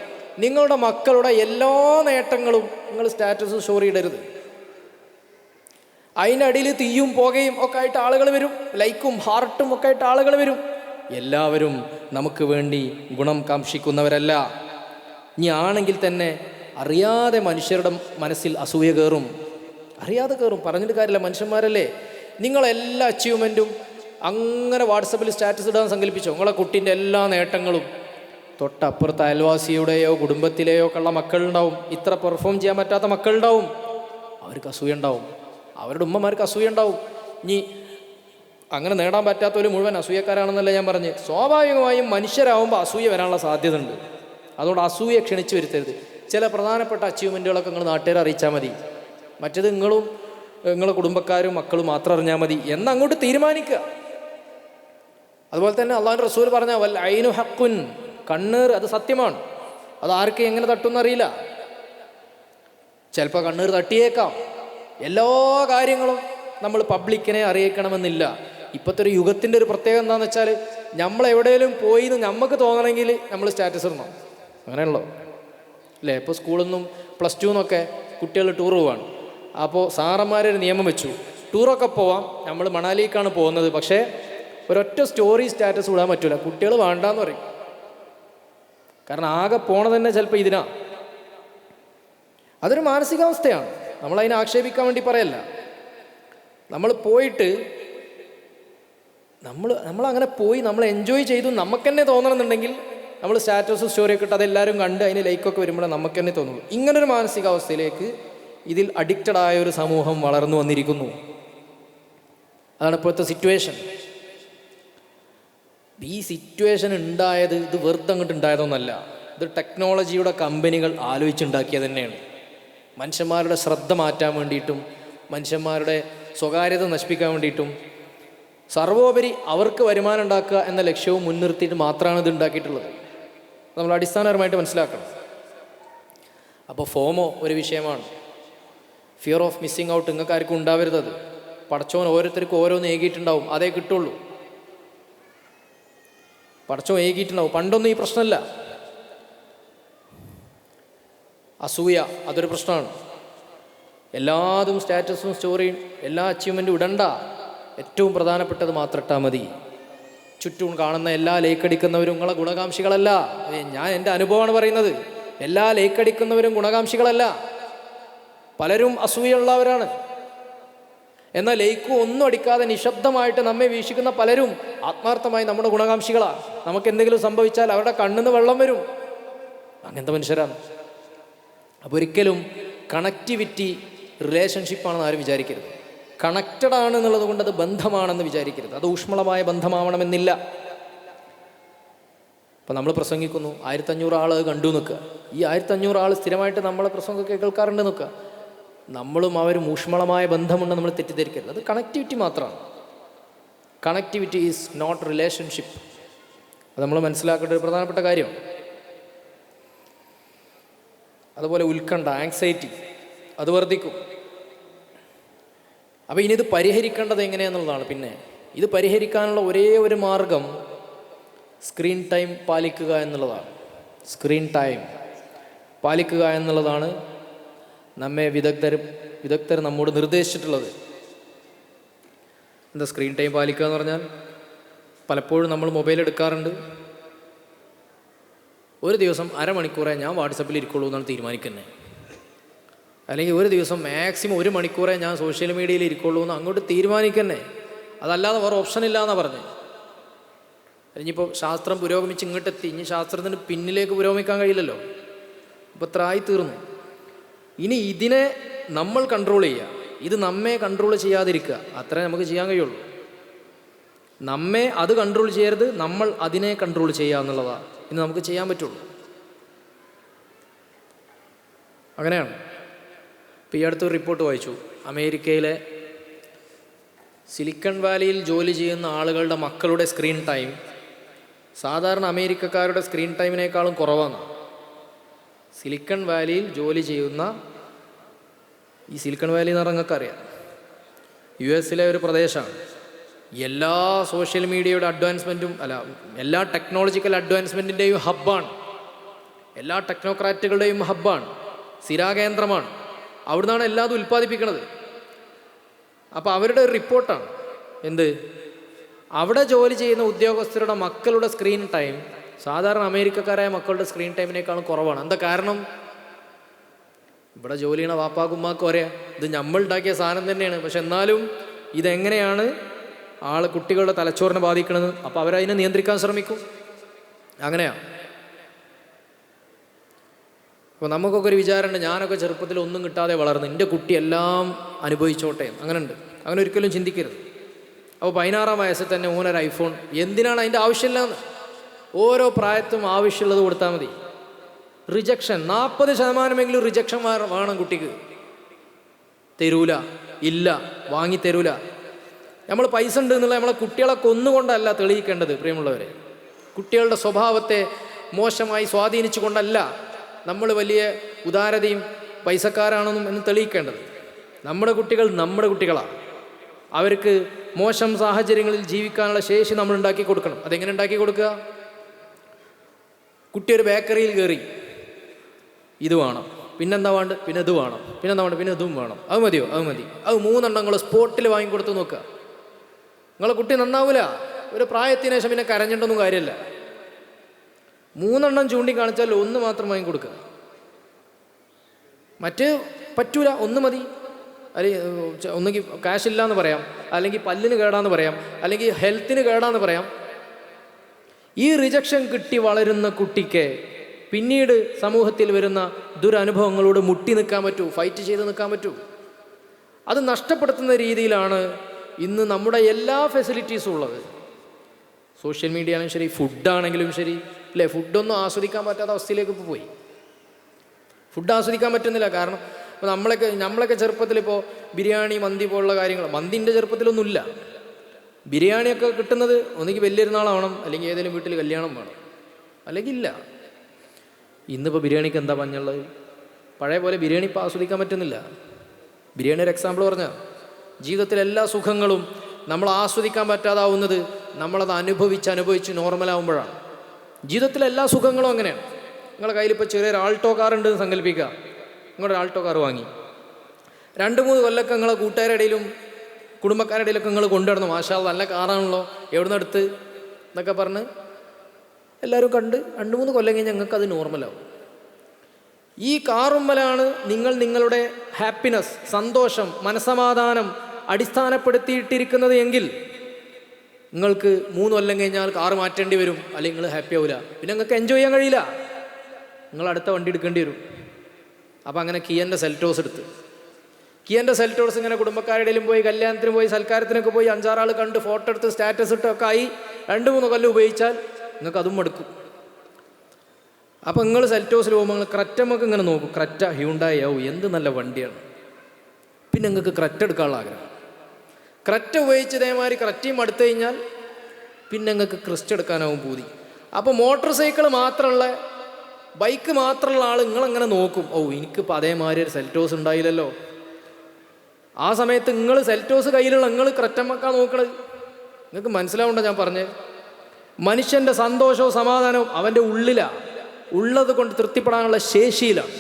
നിങ്ങളുടെ മക്കളുടെ എല്ലാ നേട്ടങ്ങളും നിങ്ങൾ സ്റ്റാറ്റസ് സ്റ്റോറി ഇടരുത്. അതിനടിയിൽ തീയും പുകയും ഒക്കെ ആയിട്ട് ആളുകൾ വരും, ലൈക്കും ഹാർട്ടും ഒക്കെ ആയിട്ട് ആളുകൾ വരും. എല്ലാവരും നമുക്ക് വേണ്ടി ഗുണം കാംക്ഷിക്കുന്നവരല്ല. ഇനി ആണെങ്കിൽ തന്നെ അറിയാതെ മനുഷ്യരുടെ മനസ്സിൽ അസൂയ കയറും, അറിയാതെ കയറും. പറഞ്ഞിട്ട് കാര്യമില്ല, മനുഷ്യന്മാരല്ലേ. നിങ്ങളെല്ലാ അച്ചീവ്മെൻറ്റും അങ്ങനെ വാട്സപ്പിൽ സ്റ്റാറ്റസ് ഇടാൻ സങ്കല്പിച്ചോ. നിങ്ങളെ കുട്ടീൻ്റെ എല്ലാ നേട്ടങ്ങളും തൊട്ടപ്പുറത്ത് അയൽവാസിയുടെയോ കുടുംബത്തിലെയോ ഒക്കെ ഉള്ള മക്കളുണ്ടാവും. ഇത്ര പെർഫോം ചെയ്യാൻ പറ്റാത്ത മക്കളുണ്ടാവും. അവർക്ക് അസൂയ ഉണ്ടാവും, അവരുടെ ഉമ്മമാർക്ക് അസൂയ ഉണ്ടാവും. ഇനി അങ്ങനെ നേടാൻ പറ്റാത്തവർ മുഴുവൻ അസൂയക്കാരാണെന്നല്ല ഞാൻ പറഞ്ഞ്. സ്വാഭാവികമായും മനുഷ്യരാകുമ്പോൾ അസൂയ വരാനുള്ള സാധ്യത ഉണ്ട്. അതുകൊണ്ട് അസൂയ ക്ഷണിച്ചു വരുത്തരുത്. ചില പ്രധാനപ്പെട്ട അച്ചീവ്മെൻറ്റുകളൊക്കെ നിങ്ങൾ നാട്ടുകാരെ അറിയിച്ചാൽ മതി. മറ്റേത് നിങ്ങളും നിങ്ങളുടെ കുടുംബക്കാരും മക്കളും മാത്രം അറിഞ്ഞാൽ മതി എന്നങ്ങോട്ട് തീരുമാനിക്കുക. അതുപോലെ തന്നെ അള്ളാഹുവിൻ്റെ റസൂൽ പറഞ്ഞ വൽ ഐനു ഹഖുൻ, കണ്ണീർ അത് സത്യമാണ്. അത് ആർക്ക് എങ്ങനെ തട്ടുമെന്നറിയില്ല. ചിലപ്പോൾ കണ്ണീർ തട്ടിയേക്കാം. എല്ലാ കാര്യങ്ങളും നമ്മൾ പബ്ലിക്കിനെ അറിയിക്കണമെന്നില്ല. ഇപ്പോഴത്തെ ഒരു യുഗത്തിൻ്റെ ഒരു പ്രത്യേകത എന്താണെന്ന് വെച്ചാൽ, നമ്മൾ എവിടെയെങ്കിലും പോയി എന്ന് നമുക്ക് തോന്നണമെങ്കിൽ നമ്മൾ സ്റ്റാറ്റസ് ഇടണം. അങ്ങനെയുള്ളൂ അല്ലേ? ഇപ്പോൾ സ്കൂളിൽ നിന്നും പ്ലസ് ടു എന്നൊക്കെ കുട്ടികൾ ടൂർ പോവാണ്. അപ്പോൾ സാറന്മാരൊരു നിയമം വെച്ചു, ടൂറൊക്കെ പോവാം, നമ്മൾ മണാലിക്കാണ് പോകുന്നത്, പക്ഷേ ഒരൊറ്റ സ്റ്റോറി സ്റ്റാറ്റസ് വിടാൻ പറ്റില്ല. കുട്ടികൾ വേണ്ടാന്ന് പറയും. കാരണം ആകെ പോണത് തന്നെ ചിലപ്പോൾ ഇതിനാ. അതൊരു മാനസികാവസ്ഥയാണ്, നമ്മളതിനെ ആക്ഷേപിക്കാൻ വേണ്ടി പറയല്ല. നമ്മൾ പോയിട്ട് നമ്മളങ്ങനെ പോയി നമ്മൾ എൻജോയ് ചെയ്തു നമുക്ക് തന്നെ തോന്നണമെന്നുണ്ടെങ്കിൽ നമ്മൾ സ്റ്റാറ്റസ് സ്റ്റോറിയൊക്കെ ഇട്ട് അതെല്ലാവരും കണ്ട് അതിന് ലൈക്കൊക്കെ വരുമ്പോഴേ നമുക്ക് തന്നെ തോന്നുള്ളൂ. ഇങ്ങനൊരു മാനസികാവസ്ഥയിലേക്ക് ഇതിൽ അഡിക്റ്റഡ് ആയ ഒരു സമൂഹം വളർന്നു വന്നിരിക്കുന്നു. അതാണ് ഇപ്പോഴത്തെ സിറ്റുവേഷൻ. ഈ സിറ്റുവേഷൻ ഉണ്ടായത് ഇത് വെറുതെ അങ്ങോട്ട് ഉണ്ടായതൊന്നല്ല. ഇത് ടെക്നോളജിയുടെ കമ്പനികൾ ആലോചിച്ചുണ്ടാക്കിയത് തന്നെയാണ്. മനുഷ്യന്മാരുടെ ശ്രദ്ധ മാറ്റാൻ വേണ്ടിയിട്ടും മനുഷ്യന്മാരുടെ സ്വകാര്യത നശിപ്പിക്കാൻ വേണ്ടിയിട്ടും സർവോപരി അവർക്ക് വരുമാനം ഉണ്ടാക്കുക എന്ന ലക്ഷ്യവും മുൻനിർത്തിയിട്ട് മാത്രമാണ് ഇത് ഉണ്ടാക്കിയിട്ടുള്ളത്. നമ്മൾ അടിസ്ഥാനപരമായിട്ട് മനസ്സിലാക്കണം. അപ്പോൾ ഫോമോ ഒരു വിഷയമാണ്. ഫിയർ ഓഫ് മിസ്സിങ് ഔട്ട് നിങ്ങൾക്ക് ആർക്കും ഉണ്ടാവരുത്. അത് പടച്ചോൻ ഓരോരുത്തർക്കും ഓരോന്ന് ഏകിയിട്ടുണ്ടാവും, അതേ കിട്ടുള്ളൂ. പടച്ചോൻ ഏകിയിട്ടുണ്ടാവും. പണ്ടൊന്നും ഈ പ്രശ്നമല്ല. അസൂയ അതൊരു പ്രശ്നമാണ്. എല്ലാതും സ്റ്റാറ്റസും സ്റ്റോറിയും എല്ലാ അച്ചീവ്മെൻറ്റും ഇടണ്ട. ഏറ്റവും പ്രധാനപ്പെട്ടത് മാത്രം ഇട്ടാൽ മതി. ചുറ്റും കാണുന്ന എല്ലാ ലൈക്കടിക്കുന്നവരും നിങ്ങളെ ഗുണകാംക്ഷികളല്ല. ഞാൻ എൻ്റെ അനുഭവമാണ് പറയുന്നത്. എല്ലാ ലൈക്കടിക്കുന്നവരും ഗുണകാംക്ഷികളല്ല. പലരും അസൂയുള്ളവരാണ്. എന്നാൽ ലൈക്കും ഒന്നും അടിക്കാതെ നിശബ്ദമായിട്ട് നമ്മെ വീക്ഷിക്കുന്ന പലരും ആത്മാർത്ഥമായി നമ്മുടെ ഗുണകാംക്ഷികളാണ്. നമുക്ക് എന്തെങ്കിലും സംഭവിച്ചാൽ അവരുടെ കണ്ണിന്ന് വെള്ളം വരും. അങ്ങനത്തെ മനുഷ്യരാണ്. അപ്പോൾ ഒരിക്കലും കണക്ടിവിറ്റി റിലേഷൻഷിപ്പാണെന്ന് ആരും വിചാരിക്കരുത്. കണക്റ്റഡ് ആണ് എന്നുള്ളത് കൊണ്ട് അത് ബന്ധമാണെന്ന് വിചാരിക്കരുത്. അത് ഊഷ്മളമായ ബന്ധമാവണമെന്നില്ല. അപ്പോൾ നമ്മൾ പ്രസംഗിക്കുന്നു, 1500 ആൾ കണ്ടു നിൽക്കുക. ഈ 1500 ആൾ സ്ഥിരമായിട്ട് നമ്മളെ പ്രസംഗമൊക്കെ കേൾക്കാറുണ്ട് നിൽക്കുക. നമ്മളും അവരും ഊഷ്മളമായ ബന്ധമുണ്ട് നമ്മൾ തെറ്റിദ്ധരിക്കരുത്. അത് കണക്ടിവിറ്റി മാത്രമാണ്. Connectivity is not relationship. അത് നമ്മൾ മനസ്സിലാക്കേണ്ട ഒരു പ്രധാനപ്പെട്ട കാര്യം. അതുപോലെ ഉത്കണ്ഠ, ആങ്സൈറ്റി അത് വർദ്ധിക്കും. അപ്പോൾ ഇനി ഇത് പരിഹരിക്കേണ്ടത് എങ്ങനെയാണെന്നുള്ളതാണ്. പിന്നെ ഇത് പരിഹരിക്കാനുള്ള ഒരേ ഒരു മാർഗം സ്ക്രീൻ ടൈം പാലിക്കുക എന്നുള്ളതാണ്. സ്ക്രീൻ ടൈം പാലിക്കുക എന്നുള്ളതാണ് നമ്മെ വിദഗ്ധർ നമ്മോട് നിർദ്ദേശിച്ചിട്ടുള്ളത്. എന്താ സ്ക്രീൻ ടൈം പാലിക്കുക എന്ന് പറഞ്ഞാൽ, പലപ്പോഴും നമ്മൾ മൊബൈൽ എടുക്കാറുണ്ട്. ഒരു ദിവസം അരമണിക്കൂറേ ഞാൻ വാട്സപ്പിൽ ഇരിക്കുള്ളൂ എന്നാണ് തീരുമാനിക്കുന്നത്. അല്ലെങ്കിൽ ഒരു ദിവസം മാക്സിമം 1 മണിക്കൂറേ ഞാൻ സോഷ്യൽ മീഡിയയിൽ ഇരിക്കുള്ളൂ എന്ന് അങ്ങോട്ട് തീരുമാനിക്കുന്നേ. അതല്ലാതെ വേറെ ഓപ്ഷൻ ഇല്ല എന്നാണ് പറഞ്ഞത്. ഇനിയിപ്പോൾ ശാസ്ത്രം പുരോഗമിച്ച് ഇങ്ങോട്ടെത്തി, ഇനി ശാസ്ത്രത്തിന് പിന്നിലേക്ക് പുരോഗമിക്കാൻ കഴിയില്ലല്ലോ. ഇപ്പോൾ ഇത്ര ആയിത്തീർന്നു. ഇനി ഇതിനെ നമ്മൾ കൺട്രോൾ ചെയ്യുക. ഇത് നമ്മെ കൺട്രോൾ ചെയ്യാതിരിക്കുക. അത്രേ നമുക്ക് ചെയ്യാൻ കഴിയുള്ളൂ. നമ്മെ അത് കൺട്രോൾ ചെയ്യരുത്, നമ്മൾ അതിനെ കൺട്രോൾ ചെയ്യുക എന്നുള്ളതാണ് ഇന്ന് നമുക്ക് ചെയ്യാൻ പറ്റുള്ളൂ. അങ്ങനെയാണ്. ഇപ്പോൾ ഈ അടുത്തൊരു റിപ്പോർട്ട് വായിച്ചു. അമേരിക്കയിലെ സിലിക്കൺ വാലിയിൽ ജോലി ചെയ്യുന്ന ആളുകളുടെ മക്കളുടെ സ്ക്രീൻ ടൈം സാധാരണ അമേരിക്കക്കാരുടെ സ്ക്രീൻ ടൈമിനേക്കാളും കുറവാണ്. സിലിക്കൺ വാലിയിൽ ജോലി ചെയ്യുന്ന, ഈ സിലിക്കൺ വാലി എന്ന് പറഞ്ഞാൽ നിങ്ങൾക്ക് അറിയാം, US ഒരു പ്രദേശമാണ്. എല്ലാ സോഷ്യൽ മീഡിയയുടെ അഡ്വാൻസ്മെൻറ്റും എല്ലാ ടെക്നോളജിക്കൽ അഡ്വാൻസ്മെൻറ്റിൻ്റെയും ഹബ്ബാണ്. എല്ലാ ടെക്നോക്രാറ്റുകളുടെയും ഹബ്ബാണ്, സ്ഥിരാകേന്ദ്രമാണ്. അവിടുന്നാണ് എല്ലാതും ഉൽപ്പാദിപ്പിക്കുന്നത്. അപ്പോൾ അവരുടെ ഒരു റിപ്പോർട്ടാണ് എന്ത്, അവിടെ ജോലി ചെയ്യുന്ന ഉദ്യോഗസ്ഥരുടെ മക്കളുടെ സ്ക്രീൻ ടൈം സാധാരണ അമേരിക്കക്കാരായ മക്കളുടെ സ്ക്രീൻ ടൈമിനേക്കാളും കുറവാണ്. എന്താ കാരണം? ഇവിടെ ജോലി ചെയ്യണ വാപ്പാക്കും ഉമ്മാക്കും അറിയാം ഇത് നമ്മൾ ഉണ്ടാക്കിയ സാധനം തന്നെയാണ്, പക്ഷെ എന്നാലും ഇതെങ്ങനെയാണ് കുട്ടികളുടെ തലച്ചോറിനെ ബാധിക്കണത്. അപ്പോൾ അവരതിനെ നിയന്ത്രിക്കാൻ ശ്രമിക്കും. അങ്ങനെയാണ്. അപ്പോൾ നമുക്കൊക്കെ ഒരു വിചാരമുണ്ട്, ഞാനൊക്കെ ചെറുപ്പത്തിൽ ഒന്നും കിട്ടാതെ വളർന്നു, എൻ്റെ കുട്ടി എല്ലാം അനുഭവിച്ചോട്ടെ. അങ്ങനെ ഉണ്ട്. അങ്ങനെ ഒരിക്കലും ചിന്തിക്കരുത്. അപ്പോൾ 16-ാം വയസ്സിൽ തന്നെ ഓനൊരു ഐഫോൺ, എന്തിനാണ്? അതിൻ്റെ ആവശ്യമില്ലാന്ന്. ഓരോ പ്രായത്തും ആവശ്യമുള്ളത് കൊടുത്താൽ മതി. റിജക്ഷൻ 40% റിജക്ഷൻ വേണം കുട്ടിക്ക്. തരൂല, ഇല്ല, വാങ്ങി തരൂല. നമ്മൾ പൈസ ഉണ്ട് എന്നുള്ള നമ്മളെ കുട്ടികളെ കൊന്നുകൊണ്ടല്ല തെളിയിക്കേണ്ടത് പ്രിയമുള്ളവരെ. കുട്ടികളുടെ സ്വഭാവത്തെ മോശമായി സ്വാധീനിച്ചു കൊണ്ടല്ല നമ്മൾ വലിയ ഉദാരതയും പൈസക്കാരാണെന്നും എന്ന് തെളിയിക്കേണ്ടത്. നമ്മുടെ കുട്ടികൾ നമ്മുടെ കുട്ടികളാണ്. അവർക്ക് മോശം സാഹചര്യങ്ങളിൽ ജീവിക്കാനുള്ള ശേഷി നമ്മൾ ഉണ്ടാക്കി കൊടുക്കണം. അതെങ്ങനെ ഉണ്ടാക്കി കൊടുക്കുക? കുട്ടി ഒരു ബേക്കറിയിൽ കയറി, ഇത് വേണം, പിന്നെന്താ വേണ്ട, പിന്നെ ഇത് വേണം, പിന്നെന്താ വേണ്ട, പിന്നെ ഇതും വേണം, അത് മതിയോ? അത് മതി. അത് 3 നിങ്ങൾ സ്പോട്ടിൽ വാങ്ങിക്കൊടുത്ത് നോക്കുക. നിങ്ങളെ കുട്ടി നന്നാവൂല. ഒരു പ്രായത്തിന് ശേഷം പിന്നെ കരഞ്ഞിട്ടൊന്നും കാര്യമില്ല. 3 ചൂണ്ടിക്കാണിച്ചാൽ 1 മാത്രം വാങ്ങിക്കൊടുക്കുക. മറ്റ് പറ്റൂല, 1 മതി. അല്ലെങ്കിൽ ഒന്നുകിൽ കാശില്ല എന്ന് പറയാം, അല്ലെങ്കിൽ പല്ലിന് കേടാന്ന് പറയാം, അല്ലെങ്കിൽ ഹെൽത്തിന് കേടാന്ന് പറയാം. ഈ റിജക്ഷൻ കിട്ടി വളരുന്ന കുട്ടിക്ക് പിന്നീട് സമൂഹത്തിൽ വരുന്ന ദുരനുഭവങ്ങളോട് മുട്ടി നിൽക്കാൻ പറ്റൂ, ഫൈറ്റ് ചെയ്ത് നിൽക്കാൻ പറ്റൂ. അത് നഷ്ടപ്പെടുത്തുന്ന രീതിയിലാണ് ഇന്ന് നമ്മുടെ എല്ലാ ഫെസിലിറ്റീസും ഉള്ളത്. സോഷ്യൽ മീഡിയ ആണെങ്കിലും ശരി, ഫുഡാണെങ്കിലും ശരി, അല്ലേ? ഫുഡൊന്നും ആസ്വദിക്കാൻ പറ്റാത്ത അവസ്ഥയിലേക്ക് ഇപ്പോൾ പോയി. ഫുഡ് ആസ്വദിക്കാൻ പറ്റുന്നില്ല. കാരണം ഇപ്പോൾ നമ്മളൊക്കെ ചെറുപ്പത്തിലിപ്പോൾ ബിരിയാണി, മന്തി പോലുള്ള കാര്യങ്ങൾ, മന്തിൻ്റെ ചെറുപ്പത്തിലൊന്നുമില്ല. ബിരിയാണിയൊക്കെ കിട്ടുന്നത് ഒന്നുകിൽ വലിയൊരുന്നാളാവണം, അല്ലെങ്കിൽ ഏതെങ്കിലും വീട്ടിൽ കല്യാണം വേണം, അല്ലെങ്കിൽ ഇല്ല. ഇന്നിപ്പോൾ ബിരിയാണിക്ക് എന്താ പഞ്ഞുള്ളത്? പഴയ പോലെ ബിരിയാണി ഇപ്പോൾ ആസ്വദിക്കാൻ പറ്റുന്നില്ല. ബിരിയാണി ഒരു എക്സാമ്പിൾ പറഞ്ഞാൽ, ജീവിതത്തിലെ എല്ലാ സുഖങ്ങളും നമ്മൾ ആസ്വദിക്കാൻ പറ്റാതാവുന്നത് നമ്മളത് അനുഭവിച്ച് നോർമലാവുമ്പോഴാണ്. ജീവിതത്തിലെ എല്ലാ സുഖങ്ങളും അങ്ങനെയാണ്. നിങ്ങളുടെ കയ്യിലിപ്പോൾ ചെറിയൊരു ആൾട്ടോ കാർ ഉണ്ടെന്ന് സങ്കല്പിക്കുക. നിങ്ങളുടെ ആൾട്ടോ കാർ വാങ്ങി 2-3 കൊല്ലമൊക്കെ നിങ്ങളെ കൂട്ടുകാരുടെ ഇടയിലും കുടുംബക്കാരുടെ ഇടയിലൊക്കെ നിങ്ങൾ കൊണ്ടുവരണം. മാഷാ അല്ലാഹ് നല്ല കാറാണല്ലോ, എവിടെ നിന്ന് എടുത്ത് എന്നൊക്കെ പറഞ്ഞ് എല്ലാവരും കണ്ട് 2-3 കൊല്ലം കഴിഞ്ഞ് ഞങ്ങൾക്ക് അത് നോർമലാവും. ഈ കാറുമ്മലാണ് നിങ്ങളുടെ ഹാപ്പിനെസ്, സന്തോഷം, മനസ്സമാധാനം അടിസ്ഥാനപ്പെടുത്തിയിട്ടിരിക്കുന്നത് എങ്കിൽ നിങ്ങൾക്ക് 3 കൊല്ലം കഴിഞ്ഞാൽ കാറ് മാറ്റേണ്ടി വരും, അല്ലെങ്കിൽ നിങ്ങൾ ഹാപ്പി ആവില്ല. പിന്നെ നിങ്ങൾക്ക് എൻജോയ് ചെയ്യാൻ കഴിയില്ല. നിങ്ങൾ അടുത്ത വണ്ടി എടുക്കേണ്ടി വരും. അപ്പോൾ അങ്ങനെ കിയൻ്റെ സെൽറ്റോസ് എടുത്ത്, കിയൻ്റെ സെൽറ്റോസ് ഇങ്ങനെ കുടുംബക്കാരുടെയും പോയി, കല്യാണത്തിന് പോയി, സൽക്കാരത്തിനൊക്കെ പോയി 5-6 ആൾ കണ്ട് ഫോട്ടോ എടുത്ത് സ്റ്റാറ്റസ് ഇട്ടൊക്കെ ആയി 2-3 കൊല്ലം ഉപയോഗിച്ചാൽ നിങ്ങൾക്ക് അതും മടുക്കും. അപ്പോൾ നിങ്ങൾ സെൽറ്റോസിൽ പോകുമ്പോൾ നിങ്ങൾ ക്രെറ്റമൊക്കെ ഇങ്ങനെ നോക്കും. ക്രെറ്റ, ഹ്യൂണ്ടായി, എന്ത് നല്ല വണ്ടിയാണ്. പിന്നെ നിങ്ങൾക്ക് ക്രെറ്റ എടുക്കാനുള്ള ആഗ്രഹം. ക്രെറ്റ ഉപയോഗിച്ച് ഇതേമാതിരി ക്രെറ്റയും അടുത്ത് കഴിഞ്ഞാൽ പിന്നെ നിങ്ങൾക്ക് ക്രിസ്റ്റ് എടുക്കാനാവും പൂതി. അപ്പോൾ മോട്ടോർ സൈക്കിൾ മാത്രമുള്ള, ബൈക്ക് മാത്രമുള്ള ആൾ നിങ്ങളങ്ങനെ നോക്കും. എനിക്കിപ്പോൾ അതേമാതിരി ഒരു സെൽറ്റോസ് ഉണ്ടായില്ലല്ലോ. ആ സമയത്ത് നിങ്ങൾ സെൽറ്റോസ് കയ്യിലുള്ള നിങ്ങൾ ക്രെറ്റമ്മക്കാ നോക്കണത്. നിങ്ങൾക്ക് മനസ്സിലാവണ്ട ഞാൻ പറഞ്ഞത്? മനുഷ്യൻ്റെ സന്തോഷവും സമാധാനവും അവൻ്റെ ഉള്ളിലാണ്, ഉള്ളത് കൊണ്ട് തൃപ്തിപ്പെടാനുള്ള ശേഷിയിലാണ്,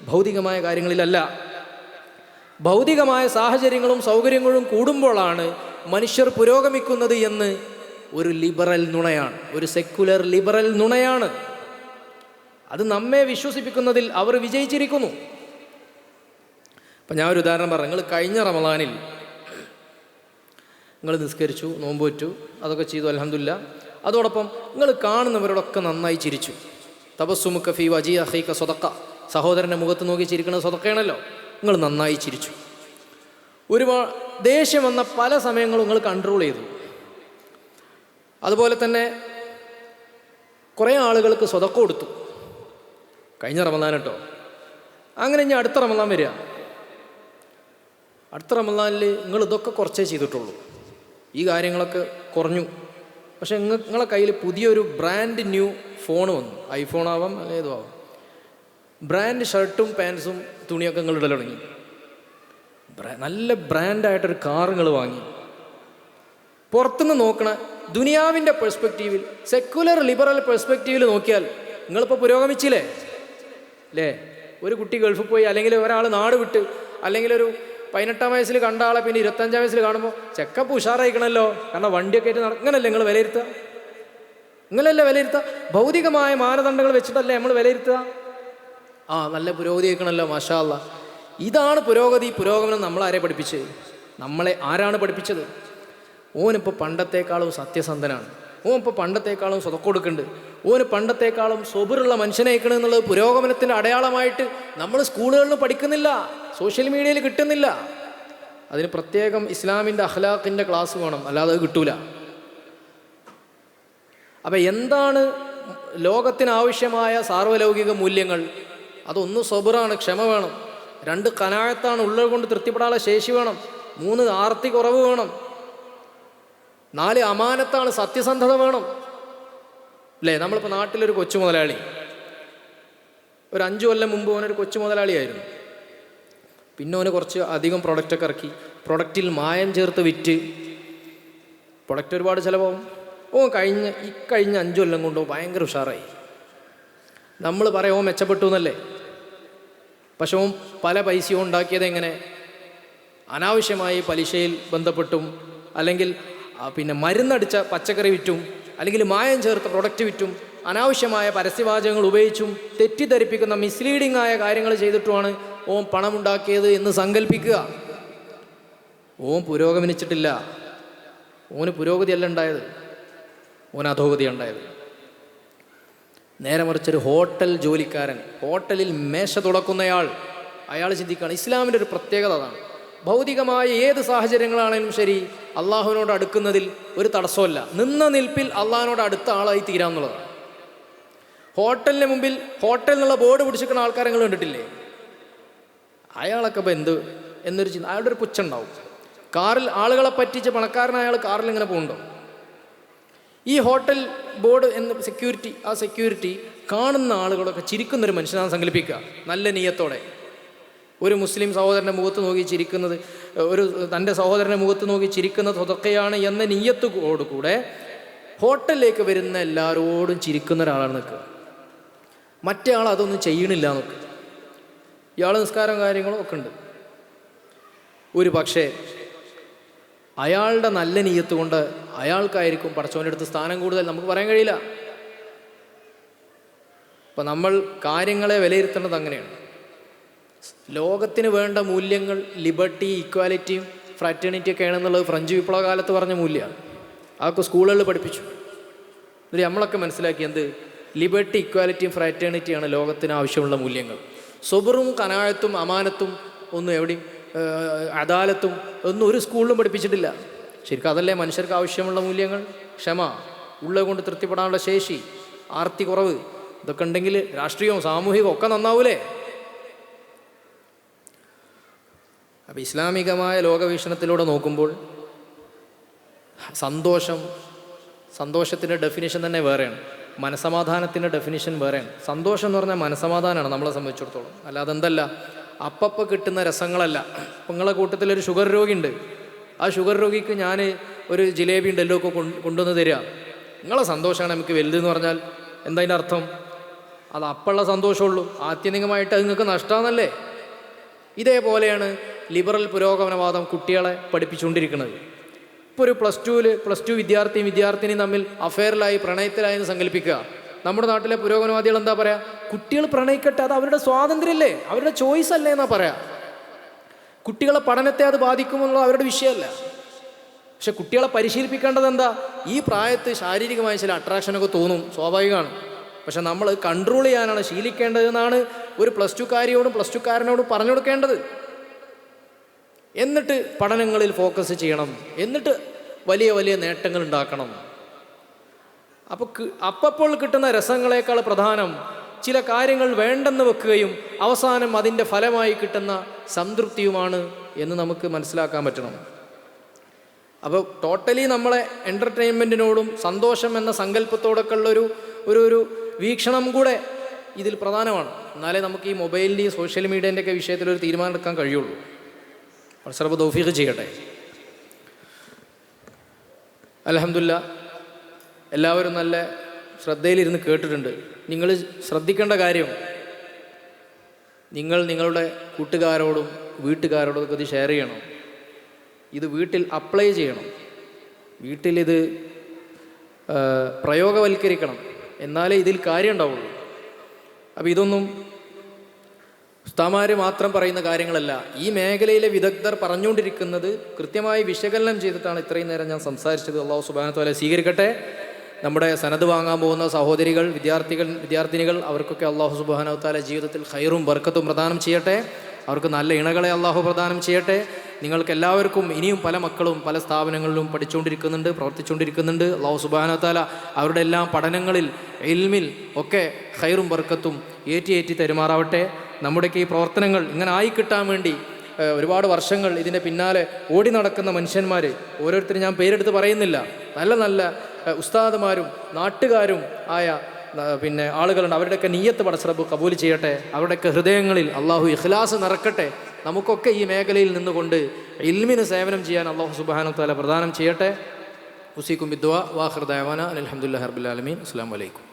ഭൗതികമായ കാര്യങ്ങളിലല്ല. ഭൗതികമായ സാഹചര്യങ്ങളും സൗകര്യങ്ങളും കൂടുമ്പോഴാണ് മനുഷ്യർ പുരോഗമിക്കുന്നത് എന്ന് ഒരു ലിബറൽ നുണയാണ്, ഒരു സെക്കുലർ ലിബറൽ നുണയാണ്. അത് നമ്മെ വിശ്വസിപ്പിക്കുന്നതിൽ അവർ വിജയിച്ചിരിക്കുന്നു. അപ്പം ഞാൻ ഒരു ഉദാഹരണം പറഞ്ഞു. നിങ്ങൾ കഴിഞ്ഞ റമളാനിൽ നിങ്ങൾ നിസ്കരിച്ചു, നോമ്പ് വെച്ചു, അതൊക്കെ ചെയ്തു, അൽഹംദുലില്ലാ. അതോടൊപ്പം നിങ്ങൾ കാണുന്നവരോടൊക്കെ നന്നായി ചിരിച്ചു. തബസ്സുമുക ഫീ വജീ അഖീക സദഖ, സഹോദരൻ്റെ മുഖത്ത് നോക്കി ചിരിക്കുന്നത് സദഖയാണല്ലോ. നിങ്ങൾ നന്നായി ചിരിച്ചു. ഒരുപാട് ദേഷ്യം വന്ന പല സമയങ്ങളും നിങ്ങൾ കൺട്രോൾ ചെയ്തു. അതുപോലെ തന്നെ കുറേ ആളുകൾക്ക് സദഖ കൊടുത്തു കഴിഞ്ഞ റമളാൻ കേട്ടോ. അങ്ങനെ ഇനി അടുത്ത റമളാൻ വരിക. അടുത്ത റമളാനിൽ നിങ്ങൾ ഇതൊക്കെ കുറച്ചേ ചെയ്തിട്ടുള്ളൂ, ഈ കാര്യങ്ങളൊക്കെ കുറഞ്ഞു. പക്ഷെ നിങ്ങളെ കയ്യിൽ പുതിയൊരു ബ്രാൻഡ് ന്യൂ ഫോൺ വന്നു. ഐഫോൺ ആവാം, അല്ലെങ്കിൽ ഏതും ആവാം. ബ്രാൻഡ് ഷർട്ടും പാൻസും തുണിയൊക്കെ നിങ്ങൾ ഇടൽ തുടങ്ങി. നല്ല ബ്രാൻഡായിട്ടൊരു കാർ നിങ്ങൾ വാങ്ങി. പുറത്തുനിന്ന് നോക്കണ ദുനിയാവിൻ്റെ പെർസ്പെക്റ്റീവിൽ, സെക്കുലർ ലിബറൽ പെർസ്പെക്റ്റീവിൽ നോക്കിയാൽ നിങ്ങളിപ്പോൾ പുരോഗമിച്ചില്ലേ അല്ലേ? ഒരു കുട്ടി ഗൾഫിൽ പോയി, അല്ലെങ്കിൽ ഒരാൾ നാട് വിട്ട്, അല്ലെങ്കിൽ ഒരു 18-ാം വയസ്സിൽ കണ്ട ആളെ പിന്നെ 25-ാം വയസ്സിൽ കാണുമ്പോൾ ചെക്കപ്പ് ഉഷാറായിക്കണമല്ലോ, കാരണം വണ്ടിയൊക്കെ ആയിട്ട് ഇങ്ങനല്ലേ നിങ്ങൾ വിലയിരുത്തുക? നിങ്ങളല്ലേ വിലയിരുത്തുക? ഭൗതികമായ മാനദണ്ഡങ്ങൾ വെച്ചിട്ടല്ലേ നമ്മൾ വിലയിരുത്തുക? നല്ല പുരോഗതി ആയിക്കണമല്ലോ, മാഷാ അല്ലാ. ഇതാണ് പുരോഗതി, പുരോഗമനം. നമ്മളാരെ പഠിപ്പിച്ചത്? നമ്മളെ ആരാണ് പഠിപ്പിച്ചത്? ഓനിപ്പോൾ പണ്ടത്തേക്കാളും സത്യസന്ധനാണ്, ഓൻ ഇപ്പോൾ പണ്ടത്തേക്കാളും സ്വതക്കം കൊടുക്കുന്നുണ്ട്, ഓന് പണ്ടത്തേക്കാളും സ്വബറുള്ള മനുഷ്യനയക്കണം എന്നുള്ളത് പുരോഗമനത്തിൻ്റെ അടയാളമായിട്ട് നമ്മൾ സ്കൂളുകളിൽ പഠിക്കുന്നില്ല, സോഷ്യൽ മീഡിയയിൽ കിട്ടുന്നില്ല. അതിന് പ്രത്യേകം ഇസ്ലാമിൻ്റെ അഖ്ലാഖിൻ്റെ ക്ലാസ് വേണം, അല്ലാതെ അത് കിട്ടൂല. അപ്പം എന്താണ് ലോകത്തിനാവശ്യമായ സാർവലൗകിക മൂല്യങ്ങൾ? അതൊന്ന് സ്വബറാണ്, ക്ഷമ വേണം. 2 ഖനാഅത്താണ്, ഉള്ളത് കൊണ്ട് തൃപ്തിപ്പെടാനുള്ള ശേഷി വേണം. 3 ആർത്തി കുറവ് വേണം. 4 അമാനത്താണ്, സത്യസന്ധത വേണം അല്ലേ? നമ്മളിപ്പോൾ നാട്ടിലൊരു കൊച്ചു മുതലാളി, ഒരു 5 കൊല്ലം മുമ്പ് ഓനൊരു കൊച്ചു മുതലാളിയായിരുന്നു. പിന്നെ ഓന് കുറച്ച് അധികം പ്രൊഡക്റ്റൊക്കെ ഇറക്കി, പ്രൊഡക്റ്റിൽ മായം ചേർത്ത് വിറ്റ്, പ്രൊഡക്റ്റ് ഒരുപാട് ചിലവാകും. കഴിഞ്ഞ 5 കൊല്ലം കൊണ്ടോ ഭയങ്കര ഉഷാറായി. നമ്മൾ പറയാമോ മെച്ചപ്പെട്ടു എന്നല്ലേ? പക്ഷേ ഓൻ പല പൈസയും ഉണ്ടാക്കിയത് എങ്ങനെ? അനാവശ്യമായി പലിശയിൽ ബന്ധപ്പെട്ടും, അല്ലെങ്കിൽ പിന്നെ മരുന്നടിച്ച പച്ചക്കറി വിറ്റും, അല്ലെങ്കിൽ മായം ചേർത്ത പ്രൊഡക്റ്റ് വിറ്റും, അനാവശ്യമായ പരസ്യവാചകങ്ങൾ ഉപയോഗിച്ചും, തെറ്റിദ്ധരിപ്പിക്കുന്ന മിസ്ലീഡിംഗ് ആയ കാര്യങ്ങൾ ചെയ്തിട്ടുമാണ് ഓൻ പണമുണ്ടാക്കിയത് എന്ന് സങ്കല്പിക്കുക. ഓൻ പുരോഗമനിച്ചിട്ടില്ല. ഓന് പുരോഗതിയല്ല ഉണ്ടായത്, ഓൻ അധോഗതി ഉണ്ടായത്. നേരെ മറിച്ചൊരു ഹോട്ടൽ ജോലിക്കാരൻ, ഹോട്ടലിൽ മേശ തുടക്കുന്നയാൾ, അയാൾ ചിന്തിക്കുകയാണ്. ഇസ്ലാമിൻ്റെ ഒരു പ്രത്യേകത അതാണ്. ഭൗതികമായ ഏത് സാഹചര്യങ്ങളാണെങ്കിലും ശരി, അള്ളാഹുവിനോട് അടുക്കുന്നതിൽ ഒരു തടസ്സമല്ല. നിന്ന നിൽപ്പിൽ അള്ളാഹുവിനോട് അടുത്ത ആളായി തീരാന്നുള്ളതാണ്. ഹോട്ടലിന് മുമ്പിൽ ഹോട്ടൽ എന്നുള്ള ബോർഡ് പിടിച്ചിരിക്കുന്ന ആൾക്കാരെ നിങ്ങൾ കണ്ടിട്ടില്ലേ? അയാളൊക്കെ ഇപ്പോൾ എന്നൊരു ചിന്ത, അയാളുടെ ഒരു പുച്ഛണ്ടാവും. കാറിൽ ആളുകളെ പറ്റിച്ച് പണക്കാരനായ അയാൾ കാറിൽ ഇങ്ങനെ പോകുന്നുണ്ടോ? ഈ ഹോട്ടൽ ബോർഡ് എന്ന സെക്യൂരിറ്റി കാണുന്ന ആളുകളൊക്കെ ചിരിക്കുന്നൊരു മനുഷ്യനാണ് സങ്കല്പിക്കുക, നല്ല നീയത്തോടെ. ഒരു മുസ്ലിം സഹോദരൻ്റെ മുഖത്ത് നോക്കി ചിരിക്കുന്നത്, തൻ്റെ സഹോദരൻ്റെ മുഖത്ത് നോക്കി ചിരിക്കുന്നത് സ്വതക്കയാണ് എന്ന നീയത്തോടുകൂടെ ഹോട്ടലിലേക്ക് വരുന്ന എല്ലാവരോടും ചിരിക്കുന്ന ഒരാളാണ് നിൽക്കുക. മറ്റേ ആൾ അതൊന്നും ചെയ്യണില്ല നോക്ക്. ഇയാൾ നിസ്കാരം കാര്യങ്ങളും ഒക്കെ ഉണ്ട്. ഒരു പക്ഷേ അയാളുടെ നല്ല നീയത്ത് കൊണ്ട് അയാൾക്കായിരിക്കും പടച്ചവൻ്റെ അടുത്ത് സ്ഥാനം കൂടുതൽ. നമുക്ക് പറയാൻ കഴിയില്ല. അപ്പം നമ്മൾ കാര്യങ്ങളെ വിലയിരുത്തേണ്ടത് അങ്ങനെയാണ്. ലോകത്തിന് വേണ്ട മൂല്യങ്ങൾ ലിബർട്ടി, ഇക്വാലിറ്റിയും ഫ്രാറ്റേണിറ്റി ഒക്കെ ആണെന്നുള്ളത് ഫ്രഞ്ച് വിപ്ലവ കാലത്ത് പറഞ്ഞ മൂല്യമാണ്. അതൊക്കെ സ്കൂളുകളിൽ പഠിപ്പിച്ചു. എന്നിട്ട് നമ്മളൊക്കെ മനസ്സിലാക്കി എന്ത്? ലിബർട്ടി, ഇക്വാലിറ്റിയും ഫ്രാറ്റേണിറ്റിയാണ് ലോകത്തിന് ആവശ്യമുള്ള മൂല്യങ്ങൾ. സ്വബറും ഖനാഅത്തും അമാനത്തും ഒന്നും എവിടെയും, അദാലത്തും ഒന്നും ഒരു സ്കൂളിലും പഠിപ്പിച്ചിട്ടില്ല. ശരിക്കും അതല്ലേ മനുഷ്യർക്ക് ആവശ്യമുള്ള മൂല്യങ്ങൾ? ക്ഷമ, ഉള്ളത് കൊണ്ട് തൃപ്തിപ്പെടാനുള്ള ശേഷി, ആർത്തി കുറവ്, ഇതൊക്കെ ഉണ്ടെങ്കിൽ രാഷ്ട്രീയവും സാമൂഹികവും ഒക്കെ നന്നാവൂലേ? അപ്പം ഇസ്ലാമികമായ ലോകവീക്ഷണത്തിലൂടെ നോക്കുമ്പോൾ സന്തോഷത്തിൻ്റെ ഡെഫിനിഷൻ തന്നെ വേറെയാണ്, മനസമാധാനത്തിൻ്റെ ഡെഫിനിഷൻ വേറെയാണ്. സന്തോഷം എന്ന് പറഞ്ഞാൽ മനസമാധാനമാണ് നമ്മളെ സംബന്ധിച്ചിടത്തോളം. അല്ലാതെ എന്തല്ല, അപ്പപ്പോൾ കിട്ടുന്ന രസങ്ങളല്ല. ഇപ്പം നിങ്ങളെ കൂട്ടത്തിലൊരു ഷുഗർ രോഗിയുണ്ട്. ആ ഷുഗർ രോഗിക്ക് ഞാൻ ഒരു ജിലേബി ഉണ്ടല്ലോ ഒക്കെ കൊണ്ടുവന്ന് തരിക, നിങ്ങളെ സന്തോഷമാണ് നമുക്ക് വലുതെന്ന് പറഞ്ഞാൽ എന്താ അതിൻ്റെ അർത്ഥം? അത് അപ്പുള്ള സന്തോഷമുള്ളൂ, ആത്യന്തികമായിട്ട് അത് നിങ്ങൾക്ക് നഷ്ടമാണെന്നല്ലേ? ഇതേപോലെയാണ് ലിബറൽ പുരോഗമനവാദം കുട്ടികളെ പഠിപ്പിച്ചുകൊണ്ടിരിക്കുന്നത്. ഇപ്പോൾ ഒരു പ്ലസ് ടു വിദ്യാർത്ഥിനിയും തമ്മിൽ അഫെയറിലായി, പ്രണയത്തിലായി എന്ന് സങ്കല്പിക്കുക. നമ്മുടെ നാട്ടിലെ പുരോഗമനവാദികൾ എന്താ പറയുക? കുട്ടികൾ പ്രണയിക്കട്ടെ, അത് അവരുടെ സ്വാതന്ത്ര്യമല്ലേ, അവരുടെ ചോയ്സ് അല്ലേ എന്നാ പറയാ. കുട്ടികളെ പഠനത്തെ അത് ബാധിക്കുമെന്നുള്ള അവരുടെ വിഷയമല്ല. പക്ഷെ കുട്ടികളെ പരിശീലിപ്പിക്കേണ്ടത് എന്താ? ഈ പ്രായത്ത് ശാരീരികമായ ചില അട്രാക്ഷനൊക്കെ തോന്നും, സ്വാഭാവികമാണ്. പക്ഷെ നമ്മൾ കൺട്രോൾ ചെയ്യാനാണ് ശീലിക്കേണ്ടതെന്നാണ് ഒരു പ്ലസ് ടു കാരനോടും പറഞ്ഞു കൊടുക്കേണ്ടത്. എന്നിട്ട് പഠനങ്ങളിൽ ഫോക്കസ് ചെയ്യണം, എന്നിട്ട് വലിയ വലിയ നേട്ടങ്ങൾ ഉണ്ടാക്കണം. അപ്പോൾ കിട്ടുന്ന രസങ്ങളെക്കാൾ പ്രധാനം ചില കാര്യങ്ങൾ വേണ്ടെന്ന് വെക്കുകയും അവസാനം അതിൻ്റെ ഫലമായി കിട്ടുന്ന സംതൃപ്തിയുമാണ് എന്ന് നമുക്ക് മനസ്സിലാക്കാൻ പറ്റണം. അപ്പോൾ ടോട്ടലി നമ്മളെ എൻ്റർടൈൻമെൻറ്റിനോടും സന്തോഷം എന്ന സങ്കല്പത്തോടൊക്കെ ഉള്ളൊരു ഒരു വീക്ഷണം കൂടെ ഇതിൽ പ്രധാനമാണ്. എന്നാലേ നമുക്ക് ഈ മൊബൈലിൻ്റെയും സോഷ്യൽ മീഡിയേൻ്റെയൊക്കെ വിഷയത്തിലൊരു തീരുമാനം എടുക്കാൻ കഴിയുള്ളൂ. റബ്ബ് തൗഫീഖ് ചെയ്യട്ടെ. അൽഹംദുലില്ലാ, എല്ലാവരും നല്ല ശ്രദ്ധയിലിരുന്ന് കേട്ടിട്ടുണ്ട്. നിങ്ങൾ ശ്രദ്ധിക്കേണ്ട കാര്യം, നിങ്ങൾ നിങ്ങളുടെ കൂട്ടുകാരോടും വീട്ടുകാരോടും ഒക്കെ ഇത് ഷെയർ ചെയ്യണം. ഇത് വീട്ടിൽ അപ്ലൈ ചെയ്യണം. വീട്ടിലിത് പ്രയോഗവൽക്കരിക്കണം. എന്നാലേ ഇതിൽ കാര്യം ഉണ്ടാവുള്ളൂ. അപ്പോൾ ഇതൊന്നും ഉസ്താമാർ മാത്രം പറയുന്ന കാര്യങ്ങളല്ല. ഈ മേഖലയിലെ വിദഗ്ധർ പറഞ്ഞുകൊണ്ടിരിക്കുന്നത് കൃത്യമായി വിശകലനം ചെയ്തിട്ടാണ് ഇത്രയും നേരം ഞാൻ സംസാരിച്ചത്. അല്ലാഹു സുബ്ഹാനഹു വ തആല സ്വീകരിക്കട്ടെ. നമ്മുടെ സനദ് വാങ്ങാൻ പോകുന്ന സഹോദരികൾ, വിദ്യാർത്ഥിനികൾ അവർക്കൊക്കെ അല്ലാഹു സുബ്ഹാനഹു വ തആല ജീവിതത്തിൽ ഖൈറും ബർക്കത്തും പ്രദാനം ചെയ്യട്ടെ. അവർക്ക് നല്ല ഇണകളെ അല്ലാഹു പ്രദാനം ചെയ്യട്ടെ. നിങ്ങൾക്ക് എല്ലാവർക്കും ഇനിയും പല മക്കളും പല സ്ഥാപനങ്ങളിലും പഠിച്ചുകൊണ്ടിരിക്കുന്നുണ്ട്, പ്രവർത്തിച്ചുകൊണ്ടിരിക്കുന്നുണ്ട്. അല്ലാഹു സുബ്ഹാനഹു വ തആല അവരുടെ എല്ലാം പഠനങ്ങളിൽ, ഇൽമിൽ ഒക്കെ ഖൈറും ബർക്കത്തും ഏറ്റി തരുമാറാവട്ടെ. നമ്മുടെയൊക്കെ ഈ പ്രവർത്തനങ്ങൾ ഇങ്ങനെ ആയിക്കിട്ടാൻ വേണ്ടി ഒരുപാട് വർഷങ്ങൾ ഇതിൻ്റെ പിന്നാലെ ഓടി നടക്കുന്ന മനുഷ്യന്മാർ, ഓരോരുത്തരും ഞാൻ പേരെടുത്ത് പറയുന്നില്ല, നല്ല നല്ല ഉസ്താദുമാരും നാട്ടുകാരും ആയ ആളുകളുണ്ട്. അവരുടെയൊക്കെ നിയ്യത്ത് പടച്ച റബ്ബ് കബൂൽ ചെയ്യട്ടെ. അവരുടെയൊക്കെ ഹൃദയങ്ങളിൽ അള്ളാഹു ഇഖ്ലാസ് നിറക്കട്ടെ. നമുക്കൊക്കെ ഈ മേഖലയിൽ നിന്നുകൊണ്ട് ഇൽമിന് സേവനം ചെയ്യാൻ അള്ളാഹു സുബ്ഹാനഹു വ തആല പ്രദാനം ചെയ്യട്ടെ. ഉസീക്കും ബിദ്ദുആ വആഖിറു ദഅവാനാ അൽഹംദുലില്ലാഹി റബ്ബിൽ ആലമീൻ. അസ്സലാമു അലൈക്കും.